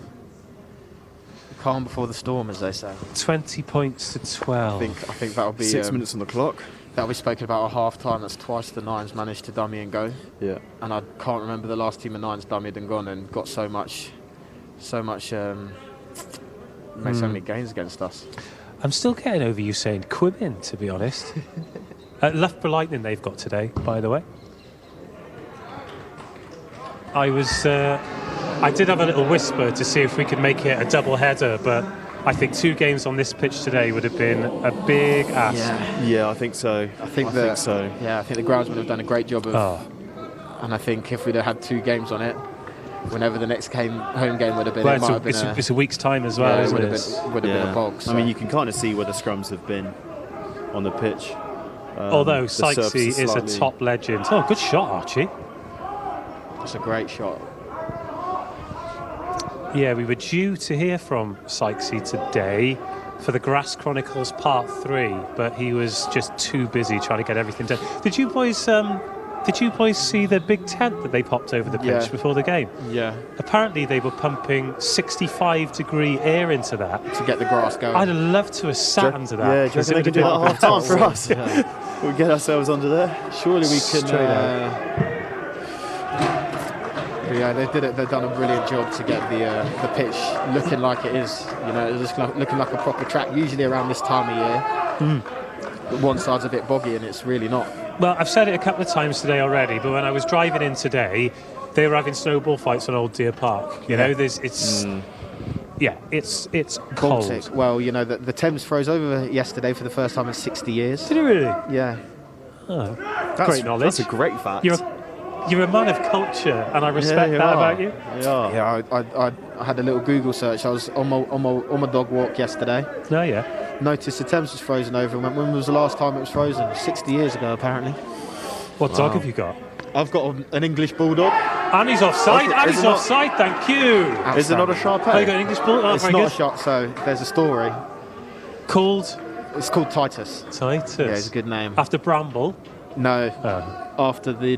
Speaker 7: calm before the storm, as they say.
Speaker 1: 20 points to 12.
Speaker 7: I think that'll be
Speaker 8: 6 minutes on the clock.
Speaker 7: That'll be spoken about at half-time. That's twice the 9's managed to dummy and go.
Speaker 8: Yeah.
Speaker 7: And I can't remember the last team of 9's dummied and gone and got so many gains against us.
Speaker 1: I'm still getting over you saying Quimmen, to be honest. Loughborough Lightning they've got today, by the way. I did have a little whisper to see if we could make it a double header, but I think 2 games on this pitch today would have been a big ask.
Speaker 8: Yeah, I think so. I think so.
Speaker 7: Yeah, I think the groundsmen have done a great job of. And I think if we'd have had 2 games on it, whenever the next home game would have been,
Speaker 1: it's a week's time as well, isn't it?
Speaker 7: Would have been a bog. So.
Speaker 8: I mean, you can kind of see where the scrums have been on the pitch.
Speaker 1: Although Sykesy is a top legend. Oh, good shot, Archie.
Speaker 7: That's a great shot.
Speaker 1: Yeah, we were due to hear from Sykesy today for the Grass Chronicles Part 3, but he was just too busy trying to get everything done. Did you boys see the big tent that they popped over the pitch before the game?
Speaker 7: Yeah.
Speaker 1: Apparently they were pumping 65-degree air into that.
Speaker 7: To get the grass going.
Speaker 1: I'd have loved to have sat under that.
Speaker 8: Yeah, do you reckon they could do that at half-time for us? Yeah. We'll get ourselves under there.
Speaker 7: Surely we can... Yeah, they've done a brilliant job to get the pitch looking like it is. You know, it's looking like a proper track. Usually around this time of year, but one side's a bit boggy, and it's really not.
Speaker 1: Well, I've said it a couple of times today already, but when I was driving in today, they were having snowball fights on Old Deer Park. You know, it's cold.
Speaker 7: Baltic. Well, you know, the Thames froze over yesterday for the first time in 60 years.
Speaker 1: Did it really?
Speaker 7: Yeah.
Speaker 1: Oh, great knowledge.
Speaker 8: That's a great fact.
Speaker 1: You're a man of culture, and I respect that about you.
Speaker 7: Yeah, I had a little Google search. I was on my dog walk yesterday.
Speaker 1: Oh, yeah.
Speaker 7: Noticed the Thames was frozen over. And when was the last time it was frozen? 60 years ago, apparently.
Speaker 1: What dog have you got?
Speaker 7: I've got an English bulldog.
Speaker 1: And he's offside. Offside. Thank you.
Speaker 8: Is it not a Shar Pei?
Speaker 1: Oh, you got an English bulldog?
Speaker 7: It's not a shot. So there's a story.
Speaker 1: It's called
Speaker 7: Titus.
Speaker 1: Titus.
Speaker 7: Yeah, it's a good name.
Speaker 1: After Bramble.
Speaker 7: No. After the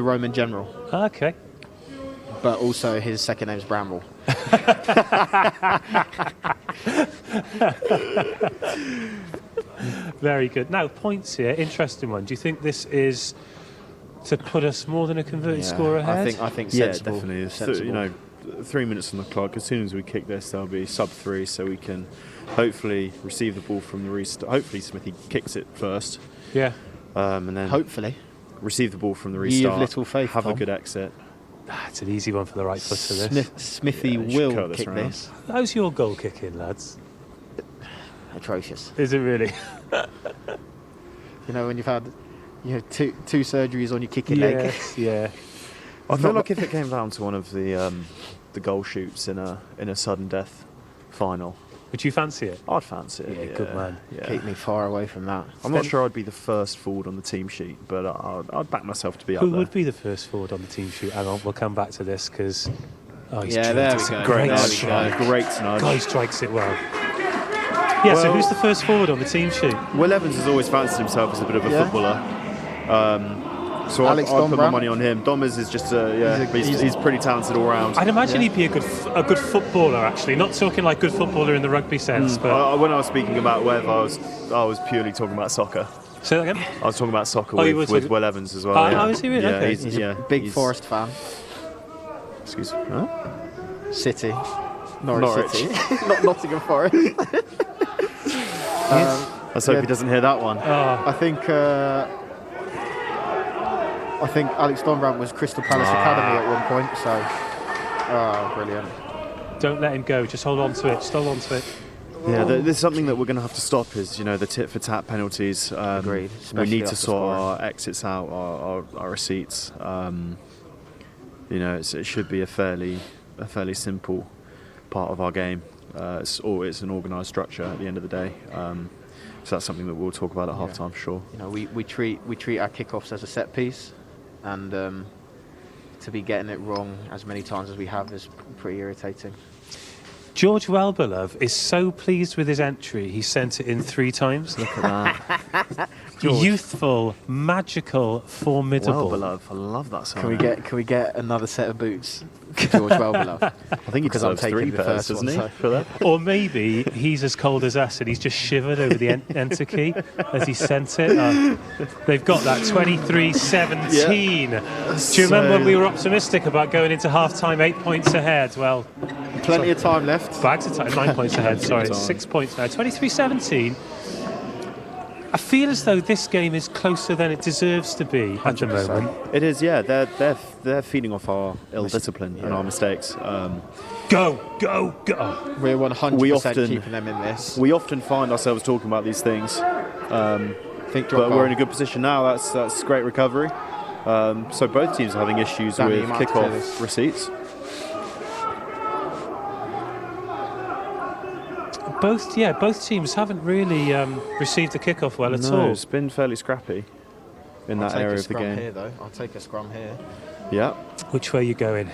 Speaker 7: Roman general.
Speaker 1: Okay.
Speaker 7: But also his second name's Bramble.
Speaker 1: Very good. Now, points here. Interesting one. Do you think this is to put us more than a converted score ahead?
Speaker 8: I think sensible. Yeah, definitely. Sensible. You know, 3 minutes on the clock. As soon as we kick this, there'll be sub-3, so we can hopefully receive the ball from the restart. Hopefully Smithy kicks it first.
Speaker 1: Yeah.
Speaker 8: And then
Speaker 7: hopefully
Speaker 8: receive the ball from the restart.
Speaker 7: You have little faith,
Speaker 8: have
Speaker 7: Tom.
Speaker 8: a good exit.
Speaker 1: It's an easy one for the right footer. This
Speaker 7: Smithy will kick this.
Speaker 1: How's your goal kicking, lads?
Speaker 7: atrocious.
Speaker 1: Is it really?
Speaker 7: You know, when you've had two surgeries on your kicking leg.
Speaker 1: Yes, yeah.
Speaker 8: I feel like if it came down to one of the goal shoots in a sudden death final,
Speaker 1: Would you fancy it?
Speaker 8: I'd fancy it.
Speaker 1: Yeah, good man.
Speaker 8: Yeah.
Speaker 7: Keep me far away from that.
Speaker 8: I'm not sure I'd be the first forward on the team sheet, but I'd back myself to be up
Speaker 1: Who
Speaker 8: there.
Speaker 1: would be the first forward on the team sheet? Hang on, we'll come back to this because. Oh, he's
Speaker 7: Yeah, there we
Speaker 1: drilled.
Speaker 7: go.
Speaker 1: Great
Speaker 7: There we
Speaker 1: strike.
Speaker 7: go.
Speaker 8: Great nudge.
Speaker 1: God, he strikes it well. Yeah, so
Speaker 8: Well-
Speaker 1: who's the first forward on the team sheet?
Speaker 8: Will Evans has always fancied himself as a bit of a
Speaker 7: Yeah.
Speaker 8: footballer. So
Speaker 7: Alex
Speaker 8: I'd put my
Speaker 7: Dombram.
Speaker 8: money on him. Dommers is just he's pretty talented all round.
Speaker 1: I'd imagine he'd be a good footballer, actually. Not talking like good footballer in the rugby sense, but.
Speaker 8: When I was speaking about Wev, I was purely talking about soccer.
Speaker 1: Say that again?
Speaker 8: I was talking about soccer
Speaker 1: Oh, you were
Speaker 8: with
Speaker 1: talking-
Speaker 8: Will Evans as well.
Speaker 1: Oh,
Speaker 8: yeah.
Speaker 1: is he really?
Speaker 8: Yeah,
Speaker 1: Okay.
Speaker 7: He's a big Forest fan.
Speaker 8: Excuse me. Huh?
Speaker 7: City. Norwich. City. Not Nottingham Forest.
Speaker 8: Let's hope he doesn't hear that one.
Speaker 1: Oh,
Speaker 7: I think Alex Dombram was Crystal Palace Academy at one point, so brilliant.
Speaker 1: don't let him go. Just hold on to it. Just hold on to it.
Speaker 8: Yeah, there's something that we're going to have to stop is, the tit for tat penalties.
Speaker 7: Agreed,
Speaker 8: We
Speaker 7: especially
Speaker 8: need to
Speaker 7: after
Speaker 8: sort
Speaker 7: scoring.
Speaker 8: our exits out, our receipts. It should be a fairly simple part of our game. It's an organised structure at the end of the day. So that's something that we'll talk about at half time for sure.
Speaker 7: We treat our kickoffs as a set piece, and to be getting it wrong as many times as we have is pretty irritating.
Speaker 1: George Welberlove is so pleased with his entry, he sent it in 3 times.
Speaker 8: Look at that.
Speaker 1: Youthful, magical, formidable.
Speaker 8: Well, beloved. I love that song.
Speaker 7: Can we get another set of boots for George Welberlove?
Speaker 8: I think he
Speaker 7: Because I'm
Speaker 8: deserves
Speaker 7: taking
Speaker 8: 3
Speaker 7: the
Speaker 8: pairs,
Speaker 7: first
Speaker 8: doesn't
Speaker 7: one,
Speaker 8: he?
Speaker 7: so-
Speaker 8: For that?
Speaker 1: Or maybe he's as cold as us and he's just shivered over the enter key as he sent it. They've got that 23-17. Do you remember when we were optimistic about going into half-time 8 points ahead? Well,
Speaker 7: Plenty of time left.
Speaker 1: bags of time, 9 points ahead, sorry,
Speaker 8: time.
Speaker 1: 6 points now. 23-17. I feel as though this game is closer than it deserves to be at the moment.
Speaker 8: It is, yeah. They're feeding off our ill discipline and our mistakes.
Speaker 1: Go!
Speaker 7: We're 100%
Speaker 8: We often-
Speaker 7: keeping them in this.
Speaker 8: We often find ourselves talking about these things,
Speaker 7: Think
Speaker 8: but we're in a good position now. That's great recovery. So both teams are having issues
Speaker 7: Danny,
Speaker 8: with
Speaker 7: you might have to clear
Speaker 8: kickoff
Speaker 7: this.
Speaker 8: receipts.
Speaker 1: Both teams haven't really received the kickoff well at all.
Speaker 8: It's been fairly scrappy in that area of the game.
Speaker 7: Here, though. I'll take a scrum here.
Speaker 8: Yeah,
Speaker 1: Which way are you going?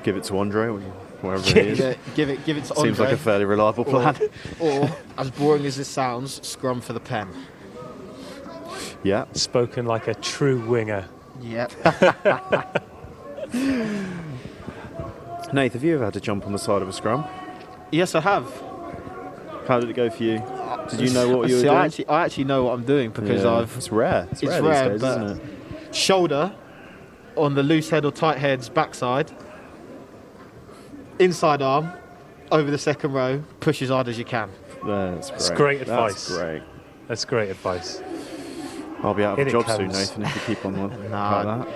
Speaker 8: give it to Andre, or wherever he is.
Speaker 7: Give it to Andre.
Speaker 8: Seems like a fairly reliable plan.
Speaker 7: Or, as boring as this sounds, scrum for the pen.
Speaker 8: Yeah.
Speaker 1: Spoken like a true winger.
Speaker 7: Yep.
Speaker 8: Nath, have you ever had to jump on the side of a scrum?
Speaker 7: Yes, I have.
Speaker 8: How did it go for you? Did you know what you were
Speaker 7: See,
Speaker 8: doing?
Speaker 7: I actually know what I'm doing because
Speaker 8: Yeah.
Speaker 7: I've
Speaker 8: It's rare. It's rare
Speaker 7: rare,
Speaker 8: these days,
Speaker 7: but-
Speaker 8: isn't it?
Speaker 7: shoulder on the loose head or tight head's backside, inside arm, over the second row, push as hard as you can.
Speaker 8: That's great.
Speaker 1: That's great advice.
Speaker 8: That's great.
Speaker 1: That's great advice.
Speaker 8: I'll be out of
Speaker 1: In
Speaker 8: a
Speaker 1: it
Speaker 8: job soon,
Speaker 1: comes.
Speaker 8: Nathan, if you keep on one
Speaker 7: Nah.
Speaker 8: like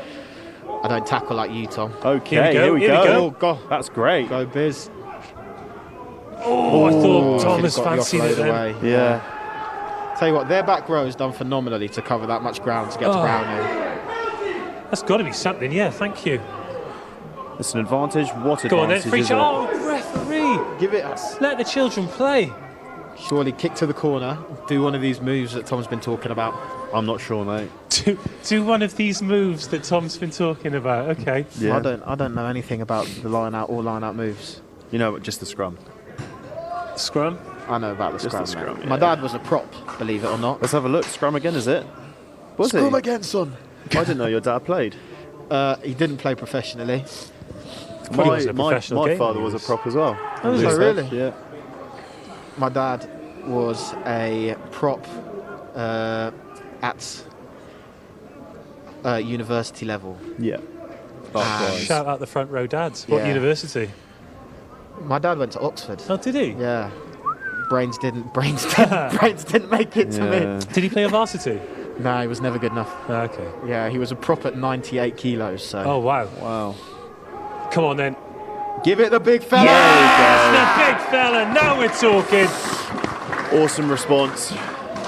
Speaker 7: I don't tackle like you, Tom.
Speaker 8: that. Okay,
Speaker 1: Here we go.
Speaker 7: Oh, go.
Speaker 8: That's great.
Speaker 7: Go, Biz.
Speaker 1: Oh, I thought
Speaker 7: Should've
Speaker 1: Thomas
Speaker 7: got the
Speaker 1: fancied
Speaker 7: offload
Speaker 1: it then.
Speaker 7: away.
Speaker 8: Yeah.
Speaker 7: Tell you what, their back row has done phenomenally to cover that much ground to get to
Speaker 1: Oh.
Speaker 7: Brownhill.
Speaker 1: That's got to be something, yeah, thank you.
Speaker 8: It's an advantage. What
Speaker 1: Go on then,
Speaker 8: advantage
Speaker 1: free
Speaker 8: is
Speaker 1: shot.
Speaker 8: it?
Speaker 1: Oh, referee!
Speaker 7: Give it.
Speaker 1: Let the children play.
Speaker 7: Surely kick to the corner. Do one of these moves that Tom's been talking about.
Speaker 8: I'm not sure, mate.
Speaker 1: Do one of these moves that Tom's been talking about. Okay.
Speaker 8: Yeah.
Speaker 7: I don't know anything about the line out or line out moves.
Speaker 8: You know, just the scrum.
Speaker 1: Scrum.
Speaker 7: I know about the
Speaker 8: Just
Speaker 7: scrum.
Speaker 8: the scrum,
Speaker 7: mate. My
Speaker 8: yeah.
Speaker 7: dad was a prop, believe it or not.
Speaker 8: Let's have a look. Scrum again, is it? Was
Speaker 7: Scrum
Speaker 8: he?
Speaker 7: again, son.
Speaker 8: I didn't know your dad played.
Speaker 7: He didn't play professionally.
Speaker 1: Probably wasn't a professional
Speaker 8: my
Speaker 1: game,
Speaker 8: father
Speaker 1: he
Speaker 8: was a
Speaker 1: was.
Speaker 8: prop as well.
Speaker 7: Oh, was he really?
Speaker 8: Yeah.
Speaker 7: My dad was a prop at university level.
Speaker 8: Yeah. Likewise.
Speaker 1: Shout out the front row dads. What
Speaker 7: Yeah.
Speaker 1: university?
Speaker 7: My dad went to Oxford.
Speaker 1: Oh, did he?
Speaker 7: Yeah. Brains didn't make it to
Speaker 8: Yeah.
Speaker 7: me.
Speaker 1: Did he play a varsity?
Speaker 7: No, he was never good enough.
Speaker 1: Okay.
Speaker 7: Yeah, he was a prop at 98 kilos. So
Speaker 1: Oh, wow.
Speaker 8: Wow.
Speaker 1: Come on then.
Speaker 7: give it the big fella.
Speaker 1: Yes, the big fella. Now we're talking.
Speaker 8: Awesome response.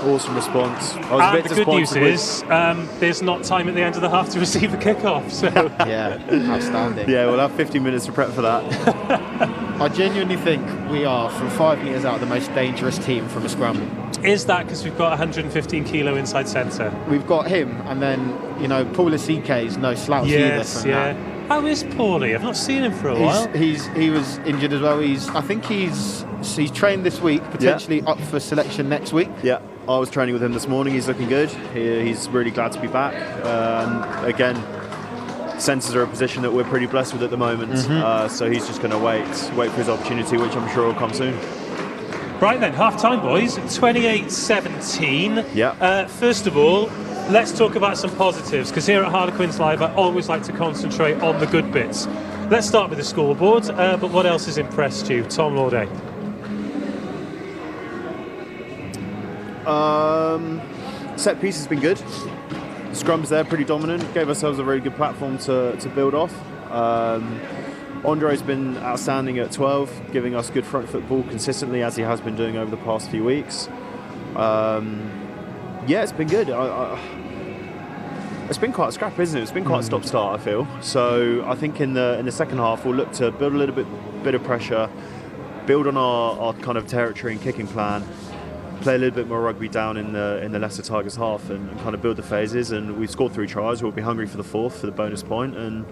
Speaker 8: Awesome response. I was a bit
Speaker 1: the good news
Speaker 8: disappointed
Speaker 1: is there's not time at the end of the half to receive a kick-off. So
Speaker 7: Yeah, outstanding.
Speaker 8: Yeah, we'll have 50 minutes to prep for that.
Speaker 7: I genuinely think we are, from 5 metres out, the most dangerous team from a scrum.
Speaker 1: is that because we've got 115 kilo inside centre?
Speaker 7: We've got him, and then, you know, Paula CK's no slouch
Speaker 1: Yes,
Speaker 7: either.
Speaker 1: yeah. How is Paulie? I've not seen him for a while.
Speaker 7: He was injured as well. I think he's trained this week, potentially up for selection next week.
Speaker 8: Yeah, I was training with him this morning. He's looking good. He's really glad to be back. Again, centres are a position that we're pretty blessed with at the moment. So he's just going to wait for his opportunity, which I'm sure will come soon.
Speaker 1: Right then, half time, boys. 28-17.
Speaker 8: Yeah.
Speaker 1: First of all, let's talk about some positives, because here at Harlequins Live, I always like to concentrate on the good bits. Let's start with the scoreboard, but what else has impressed you? Tom Lawday.
Speaker 8: Set piece has been good. Scrums there, pretty dominant. Gave ourselves a very good platform to build off. Andre's been outstanding at 12, giving us good front football consistently, as he has been doing over the past few weeks. Yeah, it's been good. It's been quite a scrap, isn't it? It's been quite a stop-start, I feel. So I think in the second half, we'll look to build a little bit of pressure, build on our kind of territory and kicking plan, play a little bit more rugby down in the Leicester Tigers half, and kind of build the phases. And we've scored 3 tries. We'll be hungry for the 4th for the bonus point, and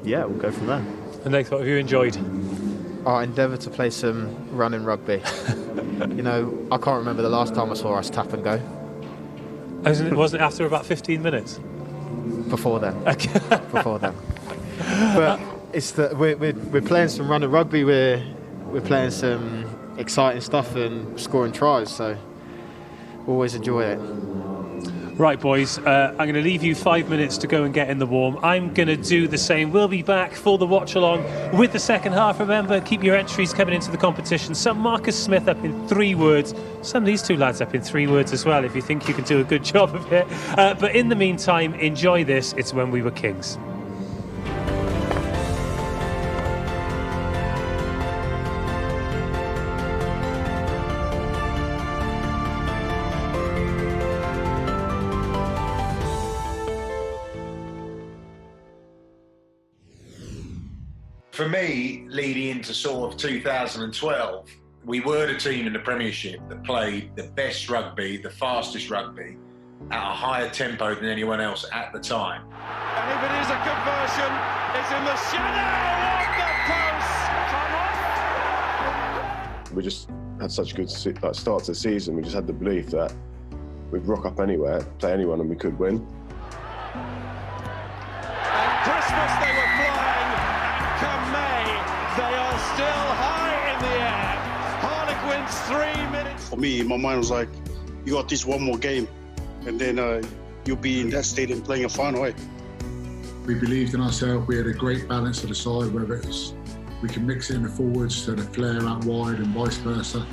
Speaker 8: yeah, we'll go from there.
Speaker 1: And Nathan, what have you enjoyed?
Speaker 7: I endeavour to play some running rugby. You know, I can't remember the last time I saw us tap and go.
Speaker 1: Wasn't it after about 15 minutes?
Speaker 7: Before then.
Speaker 1: Okay.
Speaker 7: Before then. But it's that we're playing some running rugby. We're playing some exciting stuff and scoring tries. So always enjoy it.
Speaker 1: Right, boys, I'm going to leave you 5 minutes to go and get in the warm. I'm going to do the same. We'll be back for the watch-along with the second half. Remember, keep your entries coming into the competition. Some Marcus Smith up in 3 words. Some of these 2 lads up in 3 words as well, if you think you can do a good job of it. But in the meantime, enjoy this. It's When We Were Kings.
Speaker 9: For me, leading into sort of 2012, we were the team in the Premiership that played the best rugby, the fastest rugby, at a higher tempo than anyone else at the time.
Speaker 10: And if it is a conversion, it's in the shadow of the post.
Speaker 11: We just had such a good start to the season. We just had the belief that we'd rock up anywhere, play anyone, and we could win.
Speaker 10: And Christmas they were flying, and come May, they are still high in the air. Harlequins 3 minutes.
Speaker 12: For me, my mind was like, you got this one more game, and then you'll be in that stadium playing a final way.
Speaker 13: We believed in ourselves. We had a great balance of the side, whether it was we can mix it in the forwards, so the flare out wide and vice versa.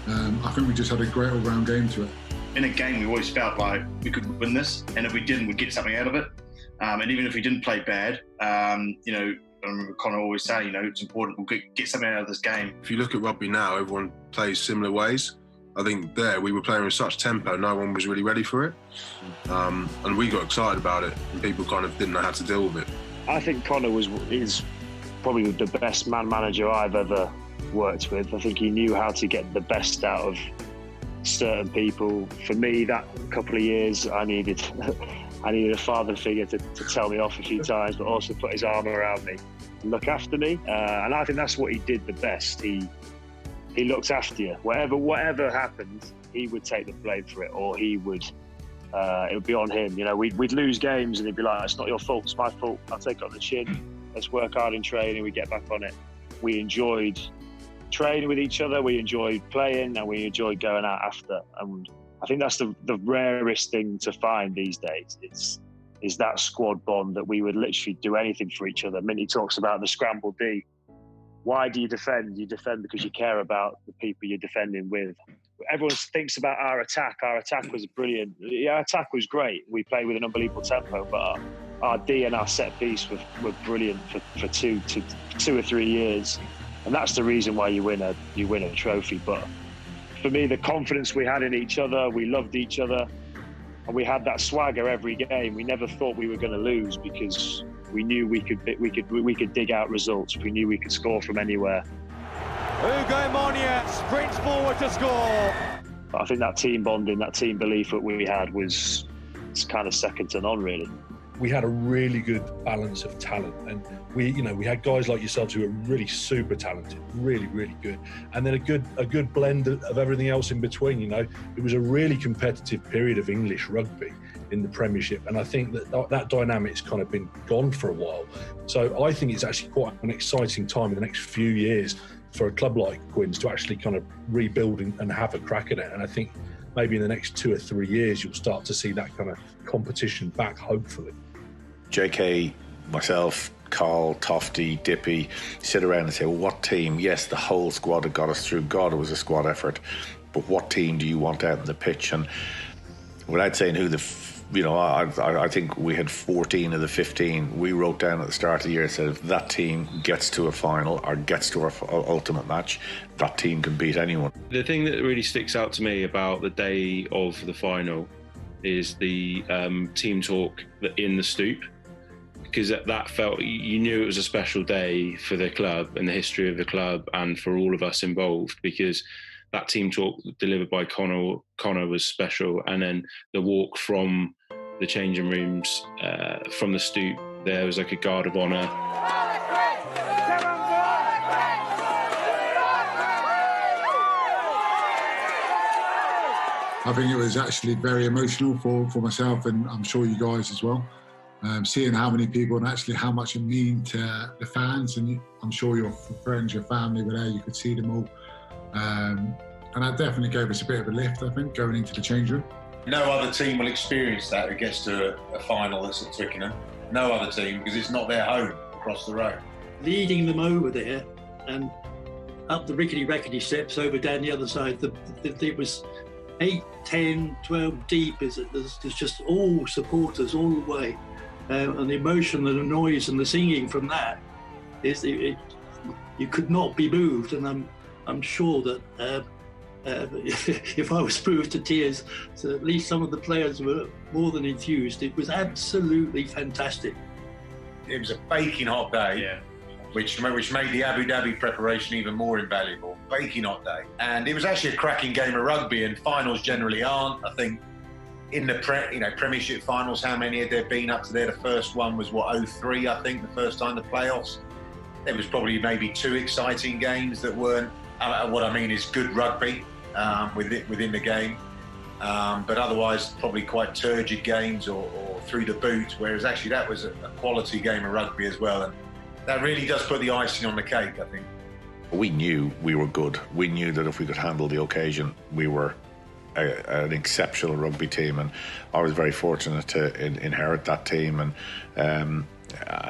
Speaker 13: I think we just had a great all-round game to it.
Speaker 14: In a game, we always felt like we could win this, and if we didn't, we'd get something out of it. And even if we didn't play bad, you know, I remember Connor always saying, you know, it's important we'll get something out of this game.
Speaker 15: If you look at rugby now, everyone plays similar ways. I think there we were playing with such tempo, no one was really ready for it. And we got excited about it, and people kind of didn't know how to deal with it.
Speaker 16: I think Connor is probably the best man manager I've ever worked with. I think he knew how to get the best out of certain people. For me, that couple of years, I needed a father figure to tell me off a few times, but also put his arm around me and look after me. And I think that's what he did the best. He looked after you. Whatever happened, he would take the blame for it, or it would be on him. You know, we'd lose games and he'd be like, "It's not your fault, it's my fault. I'll take it on the chin. Let's work hard in training, we get back on it." We enjoyed training with each other, we enjoyed playing, and we enjoyed going out after. And I think that's the rarest thing to find these days. Is that squad bond that we would literally do anything for each other. Minty talks about the scramble D. Why do you defend? You defend because you care about the people you're defending with. Everyone thinks about our attack. Our attack was brilliant. Yeah, our attack was great. We played with an unbelievable tempo, but our D and our set piece were brilliant for 2 or 3 years. And that's the reason why you win a trophy. But for me, the confidence we had in each other, we loved each other, and we had that swagger every game. We never thought we were going to lose because we knew we could dig out results. We knew we could score from anywhere.
Speaker 10: Ugo Monia sprints forward to score.
Speaker 16: I think that team bonding, that team belief that we had was kind of second to none, really.
Speaker 17: We had a really good balance of talent, and we had guys like yourselves who were really super talented, really good, and then a good blend of everything else in between. It was a really competitive period of English rugby in the Premiership, and I think that dynamic's kind of been gone for a while. So I think it's actually quite an exciting time in the next few years for a club like Quins to actually kind of rebuild and have a crack at it. And I think maybe in the next 2 or 3 years you'll start to see that kind of competition back, hopefully.
Speaker 18: JK, myself, Carl, Tofty, Dippy sit around and say, well, what team? Yes, the whole squad had got us through. God, it was a squad effort. But what team do you want out on the pitch? And without saying who I think we had 14 of the 15. We wrote down at the start of the year and said, if that team gets to a final or gets to our ultimate match, that team can beat anyone.
Speaker 19: The thing that really sticks out to me about the day of the final is the team talk in the Stoop. Because that felt, you knew it was a special day for the club and the history of the club and for all of us involved, because that team talk delivered by Connor was special. And then the walk from the changing rooms, from the Stoop, there was like a guard of honour.
Speaker 13: I think it was actually very emotional for myself, and I'm sure you guys as well. Seeing how many people and actually how much it means to the fans, and I'm sure your friends, your family were there, you could see them all. And that definitely gave us a bit of a lift, I think, going into the change room.
Speaker 9: No other team will experience that who gets to a final that's at Twickenham. No other team, because it's not their home across the road.
Speaker 20: Leading them over there and up the rickety steps over down the other side, it was 8, 10, 12 deep. There's just all supporters all the way. And the emotion and the noise and the singing from that is you could not be moved. And I'm sure that if I was moved to tears, so at least some of the players were more than enthused. It was absolutely fantastic.
Speaker 9: It was a baking hot day, yeah, which made the Abu Dhabi preparation even more invaluable. Baking hot day, and it was actually a cracking game of rugby. And finals generally aren't. I think in the Premiership finals, how many had there been up to there? The first one was 03, I think, the first time the playoffs. There was probably maybe 2 exciting games that weren't. What I mean is good rugby within the game, but otherwise probably quite turgid games or through the boot. Whereas actually that was a quality game of rugby as well, and that really does put the icing on the cake, I think.
Speaker 18: We knew we were good. We knew that if we could handle the occasion, we were an exceptional rugby team, and I was very fortunate to inherit that team and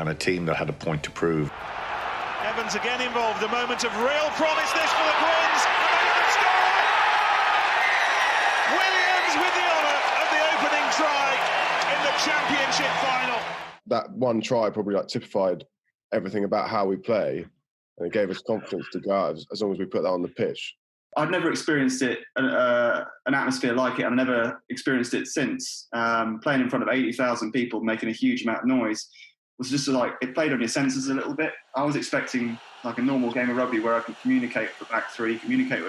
Speaker 18: a team that had a point to prove.
Speaker 10: Evans again involved, a moment of real promise this for the Quins, and they can score! Williams with the honour of the opening try in the championship final.
Speaker 11: That one try probably typified everything about how we play, and it gave us confidence to go out as long as we put that on the pitch.
Speaker 21: I've never experienced an atmosphere like it, and I've never experienced it since. Playing in front of 80,000 people, making a huge amount of noise, was just it played on your senses a little bit. I was expecting like a normal game of rugby where I could communicate with the back three, communicate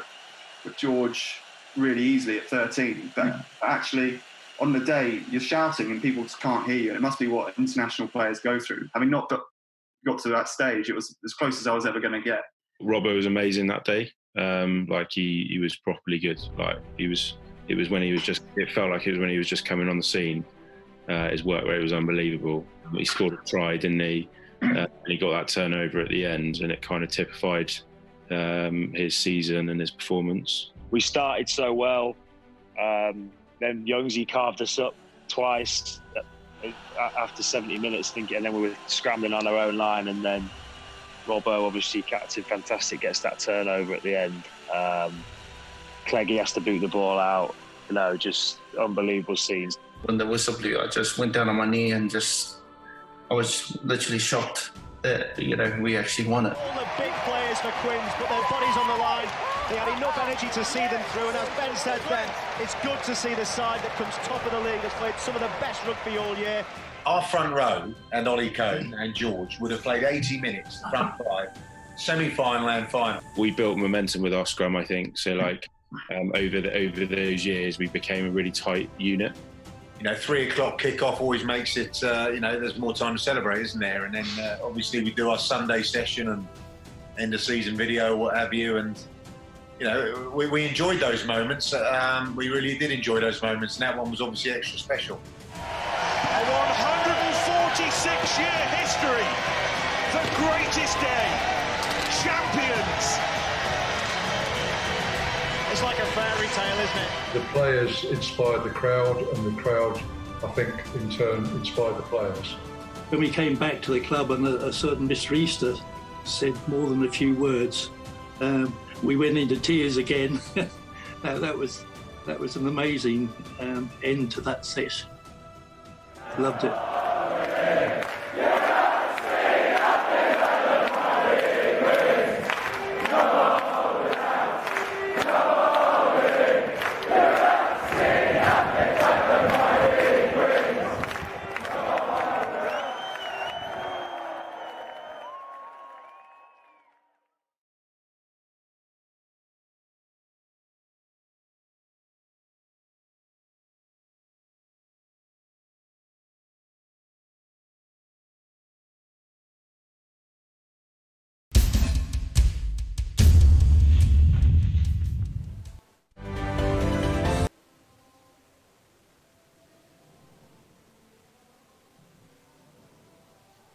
Speaker 21: with George really easily at 13. But actually, on the day, you're shouting and people just can't hear you. And it must be what international players go through. Having not got to that stage, it was as close as I was ever going to get.
Speaker 19: Robbo was amazing that day. He was properly good. It felt like it was when he was just coming on the scene. His work rate was unbelievable. He scored a try, didn't he? And he got that turnover at the end, and it kind of typified his season and his performance.
Speaker 16: We started so well. Then Youngsy carved us up twice after 70 minutes, and then we were scrambling on our own line, and then Robbo, obviously captain, fantastic, gets that turnover at the end. Cleggy has to boot the ball out. Just unbelievable scenes.
Speaker 22: When the whistle blew, I just went down on my knee and I was literally shocked that, we actually won it.
Speaker 10: All the big players for Quins put their bodies on the line.
Speaker 2: They had enough energy to see them through, and as Ben said then, it's good to see the side that comes top of the league has played some of the best rugby all year.
Speaker 9: Our front row and Ollie Cohn and George would have played 80 minutes, front five, semi-final and final.
Speaker 19: We built momentum with our scrum, I think. So, like, over those years, we became a really tight unit.
Speaker 9: 3 o'clock kickoff always makes it, there's more time to celebrate, isn't there? And then obviously we do our Sunday session and end of season video, what have you. And, we enjoyed those moments. We really did enjoy those moments. And that one was obviously extra special.
Speaker 10: A 146-year history. The greatest day. Champions.
Speaker 2: It's like a fairy tale, isn't it?
Speaker 17: The players inspired the crowd, and the crowd, I think, in turn inspired the players.
Speaker 20: When we came back to the club and a certain Mr. Easter said more than a few words, we went into tears again. That was an amazing end to that session. Loved it.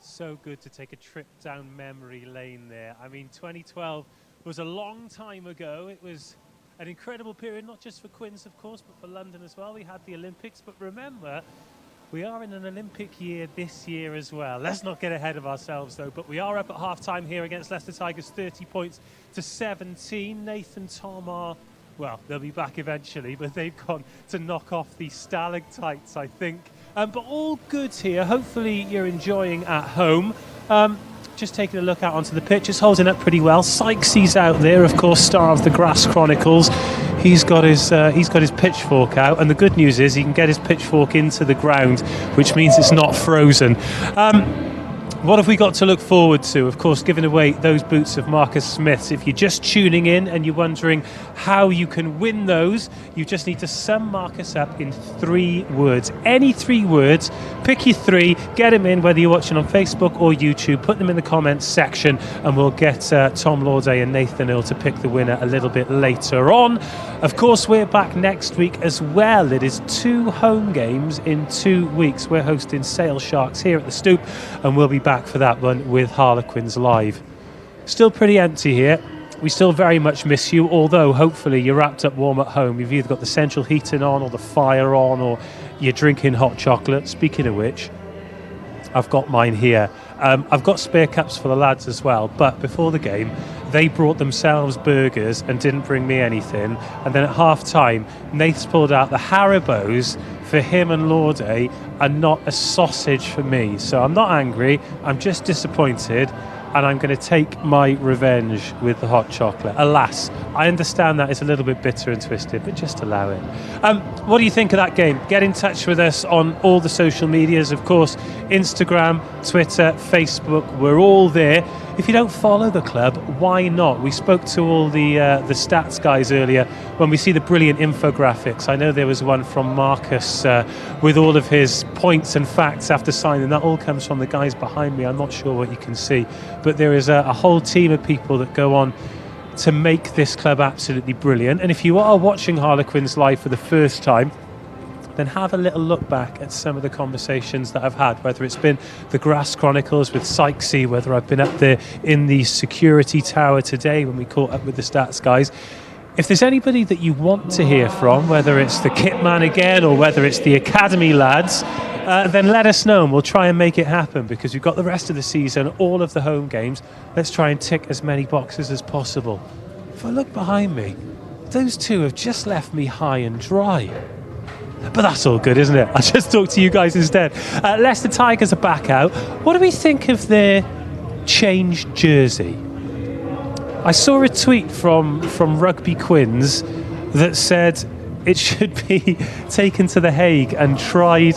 Speaker 1: So good to take a trip down memory lane there. I mean, 2012 was a long time ago. It was an incredible period, not just for Quins, of course, but for London as well. We had the Olympics, but remember, we are in an Olympic year this year as well. Let's not get ahead of ourselves, though, but we are up at half-time here against Leicester Tigers, 30 points to 17. Nathan, Tom are, well, they'll be back eventually, but they've gone to knock off the stalactites, I think. But all good here. Hopefully you're enjoying at home. Just taking a look out onto the pitch. It's holding up pretty well. Sykes's out there, of course, star of the Grass Chronicles. He's got his pitchfork out, and the good news is he can get his pitchfork into the ground, which means it's not frozen. What have we got to look forward to? Of course, giving away those boots of Marcus Smith's. If you're just tuning in and you're wondering how you can win those, you just need to sum Marcus up in 3 words. Any 3 words, pick your 3, get them in, whether you're watching on Facebook or YouTube, put them in the comments section, and we'll get Tom Lawday and Nathan Earle to pick the winner a little bit later on. Of course, we're back next week as well. It is 2 home games in 2 weeks. We're hosting Sale Sharks here at the Stoop, and we'll be back for that one with Harlequins live. Still pretty empty here. We still very much miss you, although hopefully you're wrapped up warm at home. You've either got the central heating on or the fire on, or you're drinking hot chocolate. Speaking of which, I've got mine here. I've got spare cups for the lads as well, but before the game they brought themselves burgers and didn't bring me anything, and then at half time Nate's pulled out the Haribos for him and Lawday and not a sausage for me. So I'm not angry, I'm just disappointed, and I'm going to take my revenge with the hot chocolate. Alas, I understand that it's a little bit bitter and twisted, but just allow it. What do you think of that game? Get in touch with us on all the social medias, of course, Instagram, Twitter, Facebook, we're all there. If you don't follow the club, why not? We spoke to all the stats guys earlier when we see the brilliant infographics. I know there was one from Marcus with all of his points and facts after signing. That all comes from the guys behind me. I'm not sure what you can see, but there is a whole team of people that go on to make this club absolutely brilliant. And if you are watching Harlequins live for the first time, then have a little look back at some of the conversations that I've had, whether it's been the Grass Chronicles with Sykesy, whether I've been up there in the security tower today when we caught up with the stats guys. If there's anybody that you want to hear from, whether it's the kit man again or whether it's the academy lads, then let us know and we'll try and make it happen, because we've got the rest of the season, all of the home games. Let's try and tick as many boxes as possible. If I look behind me, those two have just left me high and dry. But that's all good, isn't it? I'll just talk to you guys instead. Leicester Tigers are back out. What do we think of their changed jersey? I saw a tweet from Rugby Quins that said it should be taken to The Hague and tried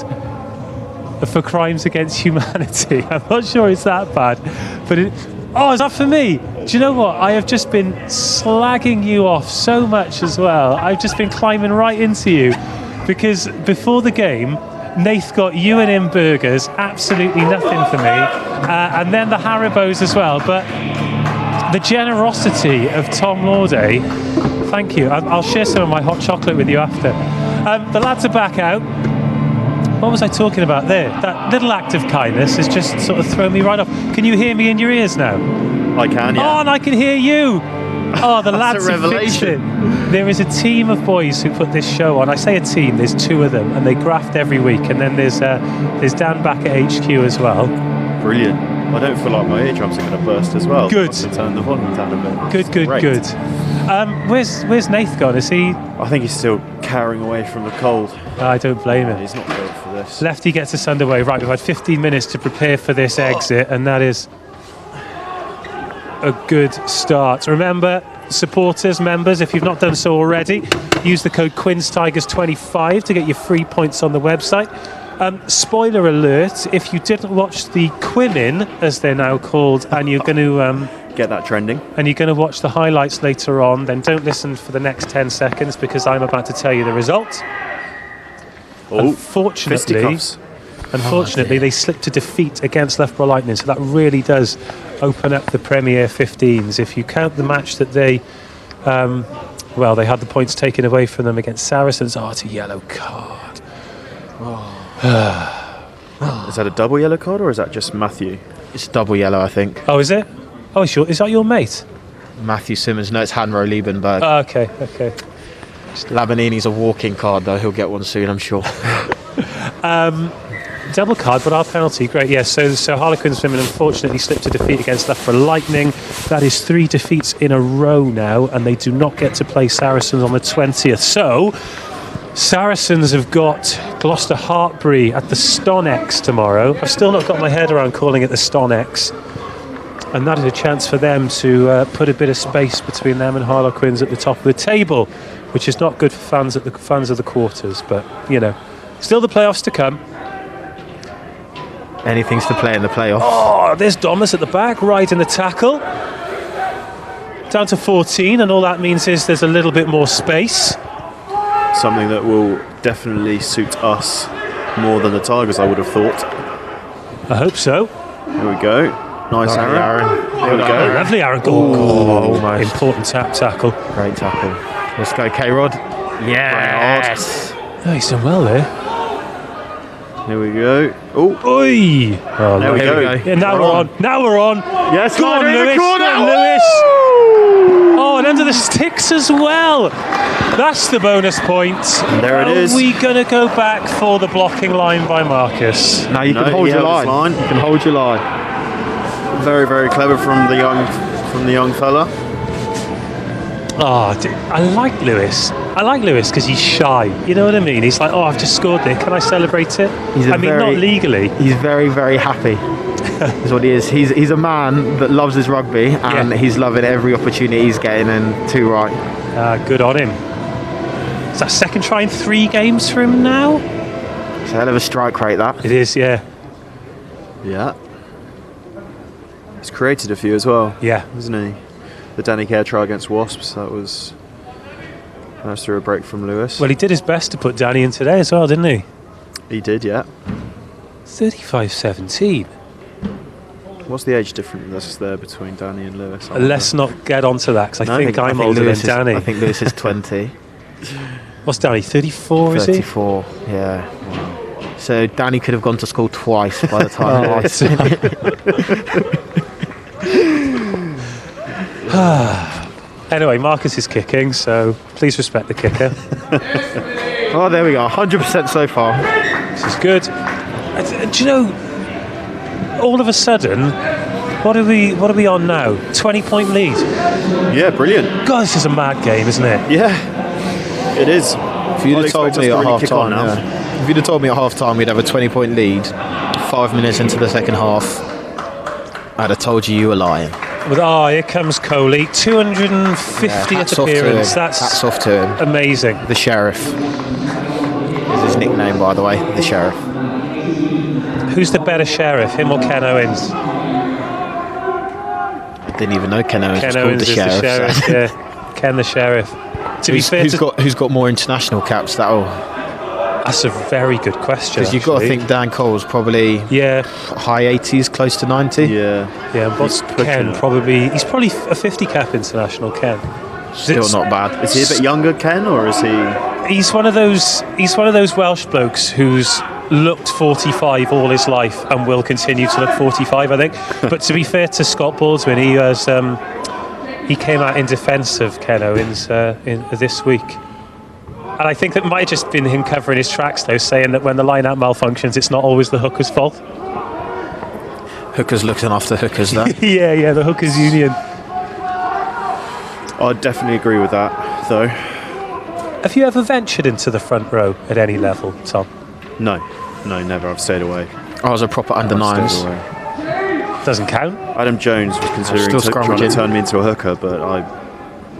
Speaker 1: for crimes against humanity. I'm not sure it's that bad, but is that for me? Do you know what? I have just been slagging you off so much as well. I've just been climbing right into you because before the game, Nath got you and him burgers, absolutely nothing for me, and then the Haribos as well. But the generosity of Tom Lawday, thank you. I'll share some of my hot chocolate with you after. The lads are back out. What was I talking about there? That little act of kindness has just sort of thrown me right off. Can you hear me in your ears now?
Speaker 8: I can, yeah.
Speaker 1: Oh, and I can hear you. Oh, the lads
Speaker 8: a
Speaker 1: have fixed it. There is a team of boys who put this show on. I say a team, there's two of them, and they graft every week. And then there's Dan back at HQ as well.
Speaker 8: Brilliant. I don't feel like my eardrums are going to burst as well.
Speaker 1: Good.
Speaker 8: To turn the volume down a bit.
Speaker 1: Good. Where's Nath gone? Is he?
Speaker 8: I think he's still carrying away from the cold.
Speaker 1: I don't blame him.
Speaker 8: He's not built for this.
Speaker 1: Lefty gets us underway. Right, we've had 15 minutes to prepare for this exit, and that is a good start. Remember, supporters, members, if you've not done so already, use the code QuinsTigers25 to get your free points on the website. Spoiler alert, if you didn't watch the Quinnin, as they're now called, and you're going to
Speaker 8: get that trending,
Speaker 1: and you're going to watch the highlights later on, then don't listen for the next 10 seconds because I'm about to tell you the result. Unfortunately, they slipped to defeat against Loughborough Lightning, so that really does open up the Premier 15s. If you count the match that they had the points taken away from them against Saracens. Oh, it's a yellow card.
Speaker 8: Is that a double yellow card or is that just Matthew?
Speaker 7: It's double yellow, I think.
Speaker 1: Oh, is it? Oh, sure. Is that your mate?
Speaker 7: Matthew Simmons. No, it's Hanro Liebenberg.
Speaker 1: Oh, okay.
Speaker 7: Labanini's a walking card, though. He'll get one soon, I'm sure.
Speaker 1: Double card, but our penalty. Great, yes. So Harlequins women unfortunately slipped to defeat against Loughborough Lightning. That is 3 defeats in a row now, and they do not get to play Saracens on the 20th. So Saracens have got Gloucester Hartbury at the Stonex tomorrow. I've still not got my head around calling it the Stonex. And that is a chance for them to put a bit of space between them and Harlequins at the top of the table, which is not good for fans of the quarters. But, still the playoffs to come.
Speaker 7: Anything's to play in the playoffs.
Speaker 1: Oh, there's Domus at the back, right in the tackle. Down to 14, and all that means is there's a little bit more space.
Speaker 8: Something that will definitely suit us more than the Tigers, I would have thought.
Speaker 1: I hope so.
Speaker 8: Here we go. Nice Aaron. There we go.
Speaker 1: Lovely Aaron. Oh, important tackle.
Speaker 7: Great tackle. Let's go, K-Rod. Yes.
Speaker 1: Oh, he's done well there.
Speaker 8: Here we go. Oh,
Speaker 1: oi! Oh,
Speaker 8: there we go.
Speaker 1: Yeah, now we're on.
Speaker 8: Yes,
Speaker 1: go on, Lewis. Oh, and under the sticks as well. That's the bonus point.
Speaker 8: And there it is.
Speaker 1: Are we going to go back for the blocking line by Marcus?
Speaker 7: No, you can hold your line. You can hold your line.
Speaker 8: Very, very clever from the young fella.
Speaker 1: Oh, I like Lewis. I like Lewis because he's shy. You know what I mean? He's like, oh, I've just scored there. Can I celebrate it? Not legally.
Speaker 7: He's very, very happy. That's what he is. He's a man that loves his rugby, and he's loving every opportunity he's getting, and too right.
Speaker 1: Good on him. Is that second try in 3 games for him now?
Speaker 7: It's a hell of a strike rate, that.
Speaker 1: It is, yeah.
Speaker 8: Yeah. He's created a few as well.
Speaker 1: Yeah.
Speaker 8: Isn't he? The Danny Care try against Wasps, that was through a break from Lewis.
Speaker 1: Well, he did his best to put Danny in today as well, didn't he?
Speaker 8: He did, yeah.
Speaker 1: 35-17.
Speaker 8: What's the age difference there between Danny and Lewis?
Speaker 1: Let's not get onto that, because I think I'm older than Danny.
Speaker 7: I think Lewis is 20.
Speaker 1: What's Danny, 34, is he?
Speaker 7: 34, yeah. Wow. So Danny could have gone to school twice by the time.
Speaker 1: Anyway, Marcus is kicking, so please respect the kicker.
Speaker 7: Oh, there we go. 100% so far.
Speaker 1: This is good. Do you know, all of a sudden, what are we on now? 20-point lead.
Speaker 8: Yeah, brilliant.
Speaker 1: God, this is a mad game, isn't it?
Speaker 8: Yeah, it is.
Speaker 7: If you'd have told me at half-time, if you'd have told me at half-time we'd have a 20-point lead 5 minutes into the second half, I'd have told you were lying.
Speaker 1: Here comes Coley. 250th appearance.
Speaker 7: That's off to him.
Speaker 1: Amazing.
Speaker 7: The Sheriff is his nickname, by the way. The Sheriff.
Speaker 1: Who's the better Sheriff, him or Ken Owens?
Speaker 7: Didn't even know Ken Owens was called
Speaker 1: Owens
Speaker 7: the
Speaker 1: is
Speaker 7: Sheriff.
Speaker 1: the Sheriff,
Speaker 7: So.
Speaker 1: yeah. Ken the Sheriff. To be fair,
Speaker 7: who's got more international caps?
Speaker 1: That's a very good question.
Speaker 7: Because you've got to think Dan Cole's probably high 80s, close to 90.
Speaker 8: Yeah.
Speaker 1: What's Ken? He's probably a 50 cap international. Ken.
Speaker 7: Still not bad.
Speaker 8: Is he a bit younger, Ken, or is he?
Speaker 1: He's one of those Welsh blokes who's looked 45 all his life and will continue to look 45, I think. But to be fair to Scott Baldwin, he came out in defence of Ken Owens this week. And I think that might have just been him covering his tracks, though, saying that when the line-out malfunctions, it's not always the hooker's fault.
Speaker 7: Hookers looking after hookers, though.
Speaker 1: yeah, the hookers union.
Speaker 8: I'd definitely agree with that, though.
Speaker 1: Have you ever ventured into the front row at any level, Tom?
Speaker 8: No, never. I've stayed away.
Speaker 7: I was a proper under-9s.
Speaker 1: Doesn't count.
Speaker 8: Adam Jones was considering trying to turn me into a hooker, but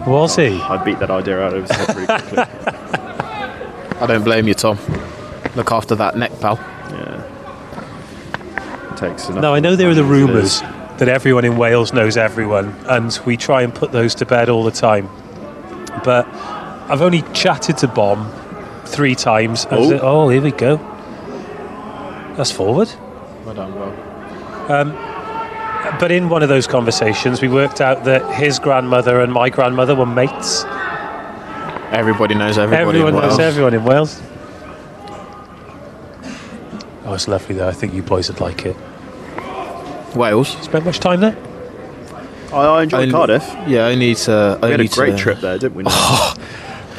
Speaker 1: Was he?
Speaker 8: I beat that idea out of his head pretty quickly.
Speaker 7: I don't blame you, Tom. Look after that neck, pal.
Speaker 8: Yeah. It takes enough.
Speaker 1: No, I know there are the rumours that everyone in Wales knows everyone, and we try and put those to bed all the time. But I've only chatted to Bomb 3 times. Oh, here we go. That's forward.
Speaker 7: Well done, Will.
Speaker 1: But in one of those conversations, we worked out that his grandmother and my grandmother were mates.
Speaker 7: Everybody knows everybody.
Speaker 1: Everyone
Speaker 7: in Wales.
Speaker 1: knows everyone in Wales. Oh, it's lovely though. I think you boys would like it.
Speaker 7: Wales.
Speaker 1: Spent much time there?
Speaker 8: I enjoyed Cardiff.
Speaker 7: Yeah, we had
Speaker 8: a great trip there, didn't we?
Speaker 7: Oh,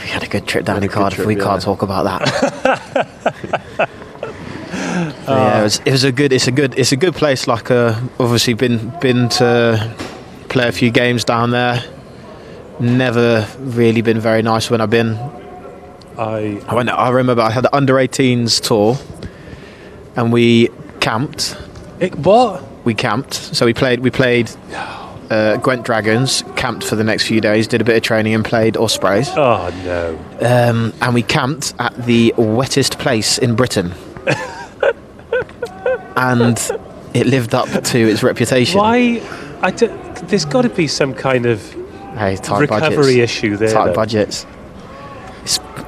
Speaker 7: we had a good trip down to Cardiff. We can't talk about that. Yeah, it's a good place. Like, obviously been to play a few games down there. Never really been very nice when I've been. I remember I had the under-18s tour, and we camped. We camped. So we played Gwent Dragons, camped for the next few days, did a bit of training and played Ospreys.
Speaker 1: Oh no.
Speaker 7: And we camped at the wettest place in Britain. And it lived up to its reputation.
Speaker 1: Why? There's got to be some kind of recovery issue there.
Speaker 7: Tight budgets.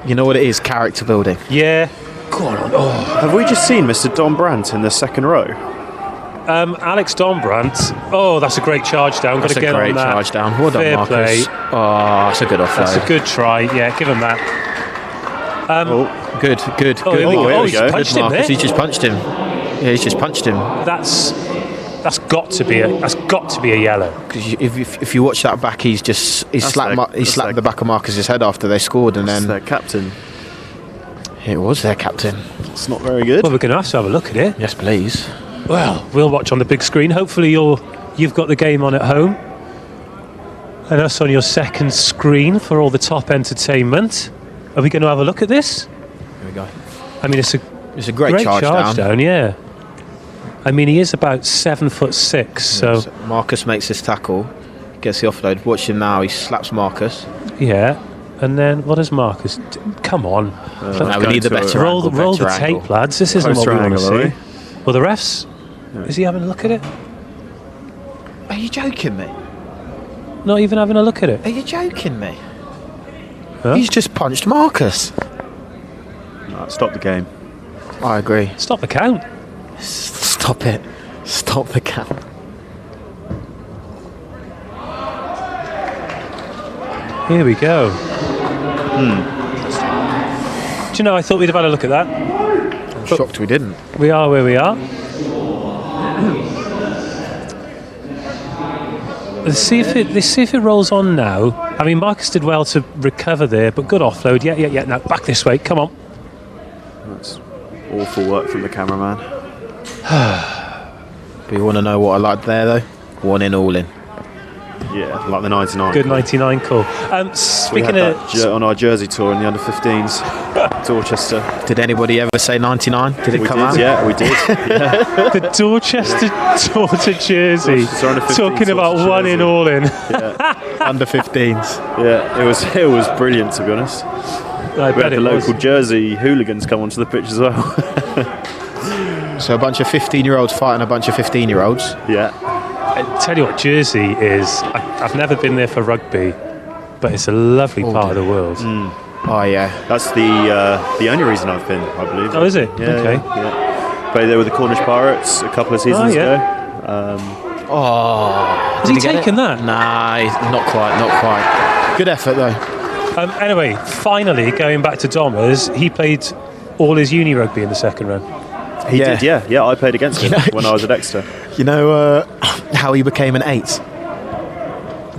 Speaker 7: You know what it is? Character building.
Speaker 1: Yeah.
Speaker 8: God. Oh. Have we just seen Mr. Don Brandt in the second row?
Speaker 1: Alex Donbrandt. Oh, that's a great charge down. Got to get on that.
Speaker 7: That's a great charge down. Well done,
Speaker 1: Fair
Speaker 7: Marcus.
Speaker 1: play.
Speaker 7: Oh, that's a good offload.
Speaker 1: That's a good try. Yeah, give him that.
Speaker 7: Good.
Speaker 1: Oh, here we go. Oh, he's punched him there.
Speaker 7: He's just punched him. Yeah, he's just punched him.
Speaker 1: That's got to be a yellow.
Speaker 7: Because if you watch that back, he slapped the back of Marcus's head after they scored, and then
Speaker 8: their captain.
Speaker 7: It was their captain.
Speaker 8: It's not very good.
Speaker 1: Well, we're going to have a look at it.
Speaker 7: Yes, please.
Speaker 1: Well, we'll watch on the big screen. Hopefully, you've got the game on at home, and us on your second screen for all the top entertainment. Are we going to have a look at this?
Speaker 7: Here we go.
Speaker 1: I mean, it's a
Speaker 7: great charge down.
Speaker 1: Yeah. I mean, he is about 7'6", so
Speaker 7: Marcus makes his tackle, gets the offload. Watch him now. He slaps Marcus.
Speaker 1: Yeah. And then what does Marcus do? Come on.
Speaker 7: Now we need the better angle.
Speaker 1: Roll the tape, lads. This isn't what we want to see. Well, the refs. Is he having a look at it?
Speaker 7: Are you joking me?
Speaker 1: Not even having a look at it.
Speaker 7: Are you joking me?
Speaker 1: Huh?
Speaker 7: He's just punched Marcus.
Speaker 8: No, stop the game.
Speaker 7: I agree.
Speaker 1: Stop the count.
Speaker 7: Stop it. Stop the count.
Speaker 1: Here we go. Do you know, I thought we'd have had a look at that.
Speaker 7: I'm shocked we didn't.
Speaker 1: We are where we are. Let's see if it rolls on now. I mean, Marcus did well to recover there, but good offload. Yeah. Now back this way. Come on.
Speaker 8: That's awful work from the cameraman.
Speaker 7: But you want to know what I liked there, though? 1 in, all in.
Speaker 8: Yeah, like the 99.
Speaker 1: Good 99 call.
Speaker 8: We
Speaker 1: Speaking
Speaker 8: had
Speaker 1: of...
Speaker 8: that on our jersey tour in the under-15s, Dorchester.
Speaker 7: Did anybody ever say 99? Did it
Speaker 8: We
Speaker 7: come
Speaker 8: did,
Speaker 7: out?
Speaker 8: yeah, we did. Yeah.
Speaker 1: The Dorchester Torture jersey.
Speaker 8: Dorchester under-15
Speaker 1: Talking about
Speaker 8: Torture
Speaker 1: one in
Speaker 8: jersey.
Speaker 1: all in.
Speaker 7: Under 15s.
Speaker 8: Yeah, it was brilliant, to be honest.
Speaker 1: I
Speaker 8: We
Speaker 1: bet
Speaker 8: had the
Speaker 1: it was.
Speaker 8: local Jersey hooligans come onto the pitch as well.
Speaker 7: So a bunch of 15-year-olds fighting a bunch of 15-year-olds.
Speaker 8: Yeah.
Speaker 1: I tell you what, Jersey is... I've never been there for rugby, but it's a lovely part of the world.
Speaker 7: Oh, yeah.
Speaker 8: That's the only reason I've been, I believe.
Speaker 1: Oh, is it?
Speaker 8: Yeah,
Speaker 1: Okay.
Speaker 8: Yeah. Played there with the Cornish Pirates a couple of seasons ago.
Speaker 7: Oh.
Speaker 1: Has he taken that?
Speaker 7: Nah, not quite. Good effort, though.
Speaker 1: Anyway, finally, going back to Domers, he played all his uni rugby in the second round.
Speaker 8: He did, yeah. Yeah, I played against him when I was at Exeter.
Speaker 7: You know how he became an 8?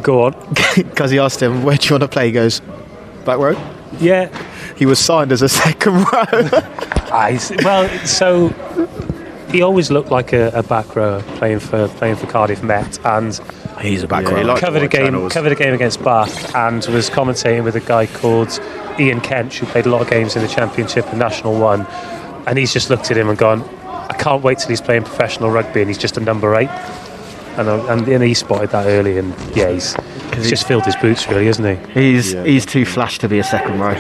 Speaker 1: Go on.
Speaker 7: Because he asked him, where do you want to play? He goes, back row?
Speaker 1: Yeah.
Speaker 7: He was signed as a second row.
Speaker 1: Well, so he always looked like a back rower playing for Cardiff Met, and
Speaker 7: he's a back rower.
Speaker 1: Covered a game against Bath, and was commentating with a guy called Ian Kench, who played a lot of games in the Championship and National 1, and he's just looked at him and gone, I can't wait till he's playing professional rugby and he's just a number 8. And he spotted that early, and yeah, he's just filled his boots, really, isn't he?
Speaker 7: He's too flash to be a second row.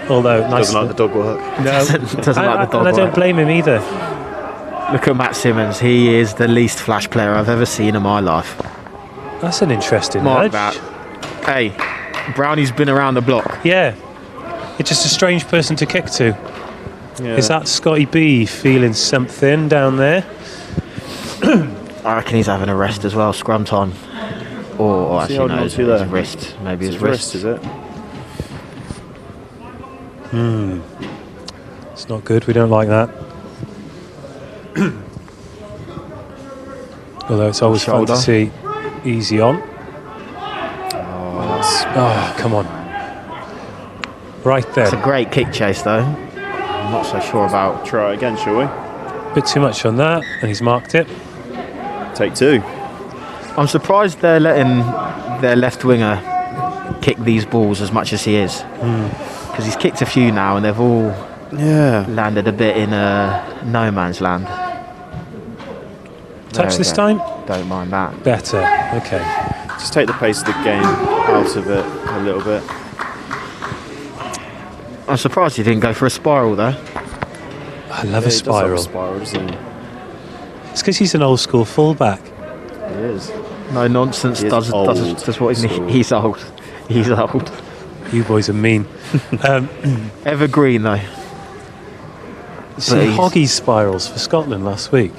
Speaker 1: Although nice.
Speaker 8: Doesn't like the dog work.
Speaker 1: No,
Speaker 7: doesn't like the dog
Speaker 1: and I don't blame him either.
Speaker 7: Look at Matt Simmons. He is the least flash player I've ever seen in my life.
Speaker 1: That's an interesting
Speaker 7: Mark
Speaker 1: nudge.
Speaker 7: that. Hey, Brownie's been around the block.
Speaker 1: Yeah, it's just a strange person to kick to.
Speaker 8: Yeah.
Speaker 1: Is that Scotty B feeling something down there?
Speaker 7: I reckon he's having a rest as well. Scrum time. Or actually, no, his
Speaker 8: there?
Speaker 7: wrist. Maybe his
Speaker 8: wrist,
Speaker 7: wrist.
Speaker 8: is it?
Speaker 1: It's not good. We don't like that. Although it's always fun to see easy on. Oh, come on. Right there.
Speaker 7: It's a great kick chase, though. I'm not so sure about.
Speaker 8: Try it again, shall we?
Speaker 1: Bit too much on that, and he's marked it.
Speaker 8: Take 2.
Speaker 7: I'm surprised they're letting their left winger kick these balls as much as he is. Because he's kicked a few now, and they've all landed a bit in no man's land.
Speaker 1: Touch this time?
Speaker 7: Don't mind that.
Speaker 1: Better. Okay.
Speaker 8: Just take the pace of the game out of it a little bit.
Speaker 7: I'm surprised he didn't go for a spiral, though.
Speaker 1: I love a spiral.
Speaker 8: Doesn't he?
Speaker 1: It's because he's an old school fullback.
Speaker 8: He is.
Speaker 7: No nonsense.
Speaker 8: He is
Speaker 7: Does what he needs. He's old. He's old.
Speaker 1: You boys are mean.
Speaker 7: Evergreen, though.
Speaker 1: See Hoggy's spirals for Scotland last week.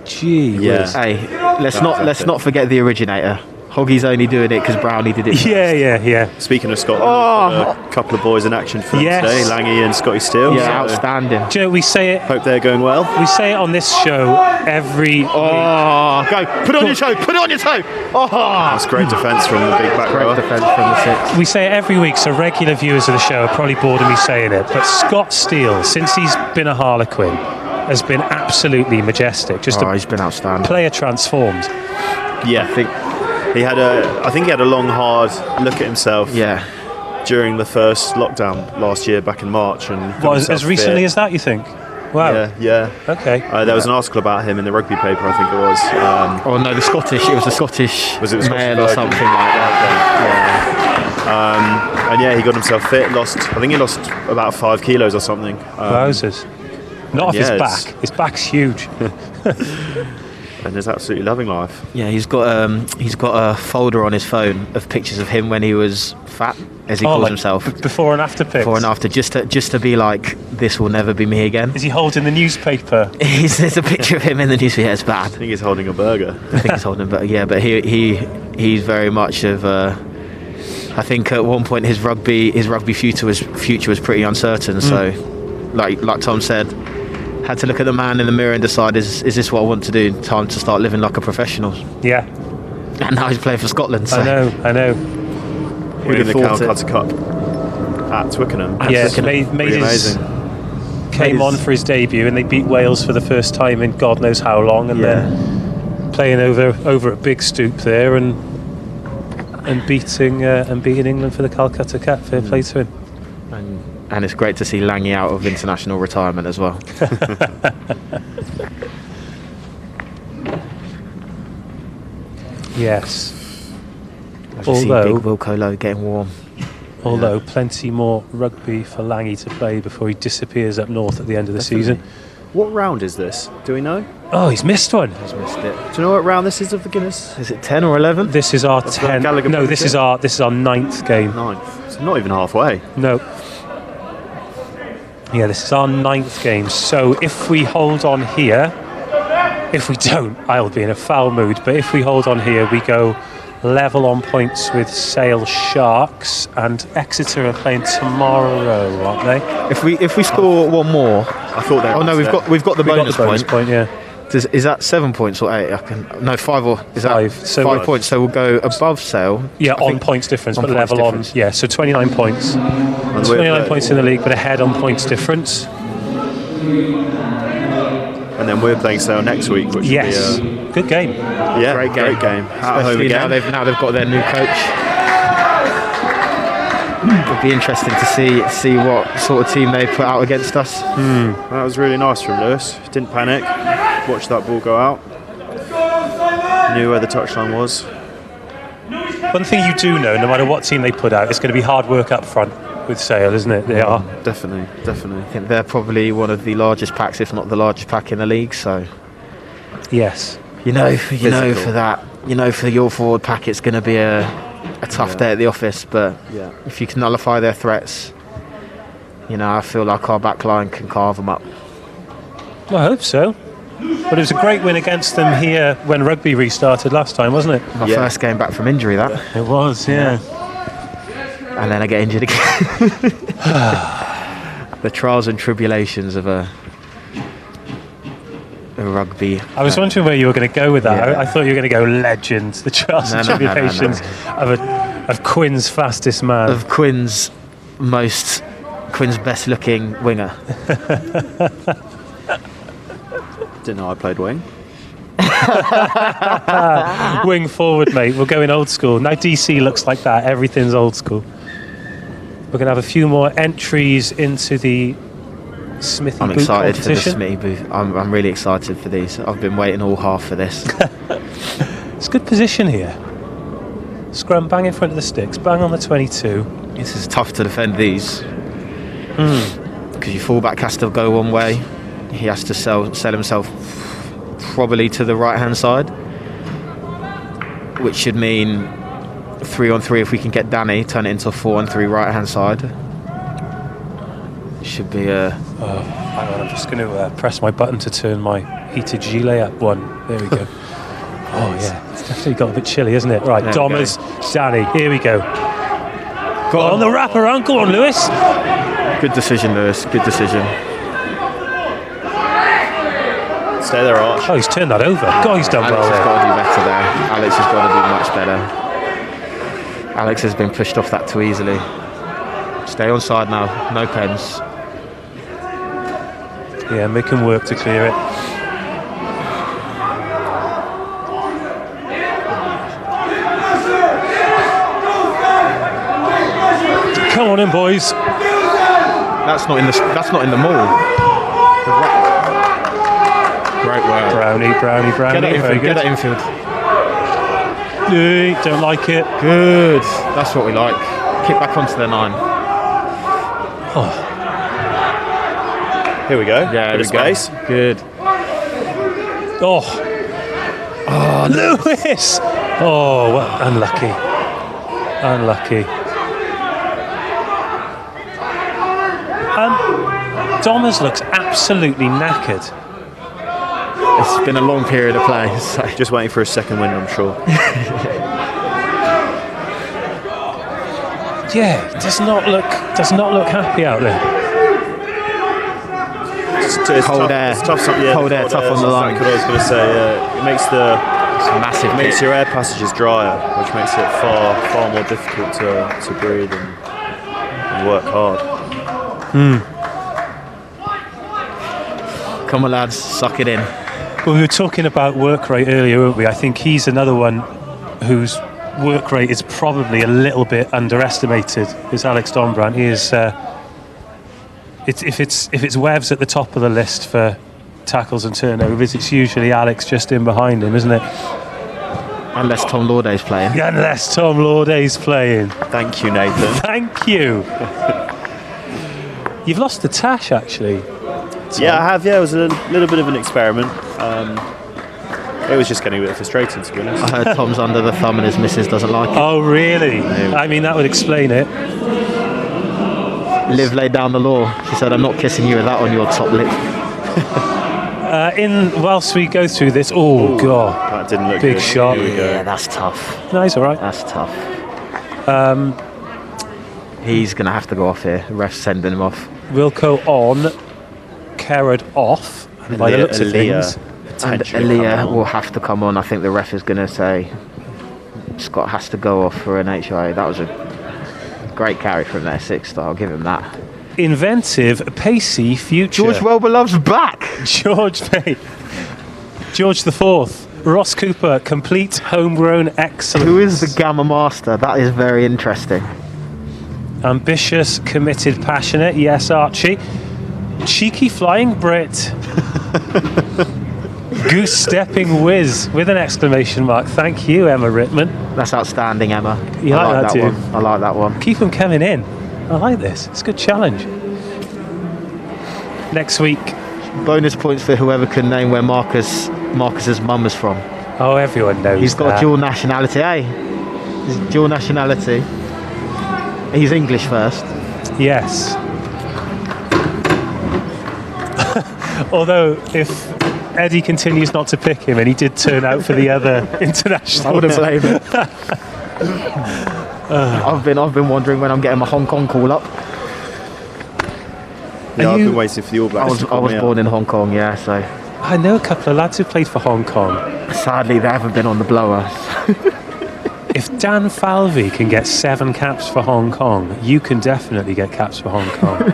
Speaker 1: Gee whiz.
Speaker 7: Hey, let's not forget the originator. Hoggy's only doing it because Brownie did it first.
Speaker 1: Yeah.
Speaker 8: Speaking of Scotland, a couple of boys in action for them today, Langy and Scotty Steele.
Speaker 7: Yeah, outstanding.
Speaker 1: Do you know, we say it.
Speaker 8: Hope they're going well.
Speaker 1: We say it on this show every week.
Speaker 7: Go. Put it on your toe. Put it on your toe.
Speaker 8: That's great defence from the big back rower.
Speaker 7: Great defence from the 6.
Speaker 1: We say it every week, so regular viewers of the show are probably bored of me saying it. But Scott Steele, since he's been a Harlequin, has been absolutely majestic.
Speaker 7: He's been outstanding.
Speaker 1: Player transformed.
Speaker 8: Yeah, I think he had a long, hard look at himself.
Speaker 7: Yeah.
Speaker 8: During the first lockdown last year, back in March, and
Speaker 1: As recently as that, you think? Wow.
Speaker 8: Yeah.
Speaker 1: Okay.
Speaker 8: There was an article about him in the rugby paper, I think it was.
Speaker 7: Oh no, the Scottish. It was the Scottish.
Speaker 8: Was it the Scottish
Speaker 7: Mail or
Speaker 8: Virgin?
Speaker 7: something like that?
Speaker 8: Yeah. And he got himself fit. I think he lost about 5 kilos or something.
Speaker 1: Wowzers. Not off his back. His back's huge.
Speaker 8: And he's absolutely loving life.
Speaker 7: Yeah, he's got a folder on his phone of pictures of him when he was fat, as he calls himself.
Speaker 1: Before and after pics.
Speaker 7: Before and after, just to be like, this will never be me again.
Speaker 1: Is he holding the newspaper?
Speaker 7: There's a picture of him in the newspaper. Yeah, it's bad.
Speaker 8: I think he's holding a burger.
Speaker 7: I think he's holding a burger. Yeah, but he's very much of. I think at one point his rugby future was pretty uncertain. So, like Tom said, had to look at the man in the mirror and decide, is this what I want to do? Time to start living like a professional.
Speaker 1: Yeah.
Speaker 7: And now he's playing for Scotland. So.
Speaker 1: I know.
Speaker 8: Winning the Calcutta Cup at Twickenham.
Speaker 1: Yeah, came on for his debut, and they beat Wales for the first time in God knows how long, and then playing over at Big Stoop there and beating England for the Calcutta Cup. Fair play to him.
Speaker 7: And it's great to see Langy out of international retirement as well.
Speaker 1: Yes.
Speaker 7: Although Big Wilco Low getting warm.
Speaker 1: Although plenty more rugby for Langy to play before he disappears up north at the end of the season.
Speaker 8: What round is this? Do we know?
Speaker 1: Oh, he's missed one.
Speaker 7: He's missed it.
Speaker 8: Do you know what round this is of the Guinness?
Speaker 7: Is it 10 or 11?
Speaker 1: This is our 10. No, this is our 9th game.
Speaker 8: 9th. It's not even halfway.
Speaker 1: No. Yeah, this is our 9th game. So if we hold on here, if we don't, I'll be in a foul mood. But if we hold on here, we go level on points with Sale Sharks, and Exeter are playing tomorrow, aren't they?
Speaker 7: If we score one more, I thought that. Oh no, we've got the bonus
Speaker 1: point. Yeah.
Speaker 7: Is that 7 points or 8? 5 or is that 5? So 5 points. So we'll go above Sale.
Speaker 1: Yeah, on points difference, but level on. Yeah, so 29 points. 29 points in the league, but ahead on points difference.
Speaker 8: And then we're playing Sale next week, which will be a
Speaker 1: good game.
Speaker 8: Yeah, great game.
Speaker 7: Especially now they've got their new coach. It'll be interesting to see what sort of team they put out against us.
Speaker 8: That was really nice from Lewis. Didn't panic. Watched that ball go out. Knew where the touchline was.
Speaker 1: One thing you do know, no matter what team they put out, it's going to be hard work up front with Sale, isn't it? They are.
Speaker 8: Definitely.
Speaker 7: I think they're probably one of the largest packs, if not the largest pack in the league. So,
Speaker 1: yes,
Speaker 7: for that, for your forward pack, it's going to be a tough day at the office. But if you can nullify their threats, I feel like our back line can carve them up.
Speaker 1: I hope so. But it was a great win against them here when rugby restarted last time, wasn't it?
Speaker 7: My first game back from injury, that.
Speaker 1: It was, yeah.
Speaker 7: And then I get injured again. The trials and tribulations of a rugby.
Speaker 1: I was wondering where you were going to go with that. I thought you were going to go legends, the trials and tribulations of Quinn's fastest man.
Speaker 7: Of Quinn's best looking winger.
Speaker 8: Didn't know I played wing.
Speaker 1: Wing forward, mate. We're going old school. Now DC looks like that. Everything's old school. We're going to have a few more entries into the Smithy Boot competition.
Speaker 7: I'm excited for the Smithy Boot. I'm really excited for these. I've been waiting all half for this.
Speaker 1: It's a good position here. Scrum bang in front of the sticks, bang on the 22.
Speaker 7: This is tough to defend these. Because your fullback has to go one way. He has to sell himself probably to the right-hand side, which should mean 3-on-3 if we can get Danny, turn it into a 4-on-3 right-hand side. Should be a...
Speaker 1: hang on, I'm just going to press my button to turn my heated gilet up one. There we go. Oh, yeah. It's definitely got a bit chilly, isn't it? Right, Domers, Danny, here we go. Go on the wraparound. Go on, Lewis.
Speaker 7: Good decision, Lewis. Good decision.
Speaker 8: Stay there, Arch.
Speaker 1: Oh, he's turned that over. God, he's done well there.
Speaker 7: Alex has got to do better. Alex has got to do much better. Alex has been pushed off that too easily. Stay on side now. No pens.
Speaker 1: Yeah, make him work to clear it. Come on in, boys.
Speaker 7: That's not in the maul. Great work.
Speaker 1: Brownie.
Speaker 7: Get that infield.
Speaker 1: Don't like it.
Speaker 7: Good. That's what we like. Kick back onto the 9.
Speaker 1: Oh.
Speaker 8: Here we go.
Speaker 7: Yeah,
Speaker 8: bit of space.
Speaker 7: Good.
Speaker 1: Oh, Lewis. Oh, well, unlucky. Domers looks absolutely knackered.
Speaker 7: It's been a long period of play. So.
Speaker 8: Just waiting for a second wind, I'm sure.
Speaker 1: Yeah, does not look happy out there.
Speaker 8: It's tough
Speaker 7: on the line.
Speaker 8: That's what I was going to say. It makes
Speaker 7: massive.
Speaker 8: Makes your air passages drier, which makes it far more difficult to breathe and work hard.
Speaker 7: Come on, lads, suck it in.
Speaker 1: Well, we were talking about work rate earlier, weren't we? I think he's another one whose work rate is probably a little bit underestimated. Is Alex Dombrandt. He is. If it's Webbs at the top of the list for tackles and turnovers, it's usually Alex just in behind him, isn't it?
Speaker 7: Unless Tom Lawday's playing.
Speaker 1: Yeah, unless Tom Lawday's playing.
Speaker 8: Thank you, Nathan.
Speaker 1: Thank you. You've lost the tash, actually. Tom.
Speaker 8: Yeah, I have. Yeah, it was a little bit of an experiment. It was just getting a bit frustrating, to be honest.
Speaker 7: I heard Tom's under the thumb and his missus doesn't like it.
Speaker 1: Oh, really? I mean, that would explain it.
Speaker 7: Liv laid down the law. She said, I'm not kissing you with that on your top lip.
Speaker 1: Whilst we go through this, God.
Speaker 8: That didn't look
Speaker 1: big
Speaker 8: good.
Speaker 1: shot.
Speaker 8: Here we go.
Speaker 7: Yeah, that's tough.
Speaker 1: No, he's all right.
Speaker 7: That's tough. He's going to have to go off here. The ref's sending him off.
Speaker 1: Wilco on, Kerrod off. By the looks of things.
Speaker 7: And Aaliyah will have to come on. I think the ref is going to say Scott has to go off for an HIA. That was a great carry from their 6-star. I'll give him that.
Speaker 1: Inventive, pacey future.
Speaker 7: George Wellbeloved's back.
Speaker 1: George the Fourth. Ross Cooper, complete homegrown excellence.
Speaker 7: Who is the Gamma Master? That is very interesting.
Speaker 1: Ambitious, committed, passionate. Yes, Archie. Cheeky flying Brit. Goose stepping whiz with an exclamation mark. Thank you, Emma Rittman.
Speaker 7: That's outstanding, Emma.
Speaker 1: You like that, too?
Speaker 7: I like that one.
Speaker 1: Keep them coming in. I like this. It's a good challenge. Next week.
Speaker 7: Bonus points for whoever can name where Marcus's mum is from.
Speaker 1: Oh, everyone knows.
Speaker 7: He's got dual nationality, eh? He's dual nationality. He's English first.
Speaker 1: Yes. Although, if Eddie continues not to pick him, and he did turn out for the other international,
Speaker 7: I wouldn't blame him. I've been wondering when I'm getting my Hong Kong call up.
Speaker 8: Yeah, I've been waiting for the All Blacks.
Speaker 7: I was born in Hong Kong, yeah. So
Speaker 1: I know a couple of lads who played for Hong Kong.
Speaker 7: Sadly, they haven't been on the blower.
Speaker 1: If Dan Falvey can get 7 caps for Hong Kong, you can definitely get caps for Hong Kong.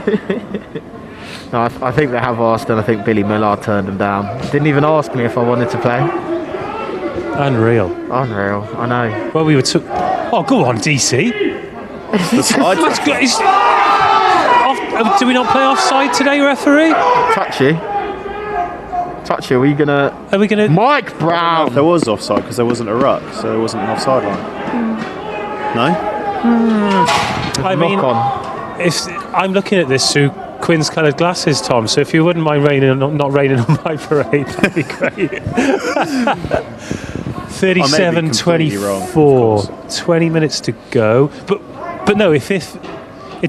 Speaker 7: No, I think they have asked, and I think Billy Millard turned them down. Didn't even ask me if I wanted to play.
Speaker 1: Unreal,
Speaker 7: I know.
Speaker 1: Well, we were oh, go on, DC. Do we not play offside today, referee?
Speaker 7: Touchy, are we gonna? Mike Brown.
Speaker 8: There was offside because there wasn't a ruck, so there wasn't an offside line. No.
Speaker 1: I mean, if I'm looking at this through Quinn's coloured glasses, Tom. So if you wouldn't mind not raining on my parade, that'd be great. 37-24, 20 minutes to go. But no, if it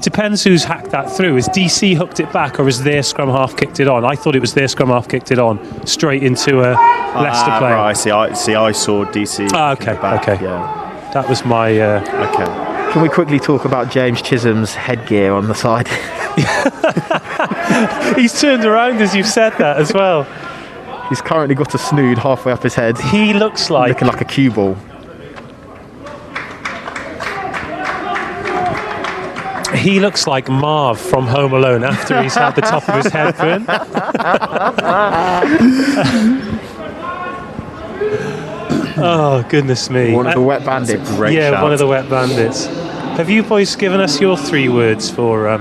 Speaker 1: depends who's hacked that through. Is DC hooked it back, or is their scrum half kicked it on? I thought it was their scrum half kicked it on straight into a Leicester player.
Speaker 8: Right, I saw DC.
Speaker 1: Okay.
Speaker 8: Yeah.
Speaker 1: That was my.
Speaker 8: Okay.
Speaker 7: Can we quickly talk about James Chisholm's headgear on the side?
Speaker 1: He's turned around as you've said that as well.
Speaker 7: He's currently got a snood halfway up his head.
Speaker 1: He looks like...
Speaker 7: looking like a cue ball.
Speaker 1: He looks like Marv from Home Alone after he's had the top of his head burnt. Oh, goodness me.
Speaker 7: One of the wet bandits.
Speaker 1: One of the wet bandits. Have you boys given us your 3 words for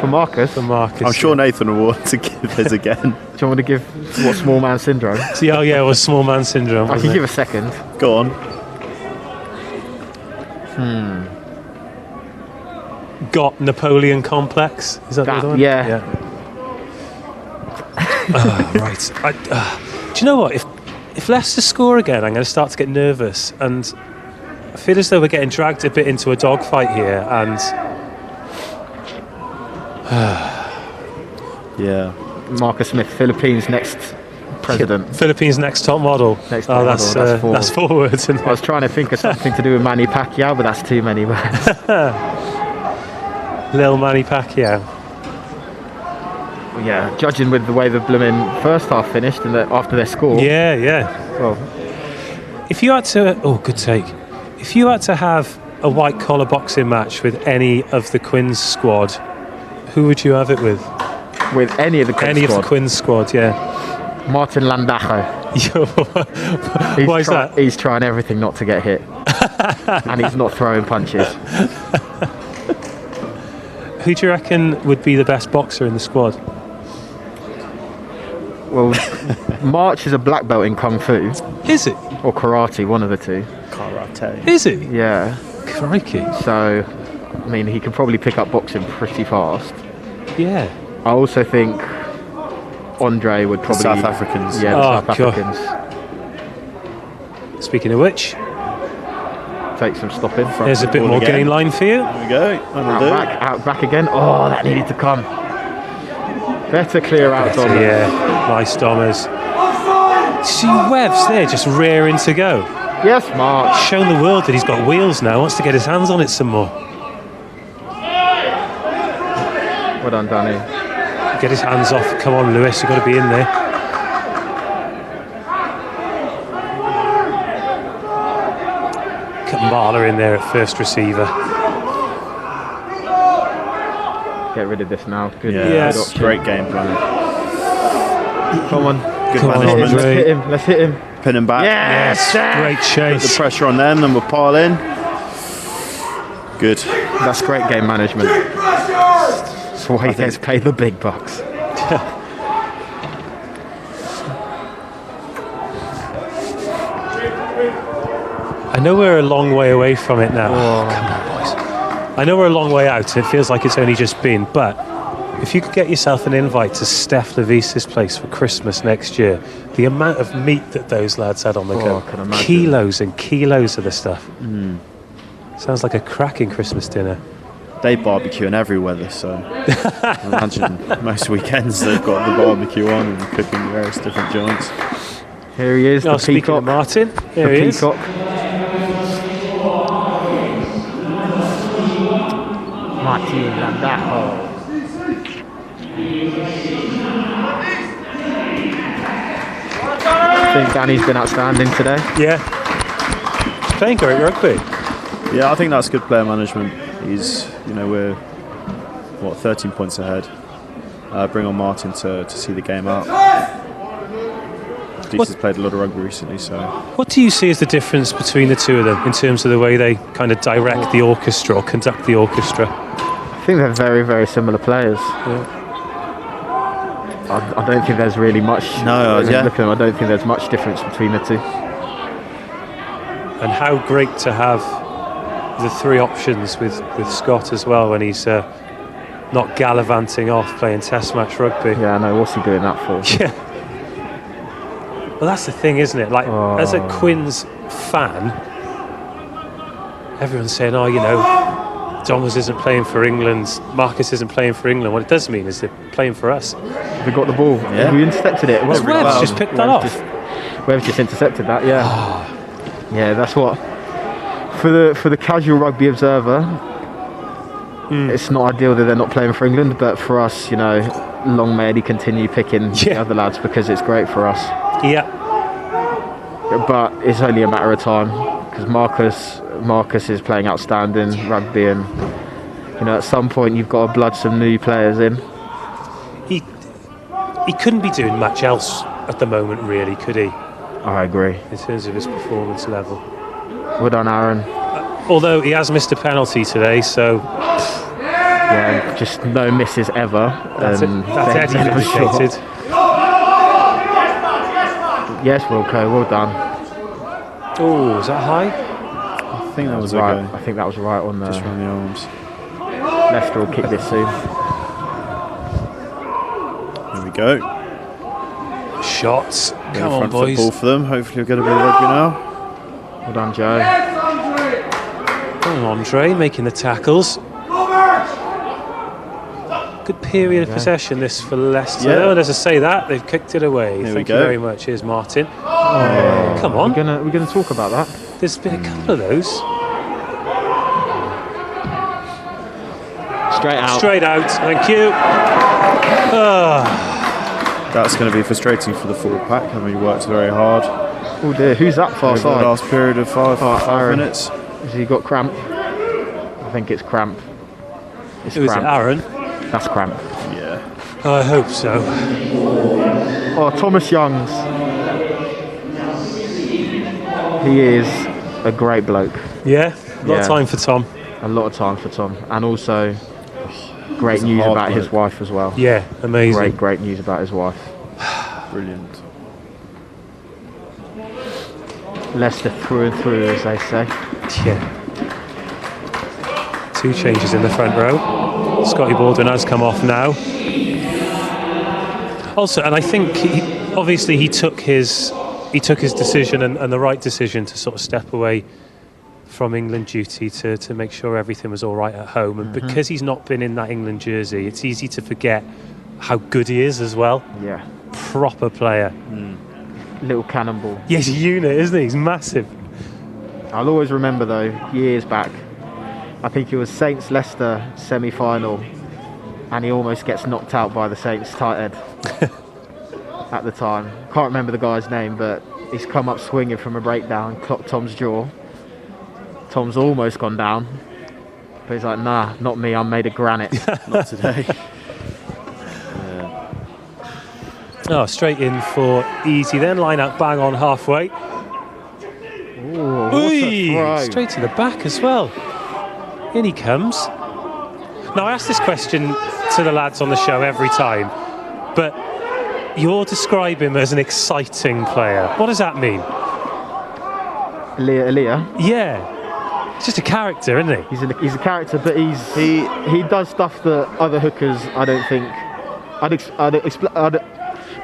Speaker 7: Marcus?
Speaker 1: For Marcus.
Speaker 8: I'm sure Nathan will want to give his again.
Speaker 7: Do you want me to give what small man syndrome?
Speaker 1: It was small man syndrome.
Speaker 7: I can give a second.
Speaker 8: Go on.
Speaker 1: Got Napoleon complex. Is that the other one?
Speaker 7: Yeah.
Speaker 1: Right. Do you know what? If Leicester score again, I'm going to start to get nervous, and I feel as though we're getting dragged a bit into a dogfight here, and
Speaker 7: yeah. Marcus Smith, Philippines' next president.
Speaker 1: Philippines' next top model.
Speaker 7: That's 4
Speaker 1: words.
Speaker 7: I was trying to think of something to do with Manny Pacquiao, but that's too many words.
Speaker 1: Lil Manny Pacquiao.
Speaker 7: Yeah, judging with the way the blooming first half finished and after their score.
Speaker 1: Yeah.
Speaker 7: Well,
Speaker 1: if you had to, good take. If you had to have a white collar boxing match with any of the Quins squad, who would you have it with?
Speaker 7: With any of the Quins squad?
Speaker 1: Of the Quins squad, yeah.
Speaker 7: Martin Landajo.
Speaker 1: Why is that?
Speaker 7: He's trying everything not to get hit. And he's not throwing punches.
Speaker 1: Who do you reckon would be the best boxer in the squad?
Speaker 7: Well, March is a black belt in Kung Fu.
Speaker 1: Is it?
Speaker 7: Or karate, one of the two.
Speaker 8: Karate.
Speaker 1: Is it?
Speaker 7: Yeah.
Speaker 1: Crikey.
Speaker 7: So, I mean, he could probably pick up boxing pretty fast.
Speaker 1: Yeah.
Speaker 7: I also think Andre would probably...
Speaker 8: South Africans.
Speaker 7: Yeah, the South
Speaker 1: God.
Speaker 7: Africans.
Speaker 1: Speaking of which,
Speaker 7: take some stopping.
Speaker 1: there's a bit more gain line for you.
Speaker 8: There we go.
Speaker 7: Out back again. Oh, that needed to come. Better clear out, Dom.
Speaker 1: Yeah, nice Domers. See Webbs there just rearing to go.
Speaker 7: Yes, Mark.
Speaker 1: Shown the world that he's got wheels now, wants to get his hands on it some more.
Speaker 7: Well done, Danny.
Speaker 1: Get his hands off. Come on, Lewis, you've got to be in there. Kamala in there at first receiver.
Speaker 7: Get rid of this now. Good.
Speaker 8: Yes. Great game plan.
Speaker 7: Come on.
Speaker 8: Good management.
Speaker 7: Let's hit him. Let's hit him.
Speaker 8: Pin him back.
Speaker 7: Yes.
Speaker 1: Great chase.
Speaker 8: Put the pressure on them, and we'll pile in. Good.
Speaker 7: That's great game management. That's why he gets paid the big bucks.
Speaker 1: I know we're a long way away from it now. Oh, come on, boys. I know we're a long way out. It feels like it's only just been, but if you could get yourself an invite to Steph Levise's place for Christmas next year, the amount of meat that those lads had on the go,
Speaker 7: I can imagine.
Speaker 1: kilos and kilos of the stuff. Sounds like a cracking Christmas dinner.
Speaker 8: They barbecue in every weather, so I imagine most weekends they've got the barbecue on and cooking various different joints.
Speaker 7: Here he is, the
Speaker 1: speaking of
Speaker 7: peacock.
Speaker 1: Martin, there
Speaker 7: the
Speaker 1: he is.
Speaker 7: peacock. Martin Landajo. I think Danny's been outstanding today.
Speaker 1: Yeah. He's playing great rugby.
Speaker 8: Yeah, I think that's good player management. He's, we're 13 points ahead. Bring on Martin to see the game out. He's played a lot of rugby recently, so.
Speaker 1: What do you see as the difference between the two of them in terms of the way they kind of direct the orchestra or conduct the orchestra?
Speaker 7: I think they're very, very similar players.
Speaker 1: Yeah.
Speaker 7: I don't think there's really much.
Speaker 8: No,
Speaker 7: Look at them, I don't think there's much difference between the two.
Speaker 1: And how great to have the three options with Scott as well when he's not gallivanting off playing Test match rugby.
Speaker 7: Yeah, I know. What's he doing that for?
Speaker 1: Yeah. Well, that's the thing, isn't it? Like, as a Quins fan, everyone's saying, Thomas isn't playing for England, Marcus isn't playing for England. What it does mean is they're playing for us.
Speaker 7: We got the ball.
Speaker 8: Yeah.
Speaker 7: We intercepted it.
Speaker 1: Webbs just picked that off.
Speaker 7: Webbs just intercepted that, yeah. Yeah, that's what. For the casual rugby observer, it's not ideal that they're not playing for England, but for us, long may he continue picking the other lads because it's great for us.
Speaker 1: Yeah.
Speaker 7: But it's only a matter of time because Marcus is playing outstanding rugby, and at some point you've got to blood some new players in.
Speaker 1: He couldn't be doing much else at the moment, really, could he?
Speaker 7: I agree.
Speaker 1: In terms of his performance level.
Speaker 7: Well done, Aaron.
Speaker 1: Although he has missed a penalty today, so.
Speaker 7: Yeah, just no misses ever.
Speaker 1: That's Eddie vindicated.
Speaker 7: Yes, Wilco, well done.
Speaker 1: Oh, is that high?
Speaker 8: I think that was
Speaker 7: right.
Speaker 8: okay.
Speaker 7: I think that was right on the.
Speaker 8: Just around the arms.
Speaker 7: Leicester will kick this soon.
Speaker 8: There we go.
Speaker 1: Shots. Come on,
Speaker 8: front
Speaker 1: boys.
Speaker 8: Football for them. Hopefully we'll get a bit of rugby now.
Speaker 7: Well done, Joe.
Speaker 1: Oh, Andre making the tackles. Good period of possession this for Leicester.
Speaker 8: Yeah.
Speaker 1: And as I say that, they've kicked it away.
Speaker 8: There
Speaker 1: Thank
Speaker 8: we
Speaker 1: you
Speaker 8: go.
Speaker 1: very much. Here's Martin.
Speaker 7: Oh,
Speaker 1: come on.
Speaker 7: We're gonna talk about that.
Speaker 1: There's been a couple of those.
Speaker 7: Straight out.
Speaker 1: Straight out. Thank you.
Speaker 8: That's going to be frustrating for the full pack. I mean, he worked very hard.
Speaker 7: Oh dear, who's that far
Speaker 8: Over
Speaker 7: side?
Speaker 8: the last period of five
Speaker 7: Aaron.
Speaker 8: minutes.
Speaker 7: Has he got cramp? I think it's cramp. It's
Speaker 1: Who is it,
Speaker 7: cramp.
Speaker 1: Aaron?
Speaker 7: That's cramp.
Speaker 8: Yeah.
Speaker 1: I hope so.
Speaker 7: Oh, Thomas Youngs. He is a great bloke.
Speaker 1: Yeah, a lot of time for Tom.
Speaker 7: A lot of time for Tom. And also, great news about his wife as well.
Speaker 1: Yeah, amazing.
Speaker 7: Great news about his wife.
Speaker 8: Brilliant.
Speaker 7: Leicester through and through, as they say.
Speaker 1: Yeah. 2 changes in the front row. Scotty Baldwin has come off now. Also, and I think obviously he took his decision and the right decision to sort of step away from England duty to make sure everything was all right at home. And because he's not been in that England jersey, it's easy to forget how good he is as well.
Speaker 7: Yeah.
Speaker 1: Proper player.
Speaker 7: Little cannonball.
Speaker 1: Yeah, he's a unit, isn't he? He's massive.
Speaker 7: I'll always remember though, years back, I think it was Saints Leicester semi-final, and he almost gets knocked out by the Saints tight end at the time. Can't remember the guy's name, but he's come up swinging from a breakdown, clocked Tom's jaw. Tom's almost gone down, but he's like, nah, not me, I'm made of granite.
Speaker 8: Not today.
Speaker 1: Oh, straight in for easy then, line out bang on halfway.
Speaker 7: Ooh, what a throw.
Speaker 1: Straight to the back as well. In he comes. Now, I ask this question to the lads on the show every time, but you're describing him as an exciting player. What does that mean?
Speaker 7: Leah?
Speaker 1: Yeah. He's just a character, isn't he?
Speaker 7: He's a character, but he does stuff that other hookers, I don't think... I'd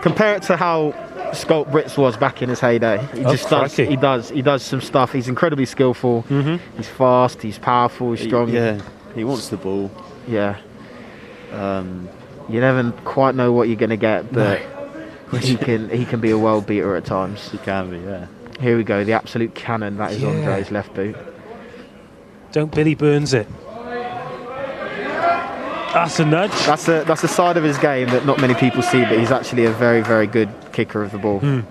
Speaker 7: compare it to how Scott Brits was back in his heyday. He does some stuff. He's incredibly skillful. He's fast, he's powerful, he's strong.
Speaker 8: He wants the ball.
Speaker 7: Yeah. You never quite know what you're going to get, but he can be a world beater at times.
Speaker 8: He can be, yeah.
Speaker 7: Here we go, the absolute cannon. That is Andre's left boot.
Speaker 1: Don't Billy Burns it. That's a nudge.
Speaker 7: That's a side of his game that not many people see, but he's actually a very, very good kicker of the ball.
Speaker 1: And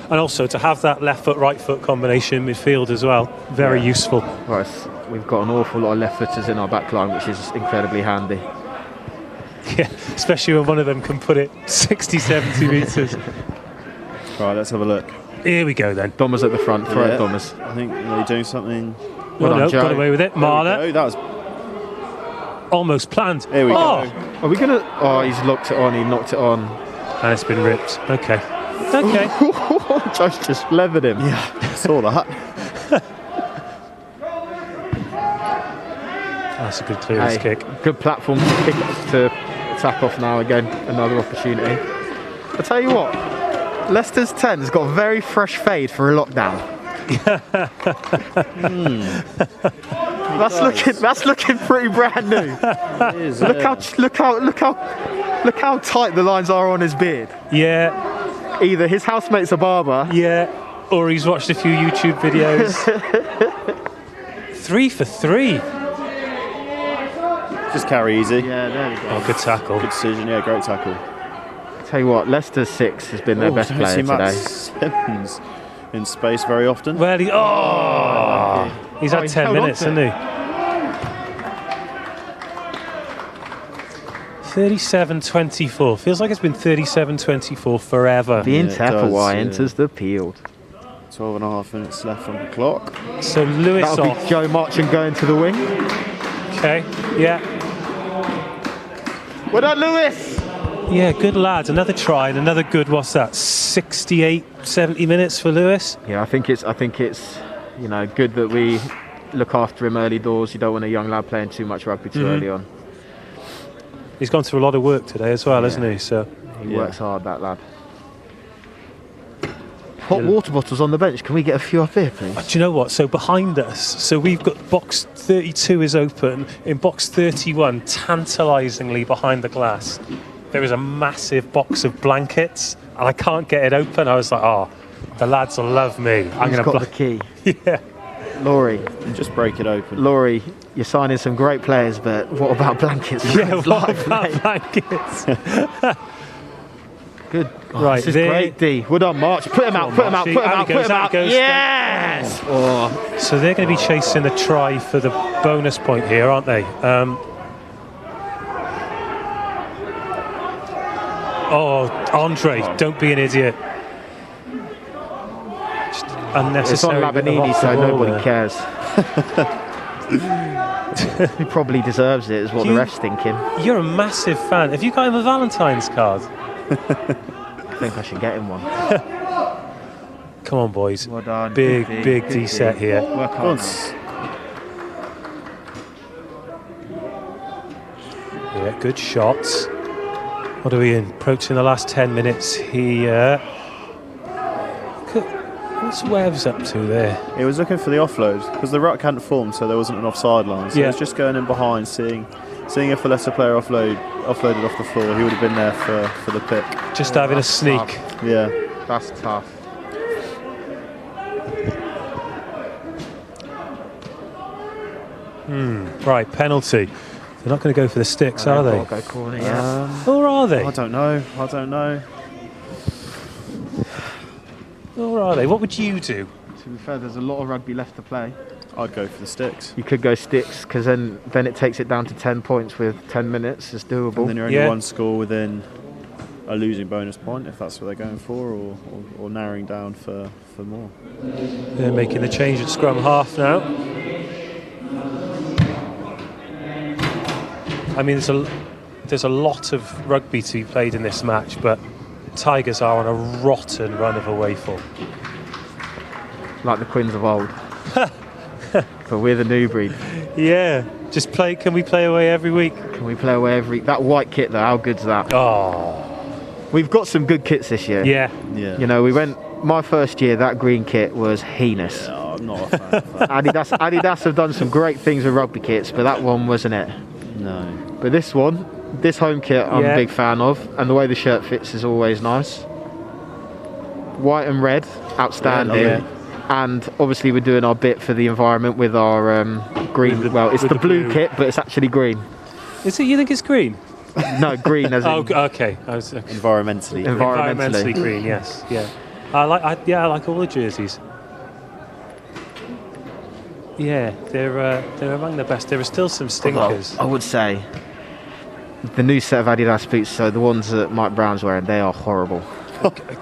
Speaker 1: also to have that left foot, right foot combination midfield as well, very useful.
Speaker 7: Right, we've got an awful lot of left footers in our back line, which is incredibly handy.
Speaker 1: Yeah, especially when one of them can put it 60, 70 metres.
Speaker 8: Right, let's have a look.
Speaker 1: Here we go then.
Speaker 7: Dommers at the front, throw it Dommers.
Speaker 8: I think they're doing something.
Speaker 1: Well done, Joe. Got away with it. Marler.
Speaker 8: That was
Speaker 1: almost planned.
Speaker 8: Here we go.
Speaker 7: Are we going to... Oh, he's locked it on, he knocked it on.
Speaker 1: And it's been ripped. Okay. Okay.
Speaker 7: Josh just leathered him.
Speaker 8: Yeah, saw that.
Speaker 1: That's a good clearance kick.
Speaker 7: Good platform to attack off now again. Another opportunity. I'll tell you what, Leicester's 10 has got a very fresh fade for a lockdown. That's looking pretty brand new.
Speaker 8: It is,
Speaker 7: look how tight the lines are on his beard.
Speaker 1: Yeah.
Speaker 7: Either his housemate's a barber.
Speaker 1: Yeah. Or he's watched a few YouTube videos. 3 for 3.
Speaker 8: Just carry easy.
Speaker 7: Yeah, there we go.
Speaker 1: Oh, good tackle.
Speaker 8: Good decision. Yeah, great tackle.
Speaker 7: Tell you what, Leicester's 6 has been their best player today.
Speaker 8: Simmons in space very often.
Speaker 1: Well, he's had 10 minutes, hasn't he? 37-24. Feels like it's been 37-24 forever.
Speaker 7: The Interpawai enters the field.
Speaker 8: 12 and a half minutes left on the clock.
Speaker 1: So Lewis
Speaker 7: That'll
Speaker 1: off.
Speaker 7: be Joe Marchant going to the wing.
Speaker 1: Okay, yeah.
Speaker 7: Well done, Lewis!
Speaker 1: Yeah, good lad. Another try and another good, what's that, 68, 70 minutes for Lewis?
Speaker 7: Yeah, I think it's good that we look after him early doors. You don't want a young lad playing too much rugby too early on.
Speaker 1: He's gone through a lot of work today as well, hasn't he? So
Speaker 7: he works hard, that lad. Hot water bottles on the bench. Can we get a few up here, please?
Speaker 1: Do you know what? So behind us, so we've got box 32 is open. In box 31, tantalisingly behind the glass, there is a massive box of blankets, and I can't get it open. I was like, the lads will love me. I'm going to
Speaker 7: got the key.
Speaker 1: Yeah.
Speaker 7: Laurie.
Speaker 8: Just break it open.
Speaker 7: Laurie, you're signing some great players, but what about blankets?
Speaker 1: Yeah, what about blankets?
Speaker 7: Good.
Speaker 1: Right,
Speaker 7: this is great, D. Well done, March. Put him out, put him out, put him out, put him out. Yes!
Speaker 1: So they're going to be chasing a try for the bonus point here, aren't they? Oh, Andre, don't be an idiot. Just unnecessary.
Speaker 7: It's on Labanini, so nobody cares. He probably deserves it, is what the ref's thinking.
Speaker 1: You're a massive fan. Have you got him a Valentine's card?
Speaker 7: I think I should get him one.
Speaker 1: Come on, boys.
Speaker 7: Well done.
Speaker 1: Big D set here.
Speaker 7: Work hard.
Speaker 1: Yeah, good shots. What are we in? Approaching the last 10 minutes. What's Webbs up to there?
Speaker 8: He was looking for the offload because the ruck hadn't formed, so there wasn't an offside line. So he was just going in behind, seeing if a lesser player offloaded off the floor, he would have been there for the pick.
Speaker 1: Just having a sneak.
Speaker 7: Tough.
Speaker 8: Yeah,
Speaker 7: that's tough.
Speaker 1: Right, penalty. They're not going to go for the sticks, are they?
Speaker 7: Go corner, yeah.
Speaker 1: Or are they?
Speaker 8: I don't know.
Speaker 1: Or are they? What would you do?
Speaker 7: To be fair, there's a lot of rugby left to play.
Speaker 8: I'd go for the sticks.
Speaker 7: You could go sticks, because then it takes it down to 10 points with 10 minutes. It's doable.
Speaker 8: And then you're only one score within a losing bonus point, if that's what they're going for, or narrowing down for more.
Speaker 1: They're making the change at scrum half now. I mean, there's a lot of rugby to be played in this match, but Tigers are on a rotten run of away form.
Speaker 7: Like the Quins of old. But we're the new breed.
Speaker 1: Yeah, just play. Can we play away every week?
Speaker 7: Can we play away every... That white kit, though, how good's that?
Speaker 1: Oh.
Speaker 7: We've got some good kits this year.
Speaker 1: Yeah.
Speaker 7: You know, we went... My first year, that green kit was heinous.
Speaker 8: No, I'm not a fan of that.
Speaker 7: Adidas have done some great things with rugby kits, but that one wasn't it.
Speaker 8: No.
Speaker 7: But this one, this home kit, I'm a big fan of, and the way the shirt fits is always nice. White and red, outstanding.
Speaker 8: Yeah,
Speaker 7: and obviously we're doing our bit for the environment with our green. It's the blue kit, but it's actually green.
Speaker 1: Is it? You think it's green?
Speaker 7: No, green as in...
Speaker 1: Oh, okay.
Speaker 8: Environmentally
Speaker 1: green. Yes. Yeah. I like all the jerseys. Yeah, they're among the best. There are still some stinkers.
Speaker 7: I would say the new set of Adidas boots, so the ones that Mike Brown's wearing, they are horrible.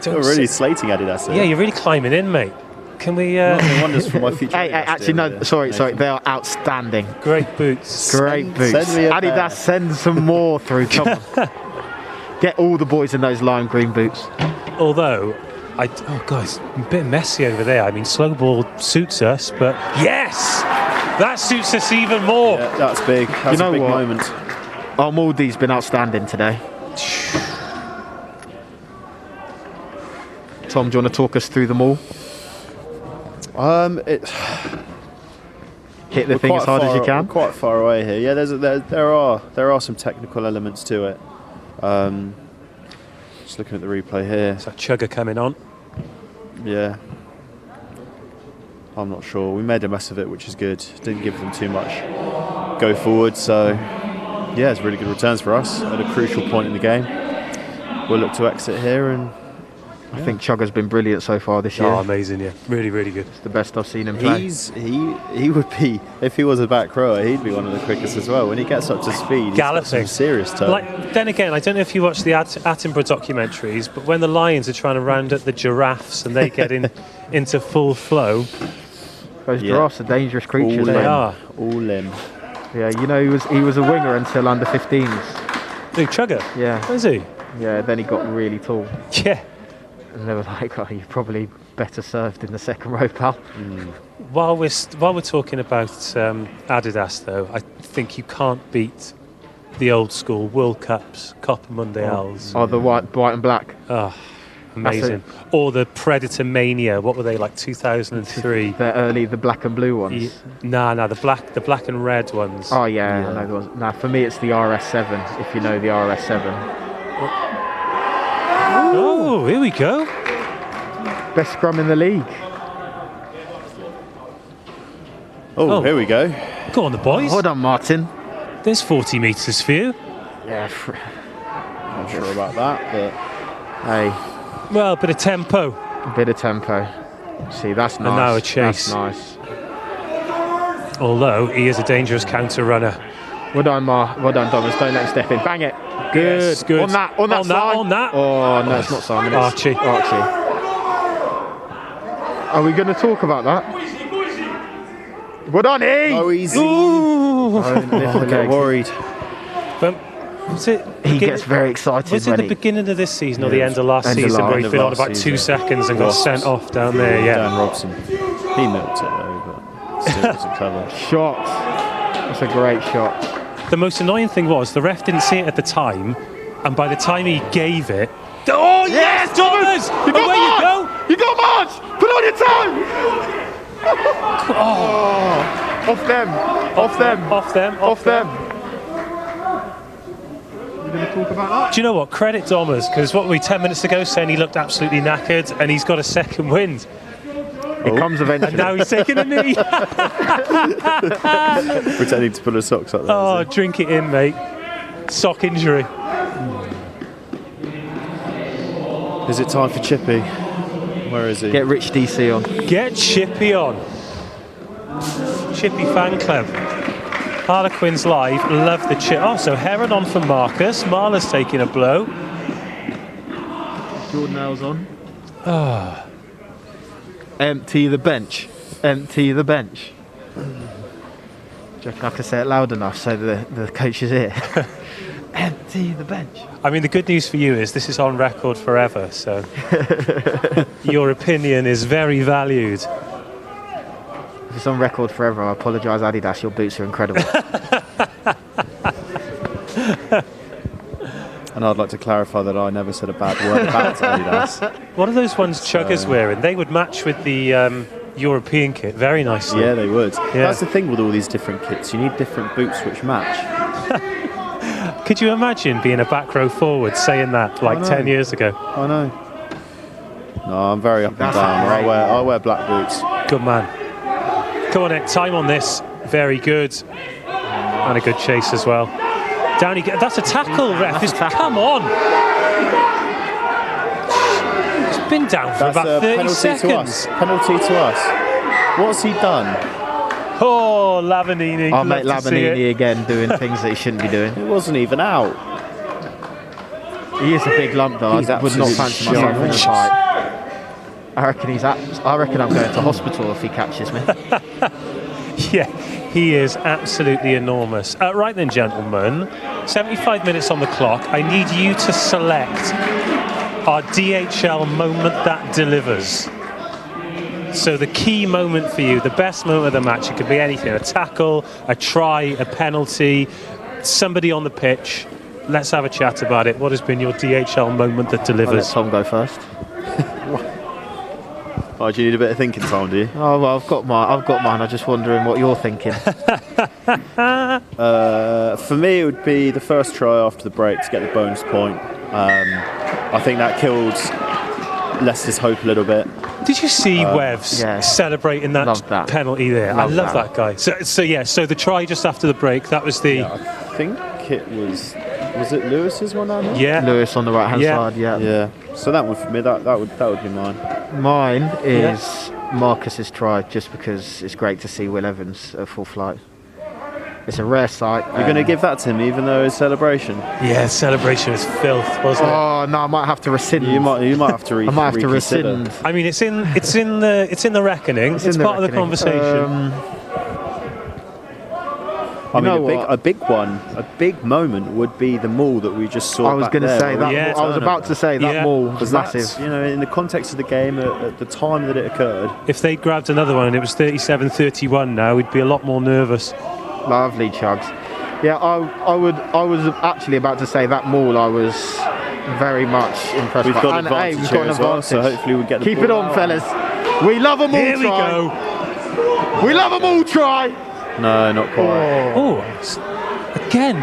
Speaker 8: You're really slating Adidas.
Speaker 1: Yeah, you're really climbing in, mate. Can we?
Speaker 8: Wonders for my future.
Speaker 7: Hey, actually, no. Sorry. They are outstanding.
Speaker 1: Great boots.
Speaker 7: Great boots. Adidas, send some more through. Come on. Get all the boys in those lime green boots.
Speaker 1: Although, guys, a bit messy over there. I mean, slow ball suits us, but yes, that suits us even more.
Speaker 8: Yeah, that's big. That's a big moment.
Speaker 7: Our Maldi's been outstanding today. Tom, do you want to talk us through them all? Hit the thing as hard as you can.
Speaker 8: We're quite far away here. Yeah, there are some technical elements to it. Just looking at the replay here.
Speaker 1: Is that Chugger coming on?
Speaker 8: Yeah. I'm not sure. We made a mess of it, which is good. Didn't give them too much go forward. So, yeah, it's really good returns for us at a crucial point in the game. We'll look to exit here and...
Speaker 7: I think Chugger's been brilliant so far this year.
Speaker 1: Oh, amazing, yeah. Really, really good.
Speaker 7: It's the best I've seen him play.
Speaker 8: He would be, if he was a back rower, he'd be one of the quickest as well. When he gets up to speed, he's got some serious turn.
Speaker 1: Then again, I don't know if you watch the Attenborough documentaries, but when the lions are trying to round up the giraffes and they get into full flow...
Speaker 7: Those giraffes are dangerous creatures.
Speaker 1: They are.
Speaker 8: All in.
Speaker 7: Yeah, you know, he was a winger until under 15s.
Speaker 1: Who, Chugger?
Speaker 7: Yeah.
Speaker 1: Is he?
Speaker 7: Yeah, then he got really tall.
Speaker 1: Yeah.
Speaker 7: And they were like, "Oh, you're probably better served in the second row, pal."
Speaker 1: While we're talking about Adidas, though, I think you can't beat the old school World Cups, Copa Mundials.
Speaker 7: Oh, the white and black.
Speaker 1: Oh, amazing. Or the Predator Mania. What were they, like 2003?
Speaker 7: The black and blue ones.
Speaker 1: The black and red ones.
Speaker 7: Oh yeah. I know the ones. Nah, for me it's the RS7. If you know the RS7.
Speaker 1: Oh, here we go.
Speaker 7: Best scrum in the league.
Speaker 8: Oh, here we go.
Speaker 1: Go on, the boys.
Speaker 7: Hold on, Martin.
Speaker 1: There's 40 metres for you.
Speaker 7: Yeah.
Speaker 8: Not sure about that, but...
Speaker 7: Hey.
Speaker 1: Well, a bit of tempo.
Speaker 7: See, that's nice.
Speaker 1: And now a chase.
Speaker 7: That's nice.
Speaker 1: Although, he is a dangerous counter runner.
Speaker 7: Well done, Well done, Thomas. Don't let him step in. Bang it. Good.
Speaker 1: Yes, good.
Speaker 7: On that side.
Speaker 1: On that.
Speaker 7: Oh, no, it's not Simon. It's
Speaker 1: Archie.
Speaker 7: Are we going to talk about that? Well done, E!
Speaker 8: Oh, easy.
Speaker 7: Ooh.
Speaker 8: Don't get worried.
Speaker 1: Was it
Speaker 7: he gets very excited.
Speaker 1: Was it the beginning of this season or the end of last season where he fell on about 2 seconds and got sent off down there? Yeah.
Speaker 8: Dan Robson. He milked it though, but still wasn't clever.
Speaker 7: Shot. That's a great shot.
Speaker 1: The most annoying thing was the ref didn't see it at the time, and by the time he gave it, oh yes, Thomas!
Speaker 7: You got
Speaker 1: Away you go!
Speaker 7: You got March! Put on your toe! Off them. We're going to talk about that.
Speaker 1: Do you know what? Credit Thomas, because what were we 10 minutes ago saying he looked absolutely knackered, and he's got a second wind.
Speaker 7: It comes eventually.
Speaker 1: And now he's taking a knee.
Speaker 8: Pretending to pull his socks up there.
Speaker 1: Oh, drink it in, mate. Sock injury.
Speaker 8: Is it time for Chippy? Where is he?
Speaker 7: Get Rich DC on.
Speaker 1: Get Chippy on. Chippy fan club. Harlequins live. Love the chip. Oh, so Heron on for Marcus. Marla's taking a blow.
Speaker 7: Jordan Earle's on.
Speaker 1: Ah.
Speaker 7: Empty the bench. Empty the bench. Do you reckon I can say it loud enough so the coach is here? Empty the bench.
Speaker 1: I mean, the good news for you is this is on record forever, so your opinion is very valued.
Speaker 7: If it's on record forever, I apologise, Adidas. Your boots are incredible.
Speaker 8: And I'd like to clarify that I never said a bad word about Adidas.
Speaker 1: What are those ones Chugger's wearing? They would match with the European kit very nicely.
Speaker 8: Yeah, they would.
Speaker 1: Yeah.
Speaker 8: That's the thing with all these different kits. You need different boots which match.
Speaker 1: Could you imagine being a back row forward saying that like 10 years ago?
Speaker 8: I know. No, I'm very up and down. I wear black boots.
Speaker 1: Good man. Come on, Nick. Time on this. Very good. And a good chase as well. Down he gets. That's a tackle, ref. Come on. It's been down for about 30 seconds.
Speaker 8: Penalty to us. What's he done?
Speaker 1: Oh, Lavanini.
Speaker 7: I'll make Lavanini again doing things that he shouldn't be doing.
Speaker 8: It wasn't even out.
Speaker 7: He is a big lump though. I would not fancy myself in the fight. I reckon I'm going to hospital if he catches me.
Speaker 1: Yeah, he is absolutely enormous. Right then, gentlemen, 75 minutes on the clock. I need you to select our DHL moment that delivers. So the key moment for you, the best moment of the match, it could be anything, a tackle, a try, a penalty, somebody on the pitch. Let's have a chat about it. What has been your DHL moment that delivers?
Speaker 7: I'll let Tom go first.
Speaker 8: Oh, do you need a bit of thinking time, do you?
Speaker 7: Oh well, I've got mine. I'm just wondering what you're thinking.
Speaker 8: For me, it would be the first try after the break to get the bonus point. I think that killed Leicester's hope a little bit.
Speaker 1: Did you see Wevs celebrating that penalty there? I love that guy. So the try just after the break, that was the...
Speaker 8: Yeah, I think it was it Lewis's one down there?
Speaker 1: Yeah.
Speaker 7: Lewis on the right hand side,
Speaker 8: Yeah. So that one for me, that would be mine.
Speaker 7: Mine is Marcus's try, just because it's great to see Will Evans at full flight. It's a rare sight.
Speaker 8: You're going to give that to him, even though it's celebration.
Speaker 1: Yeah, celebration is filth, wasn't it?
Speaker 7: Oh no, I might have to rescind.
Speaker 8: You might have to.
Speaker 7: I might have to rescind.
Speaker 1: I mean, it's in the reckoning. It's part of the conversation.
Speaker 8: I mean, a big moment would be the maul that we just saw.
Speaker 7: I was going to say that. I was about to say that maul was massive.
Speaker 8: You know, in the context of the game, at the time that it occurred.
Speaker 1: If they grabbed another one and it was 37-31 now, we'd be a lot more nervous.
Speaker 7: Lovely, Chugs. Yeah, I was actually about to say that maul. I was very much impressed.
Speaker 8: We've got an advantage,
Speaker 7: we've got an advantage.
Speaker 8: So hopefully we get the
Speaker 7: Keep it on, fellas. We love them all.
Speaker 1: Here we go.
Speaker 7: We love them all. Try.
Speaker 8: No, not quite.
Speaker 1: Oh, again,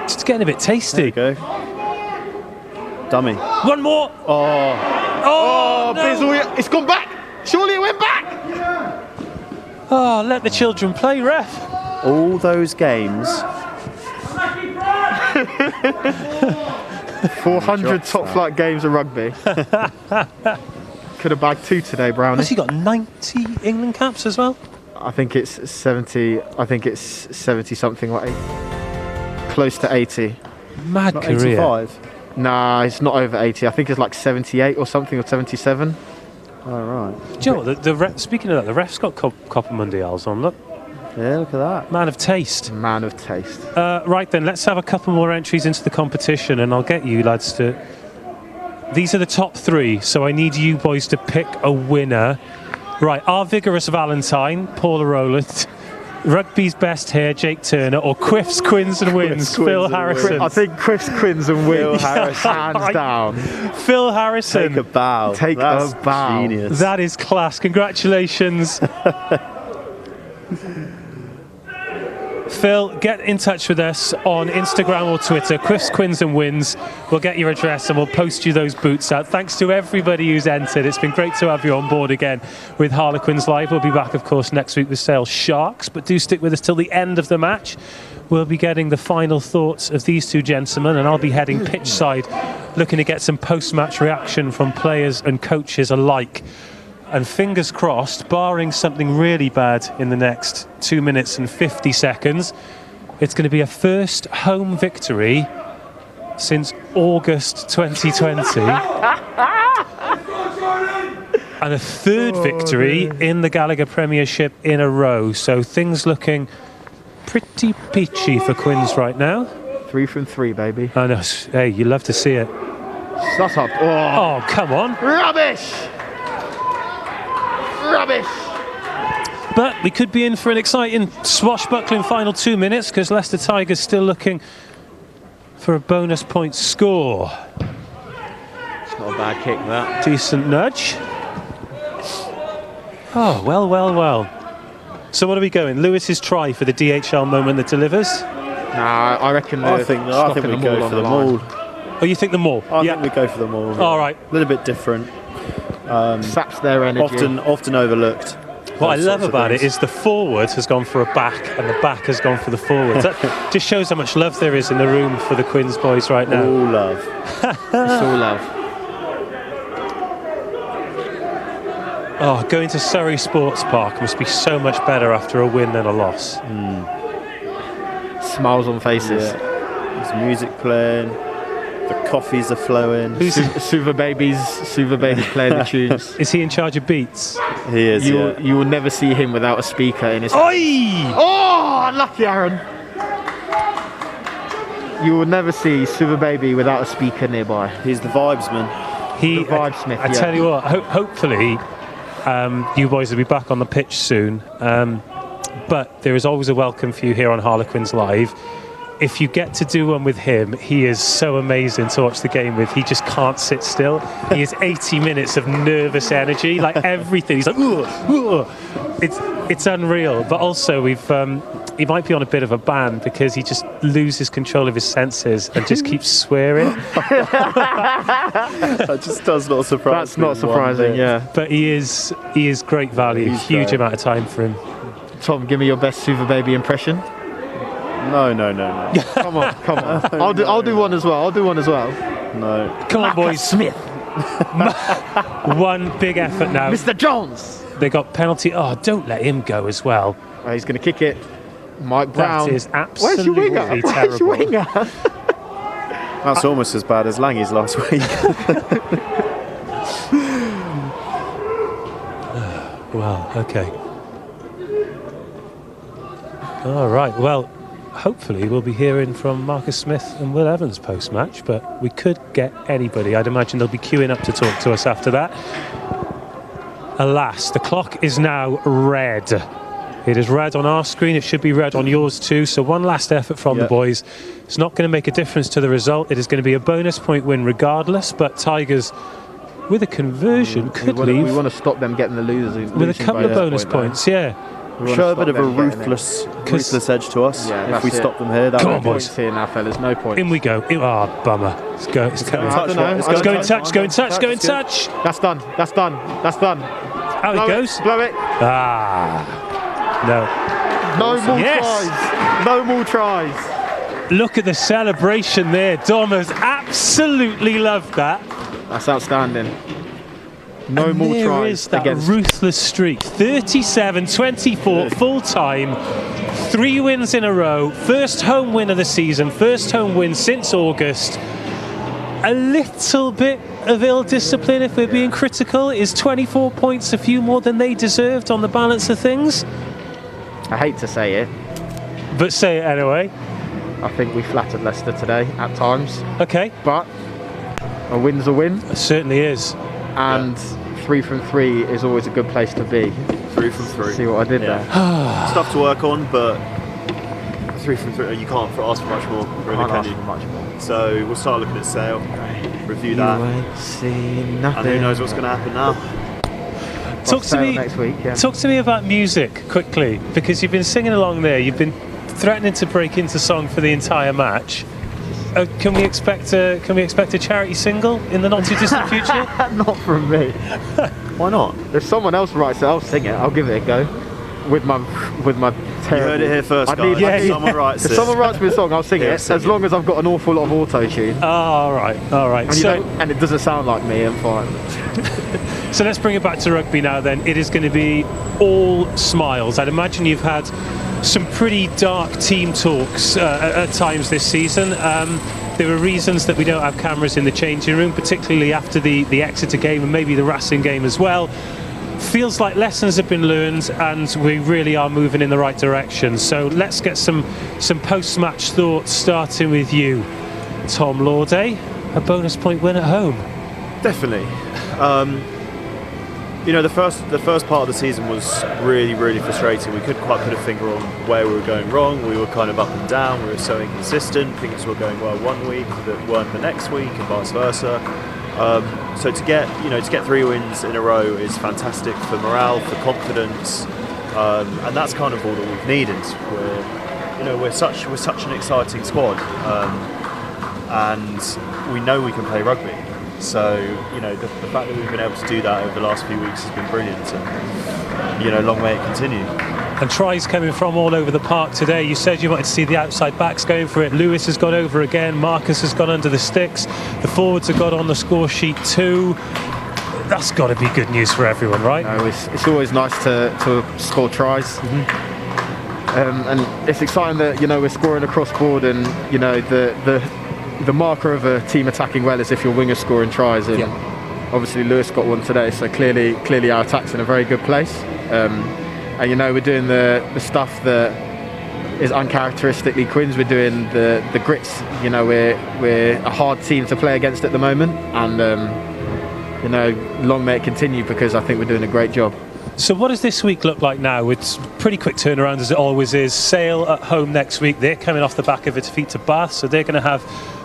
Speaker 1: it's getting a bit tasty.
Speaker 8: There you go. Dummy.
Speaker 1: One more.
Speaker 7: Oh,
Speaker 1: no.
Speaker 7: Bizzle, it's gone back. Surely it went back.
Speaker 1: Oh, let the children play, ref.
Speaker 8: All those games.
Speaker 7: 400 top flight games of rugby. Could have bagged 2 today, Brownie.
Speaker 1: Has he got 90 England caps as well?
Speaker 7: I think it's 70. I think it's 70 something like 8. close to 80.
Speaker 1: Mad
Speaker 3: Not
Speaker 1: career.
Speaker 3: 85.
Speaker 7: Nah, it's not over 80. I think it's like 78 or something, or 77.
Speaker 3: All right.
Speaker 1: Do you know what, the ref, speaking of that, the ref's got Copper Mundials on, look.
Speaker 3: Yeah, look at that.
Speaker 1: Man of taste.
Speaker 7: Man of taste.
Speaker 1: Right then, let's have a couple more entries into the competition and I'll get you lads to... These are the top 3, so I need you boys to pick a winner. Right, Our Vigorous Valentine, Paula Rowland. Rugby's Best Hair, Jake Turner, or Quiff's Quins and Wins, Phil Harrison.
Speaker 7: I think Quiff's Quins and Wins, hands down.
Speaker 1: Phil Harrison.
Speaker 3: Take a bow. That's
Speaker 7: a bow.
Speaker 3: Genius.
Speaker 1: That is class. Congratulations. Phil, get in touch with us on Instagram or Twitter, Quiffs, Quins and Wins. We'll get your address and we'll post you those boots out. Thanks to everybody who's entered. It's been great to have you on board again with Harlequins Live. We'll be back, of course, next week with Sale Sharks, but do stick with us till the end of the match. We'll be getting the final thoughts of these two gentlemen, and I'll be heading pitch side, looking to get some post-match reaction from players and coaches alike. And fingers crossed, barring something really bad in the next 2 minutes and 50 seconds, it's going to be a first home victory since August 2020. And a third victory in the Gallagher Premiership in a row. So things looking pretty peachy for Quins right now.
Speaker 7: 3 from 3, baby.
Speaker 1: I know. Hey, you love to see it.
Speaker 7: Shut up.
Speaker 1: Oh, come on.
Speaker 7: Rubbish! Rubbish!
Speaker 1: But we could be in for an exciting swashbuckling final 2 minutes because Leicester Tigers still looking for a bonus point score.
Speaker 3: It's not a bad kick, that.
Speaker 1: Decent nudge. Oh, well, well, well. So what are we going? Lewis's try for the DHL moment that delivers?
Speaker 7: Nah, I reckon
Speaker 3: I think we go for the maul.
Speaker 1: Oh, you think the maul?
Speaker 3: I think we go for the maul.
Speaker 1: All right.
Speaker 3: A little bit different.
Speaker 7: Saps their energy.
Speaker 3: Often overlooked.
Speaker 1: What I love about it is the forward has gone for a back and the back has gone for the forward. That just shows how much love there is in the room for the Quins boys right now.
Speaker 3: All love.
Speaker 7: It's all love.
Speaker 1: Oh, going to Surrey Sports Park must be so much better after a win than a loss.
Speaker 7: Smiles on faces.
Speaker 3: Yeah. There's music playing. The coffees are flowing.
Speaker 7: Suva Baby playing the tunes.
Speaker 1: Is he in charge of beats?
Speaker 3: He is,
Speaker 7: You will never see him without a speaker in his
Speaker 1: Oi!
Speaker 7: Oh, unlucky Aaron. You will never see Suva Baby without a speaker nearby.
Speaker 3: He's the vibesman.
Speaker 1: The
Speaker 7: vibesmith,
Speaker 1: I tell you what, hopefully you boys will be back on the pitch soon. But there is always a welcome for you here on Harlequins Live. If you get to do one with him, he is so amazing to watch the game with. He just can't sit still. He is 80 minutes of nervous energy, like everything. He's like, ugh. It's unreal. But also, he might be on a bit of a ban because he just loses control of his senses and just keeps swearing.
Speaker 3: That just does not surprise
Speaker 7: That's not surprising, yeah.
Speaker 1: But he is great value. Huge amount of time for him.
Speaker 7: Tom, give me your best Suva Baby impression.
Speaker 3: No.
Speaker 7: Come on. I'll do one as well.
Speaker 3: No.
Speaker 1: Come on, boys.
Speaker 7: Smith.
Speaker 1: One big effort now.
Speaker 7: Mr. Jones.
Speaker 1: They got penalty. Oh, don't let him go as well.
Speaker 7: Oh, he's going to kick it. Mike Brown.
Speaker 1: That is absolutely
Speaker 7: terrible.
Speaker 1: Where's your winger?
Speaker 3: That's almost as bad as Langy's last week.
Speaker 1: Well, okay. All right. Well, hopefully we'll be hearing from Marcus Smith and Will Evans post-match, but we could get anybody. I'd imagine they'll be queuing up to talk to us after that. Alas, the clock is now red. It is red on our screen. It should be red on yours too. So one last effort from the boys. It's not going to make a difference to the result. It is going to be a bonus point win regardless, but Tigers, with a conversion, could leave.
Speaker 7: We want to stop them getting the losers.
Speaker 1: With a couple of bonus points, yeah.
Speaker 3: Show a bit of a ruthless edge to us.
Speaker 7: Yeah,
Speaker 3: if we stop them here,
Speaker 1: Come on, boys.
Speaker 7: Here now, fellas. No point.
Speaker 1: In we go. Bummer. Let's go. Let's go. Go in touch.
Speaker 7: That's done.
Speaker 1: Out it goes.
Speaker 7: Blow it.
Speaker 1: No.
Speaker 7: No more tries. No more tries.
Speaker 1: Look at the celebration there. Domers absolutely loved that.
Speaker 7: That's outstanding. No more
Speaker 1: there
Speaker 7: tries
Speaker 1: is that
Speaker 7: against
Speaker 1: ruthless streak. 37-24 full time. 3 wins in a row, first home win of the season, first home win since August. A little bit of ill discipline, if we're being critical. Is 24 points a few more than they deserved on the balance of things?
Speaker 7: I hate to say it,
Speaker 1: but say it anyway.
Speaker 7: I think we flattered Leicester today at times.
Speaker 1: Okay.
Speaker 7: But a win's a win.
Speaker 1: It certainly is.
Speaker 7: And 3 from 3 is always a good place to be.
Speaker 8: 3 from 3.
Speaker 7: See what I did there?
Speaker 8: Stuff to work on, but 3 from 3, you can't ask for much more, really,
Speaker 7: Can't
Speaker 8: can
Speaker 7: ask
Speaker 8: you?
Speaker 7: for much more.
Speaker 8: So we'll start looking at Sale, review that.
Speaker 7: You ain't seen nothing.
Speaker 8: And who knows what's going to happen now.
Speaker 1: Talk to me
Speaker 7: next week, yeah.
Speaker 1: Talk to me about music quickly, because you've been singing along there. You've been threatening to break into song for the entire match. Can we expect a charity single in the not too distant future?
Speaker 7: Not from me.
Speaker 8: Why not?
Speaker 7: If someone else writes it, I'll sing it. I'll give it a go. With my terrible.
Speaker 8: You heard it here first, guys. If someone writes
Speaker 7: if
Speaker 8: it.
Speaker 7: someone writes me a song, I'll sing it.
Speaker 8: sing
Speaker 7: As long as I've got an awful lot of auto-tune.
Speaker 1: Oh, all right.
Speaker 7: And it doesn't sound like me, I'm fine.
Speaker 1: So let's bring it back to rugby now then. It is going to be all smiles. I'd imagine you've had some pretty dark team talks at times this season. There are reasons that we don't have cameras in the changing room, particularly after the Exeter game and maybe the Racing game as well. Feels like lessons have been learned and we really are moving in the right direction. So let's get some post-match thoughts, starting with you, Tom Lawday. A bonus point win at home.
Speaker 8: Definitely. You know, the first part of the season was really, really frustrating. We couldn't quite put a finger on where we were going wrong. We were kind of up and down. We were so inconsistent. Things were going well one week that weren't the next week, and vice versa. So to get 3 wins in a row is fantastic for morale, for confidence, and that's kind of all that we've needed. We're such an exciting squad, and we know we can play rugby. So the fact that we've been able to do that over the last few weeks has been brilliant, and long may it continue.
Speaker 1: And tries coming from all over the park today. You said you wanted to see the outside backs going for it. Lewis has gone over again. Marcus has gone under the sticks. The forwards have got on the score sheet too. That's got to be good news for everyone, right?
Speaker 7: No, it's always nice to score tries. And it's exciting that we're scoring across board, and the marker of a team attacking well is if your wingers scoring tries. And obviously Lewis got one today, so clearly our attack's in a very good place. And we're doing the stuff that is uncharacteristically Quins. We're doing the grits. We're a hard team to play against at the moment, and long may it continue, because I think we're doing a great job.
Speaker 1: So what does this week look like now? It's pretty quick turnaround, as it always is. Sale at home next week. They're coming off the back of a defeat to Bath, so they're going to have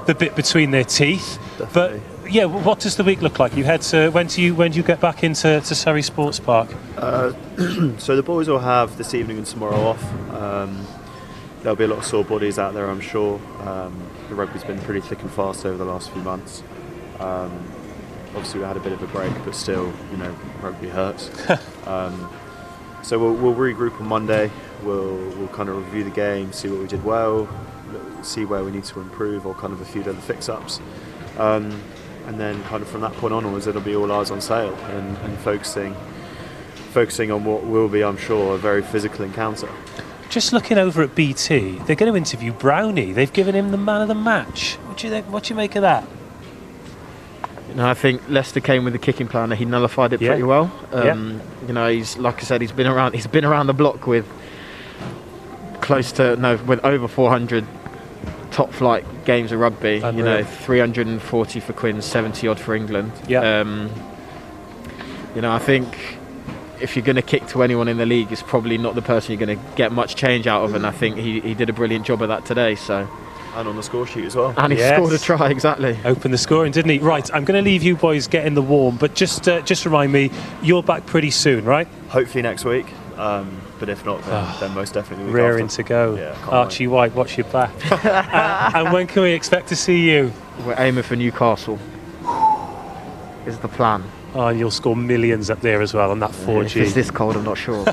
Speaker 1: the bit between their teeth.
Speaker 8: Definitely.
Speaker 1: But yeah, what does the week look like? You head to when do you get back into Surrey Sports Park?
Speaker 8: So the boys will have this evening and tomorrow off. There'll be a lot of sore bodies out there, I'm sure. The rugby's been pretty thick and fast over the last few months. Obviously we had a bit of a break, but still, rugby hurts. So we'll regroup on Monday. We'll kind of review the game, see what we did well, see where we need to improve, or kind of a few other fix-ups. And then kind of from that point onwards, it'll be all eyes on Sale and focusing on what will be, I'm sure, a very physical encounter.
Speaker 1: Just looking over at BT, they're going to interview Brownie. They've given him the man of the match. What do you make of that?
Speaker 7: I think Leicester came with a kicking plan. He nullified it pretty well. He's, like I said, he's been around the block with with over 400 top flight games of rugby.
Speaker 1: Unreal.
Speaker 7: 340 for Quins, 70 odd for England. I think if you're going to kick to anyone in the league, it's probably not the person you're going to get much change out of, and I think he did a brilliant job of that today. So.
Speaker 8: And on the score sheet as well.
Speaker 7: And he scored a try, exactly.
Speaker 1: Opened the scoring, didn't he? Right, I'm going to leave you boys get in the warm, but just remind me, you're back pretty soon, right?
Speaker 8: Hopefully next week, but if not, then most definitely the week
Speaker 1: Rearing
Speaker 8: after.
Speaker 1: to go.
Speaker 8: Yeah,
Speaker 1: Archie White, watch your back. And when can we expect to see you?
Speaker 7: We're aiming for Newcastle. Is the plan.
Speaker 1: Oh, and you'll score millions up there as well on that 4G.
Speaker 7: If it's this cold, I'm not sure.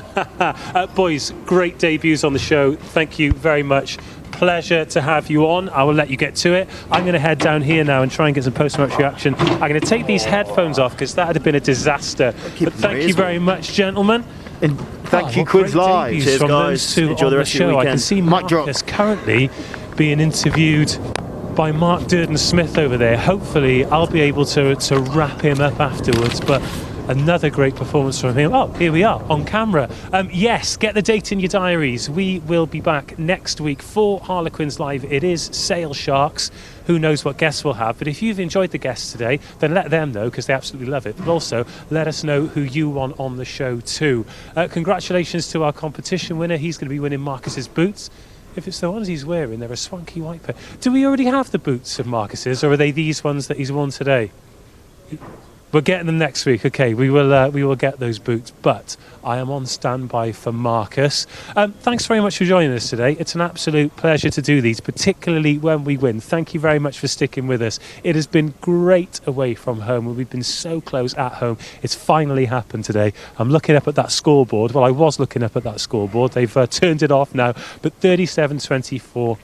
Speaker 1: Boys, great debuts on the show. Thank you very much. Pleasure to have you on. I will let you get to it. I'm going to head down here now and try and get some post-match reaction. I'm going to take these headphones off because that would have been a disaster. But thank you very much, gentlemen.
Speaker 3: And thank you, Quiz Live. Cheers, guys. Enjoy the rest of your weekend.
Speaker 1: I can see Marcus currently being interviewed by Mark Durden-Smith over there. Hopefully, I'll be able to wrap him up afterwards. But another great performance from him. Oh, here we are on camera. Yes, get the date in your diaries. We will be back next week for Harlequins Live. It is Sale Sharks. Who knows what guests we'll have. But if you've enjoyed the guests today, then let them know, because they absolutely love it. But also, let us know who you want on the show too. Congratulations to our competition winner. He's going to be winning Marcus's boots. If it's the ones he's wearing, they're a swanky white pair. Do we already have the boots of Marcus's, or are they these ones that he's worn today? We're getting them next week. Okay, we will get those boots. But I am on standby for Marcus. Thanks very much for joining us today. It's an absolute pleasure to do these, particularly when we win. Thank you very much for sticking with us. It has been great away from home. We've been so close at home. It's finally happened today. I'm looking up at that scoreboard. Well, I was looking up at that scoreboard. They've turned it off now. But 37-24.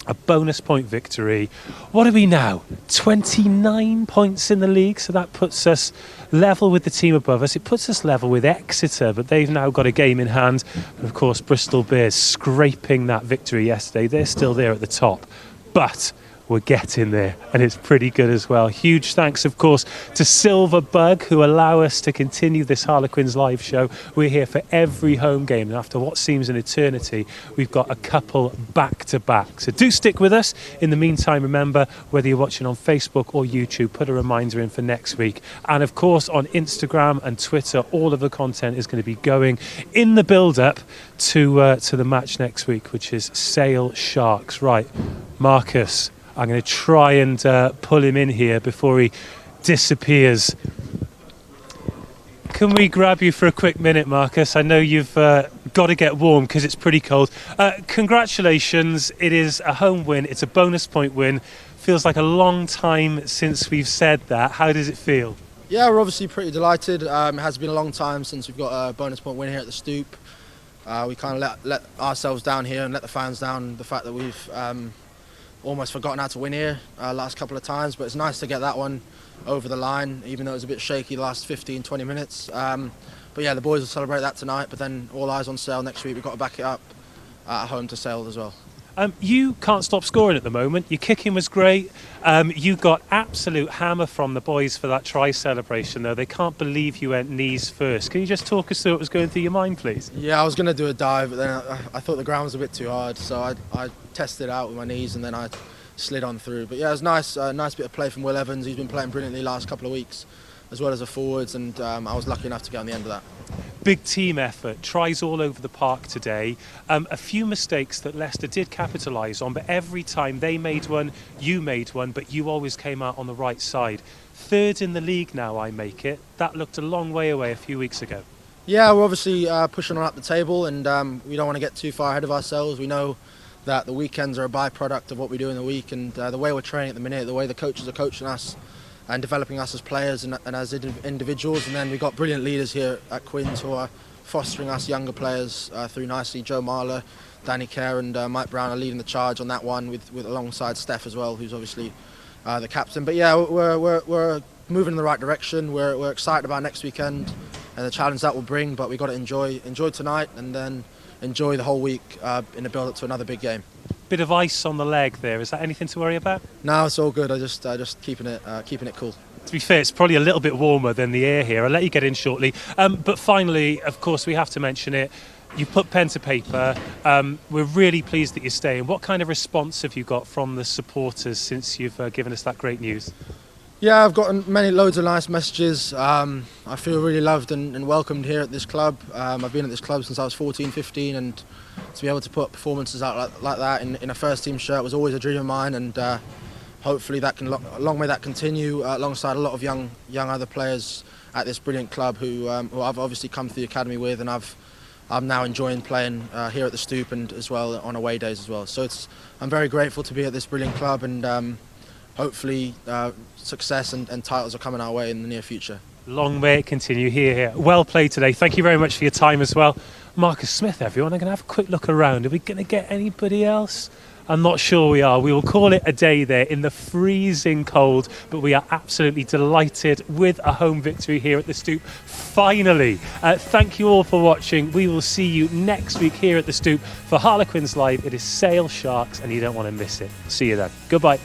Speaker 1: A bonus point victory. What are we now? 29 points in the league, so that puts us level with the team above us. It puts us level with Exeter, but they've now got a game in hand. And of course, Bristol Bears scraping that victory yesterday. They're still there at the top, but we're getting there, and it's pretty good as well. Huge thanks, of course, to Silver Bug, who allow us to continue this Harlequins Live show. We're here for every home game, and after what seems an eternity, we've got a couple back-to-back. So do stick with us. In the meantime, remember, whether you're watching on Facebook or YouTube, put a reminder in for next week. And of course, on Instagram and Twitter, all of the content is going to be going in the build-up to the match next week, which is Sale Sharks. Right, Marcus, I'm going to try and pull him in here before he disappears. Can we grab you for a quick minute, Marcus? I know you've got to get warm because it's pretty cold. Congratulations. It is a home win. It's a bonus point win. Feels like a long time since we've said that. How does it feel?
Speaker 4: Yeah, we're obviously pretty delighted. It has been a long time since we've got a bonus point win here at the Stoop. We kind of let ourselves down here and let the fans down. The fact that we've almost forgotten how to win here last couple of times, but it's nice to get that one over the line, even though it was a bit shaky the last 15-20 minutes. But yeah, the boys will celebrate that tonight, but then all eyes on Sale next week. We've got to back it up at home to Sale as well.
Speaker 1: You can't stop scoring at the moment. Your kicking was great. You got absolute hammer from the boys for that try celebration, though. They can't believe you went knees first. Can you just talk us through what was going through your mind, please?
Speaker 4: Yeah, I was going to do a dive, but then I thought the ground was a bit too hard, so I tested it out with my knees and then I slid on through. But yeah, it was nice, nice bit of play from Will Evans. He's been playing brilliantly the last couple of weeks, as well as the forwards, and I was lucky enough to get on the end of that.
Speaker 1: Big team effort, tries all over the park today. A few mistakes that Leicester did capitalise on, but every time they made one, you made one, but you always came out on the right side. Third in the league now, I make it. That looked a long way away a few weeks ago.
Speaker 4: Yeah, we're obviously pushing on up the table, and we don't want to get too far ahead of ourselves. We know that the weekends are a byproduct of what we do in the week, and the way we're training at the minute, the way the coaches are coaching us and developing us as players and as individuals. And then we've got brilliant leaders here at Quins who are fostering us younger players through nicely. Joe Marler, Danny Kerr and Mike Brown are leading the charge on that one with alongside Steph as well, who's obviously the captain. But yeah, we're moving in the right direction. We're excited about next weekend and the challenge that will bring, but we've got to enjoy tonight and then enjoy the whole week in the build-up to another big game.
Speaker 1: Bit of ice on the leg there. Is that anything to worry about?
Speaker 4: No, it's all good. I just keeping it cool.
Speaker 1: To be fair, it's probably a little bit warmer than the air here. I'll let you get in shortly. But finally, of course, we have to mention it. You put pen to paper. We're really pleased that you're staying. What kind of response have you got from the supporters since you've given us that great news?
Speaker 4: Yeah, I've gotten loads of nice messages. I feel really loved and welcomed here at this club. I've been at this club since I was 14, 15, and to be able to put performances out like that in a first team shirt was always a dream of mine, and hopefully that can long may that continue alongside a lot of young other players at this brilliant club who I've obviously come to the academy with, and I'm now enjoying playing here at the Stoop and as well on away days as well. So I'm very grateful to be at this brilliant club, and hopefully success and titles are coming our way in the near future.
Speaker 1: Long may it continue. Here. Well played today. Thank you very much for your time as well. Marcus Smith, everyone. I'm going to have a quick look around. Are we going to get anybody else? I'm not sure we are. We will call it a day there in the freezing cold, but we are absolutely delighted with a home victory here at the Stoop. Finally, thank you all for watching. We will see you next week here at the Stoop for Harlequins Live. It is Sale Sharks, and you don't want to miss it. See you then. Goodbye.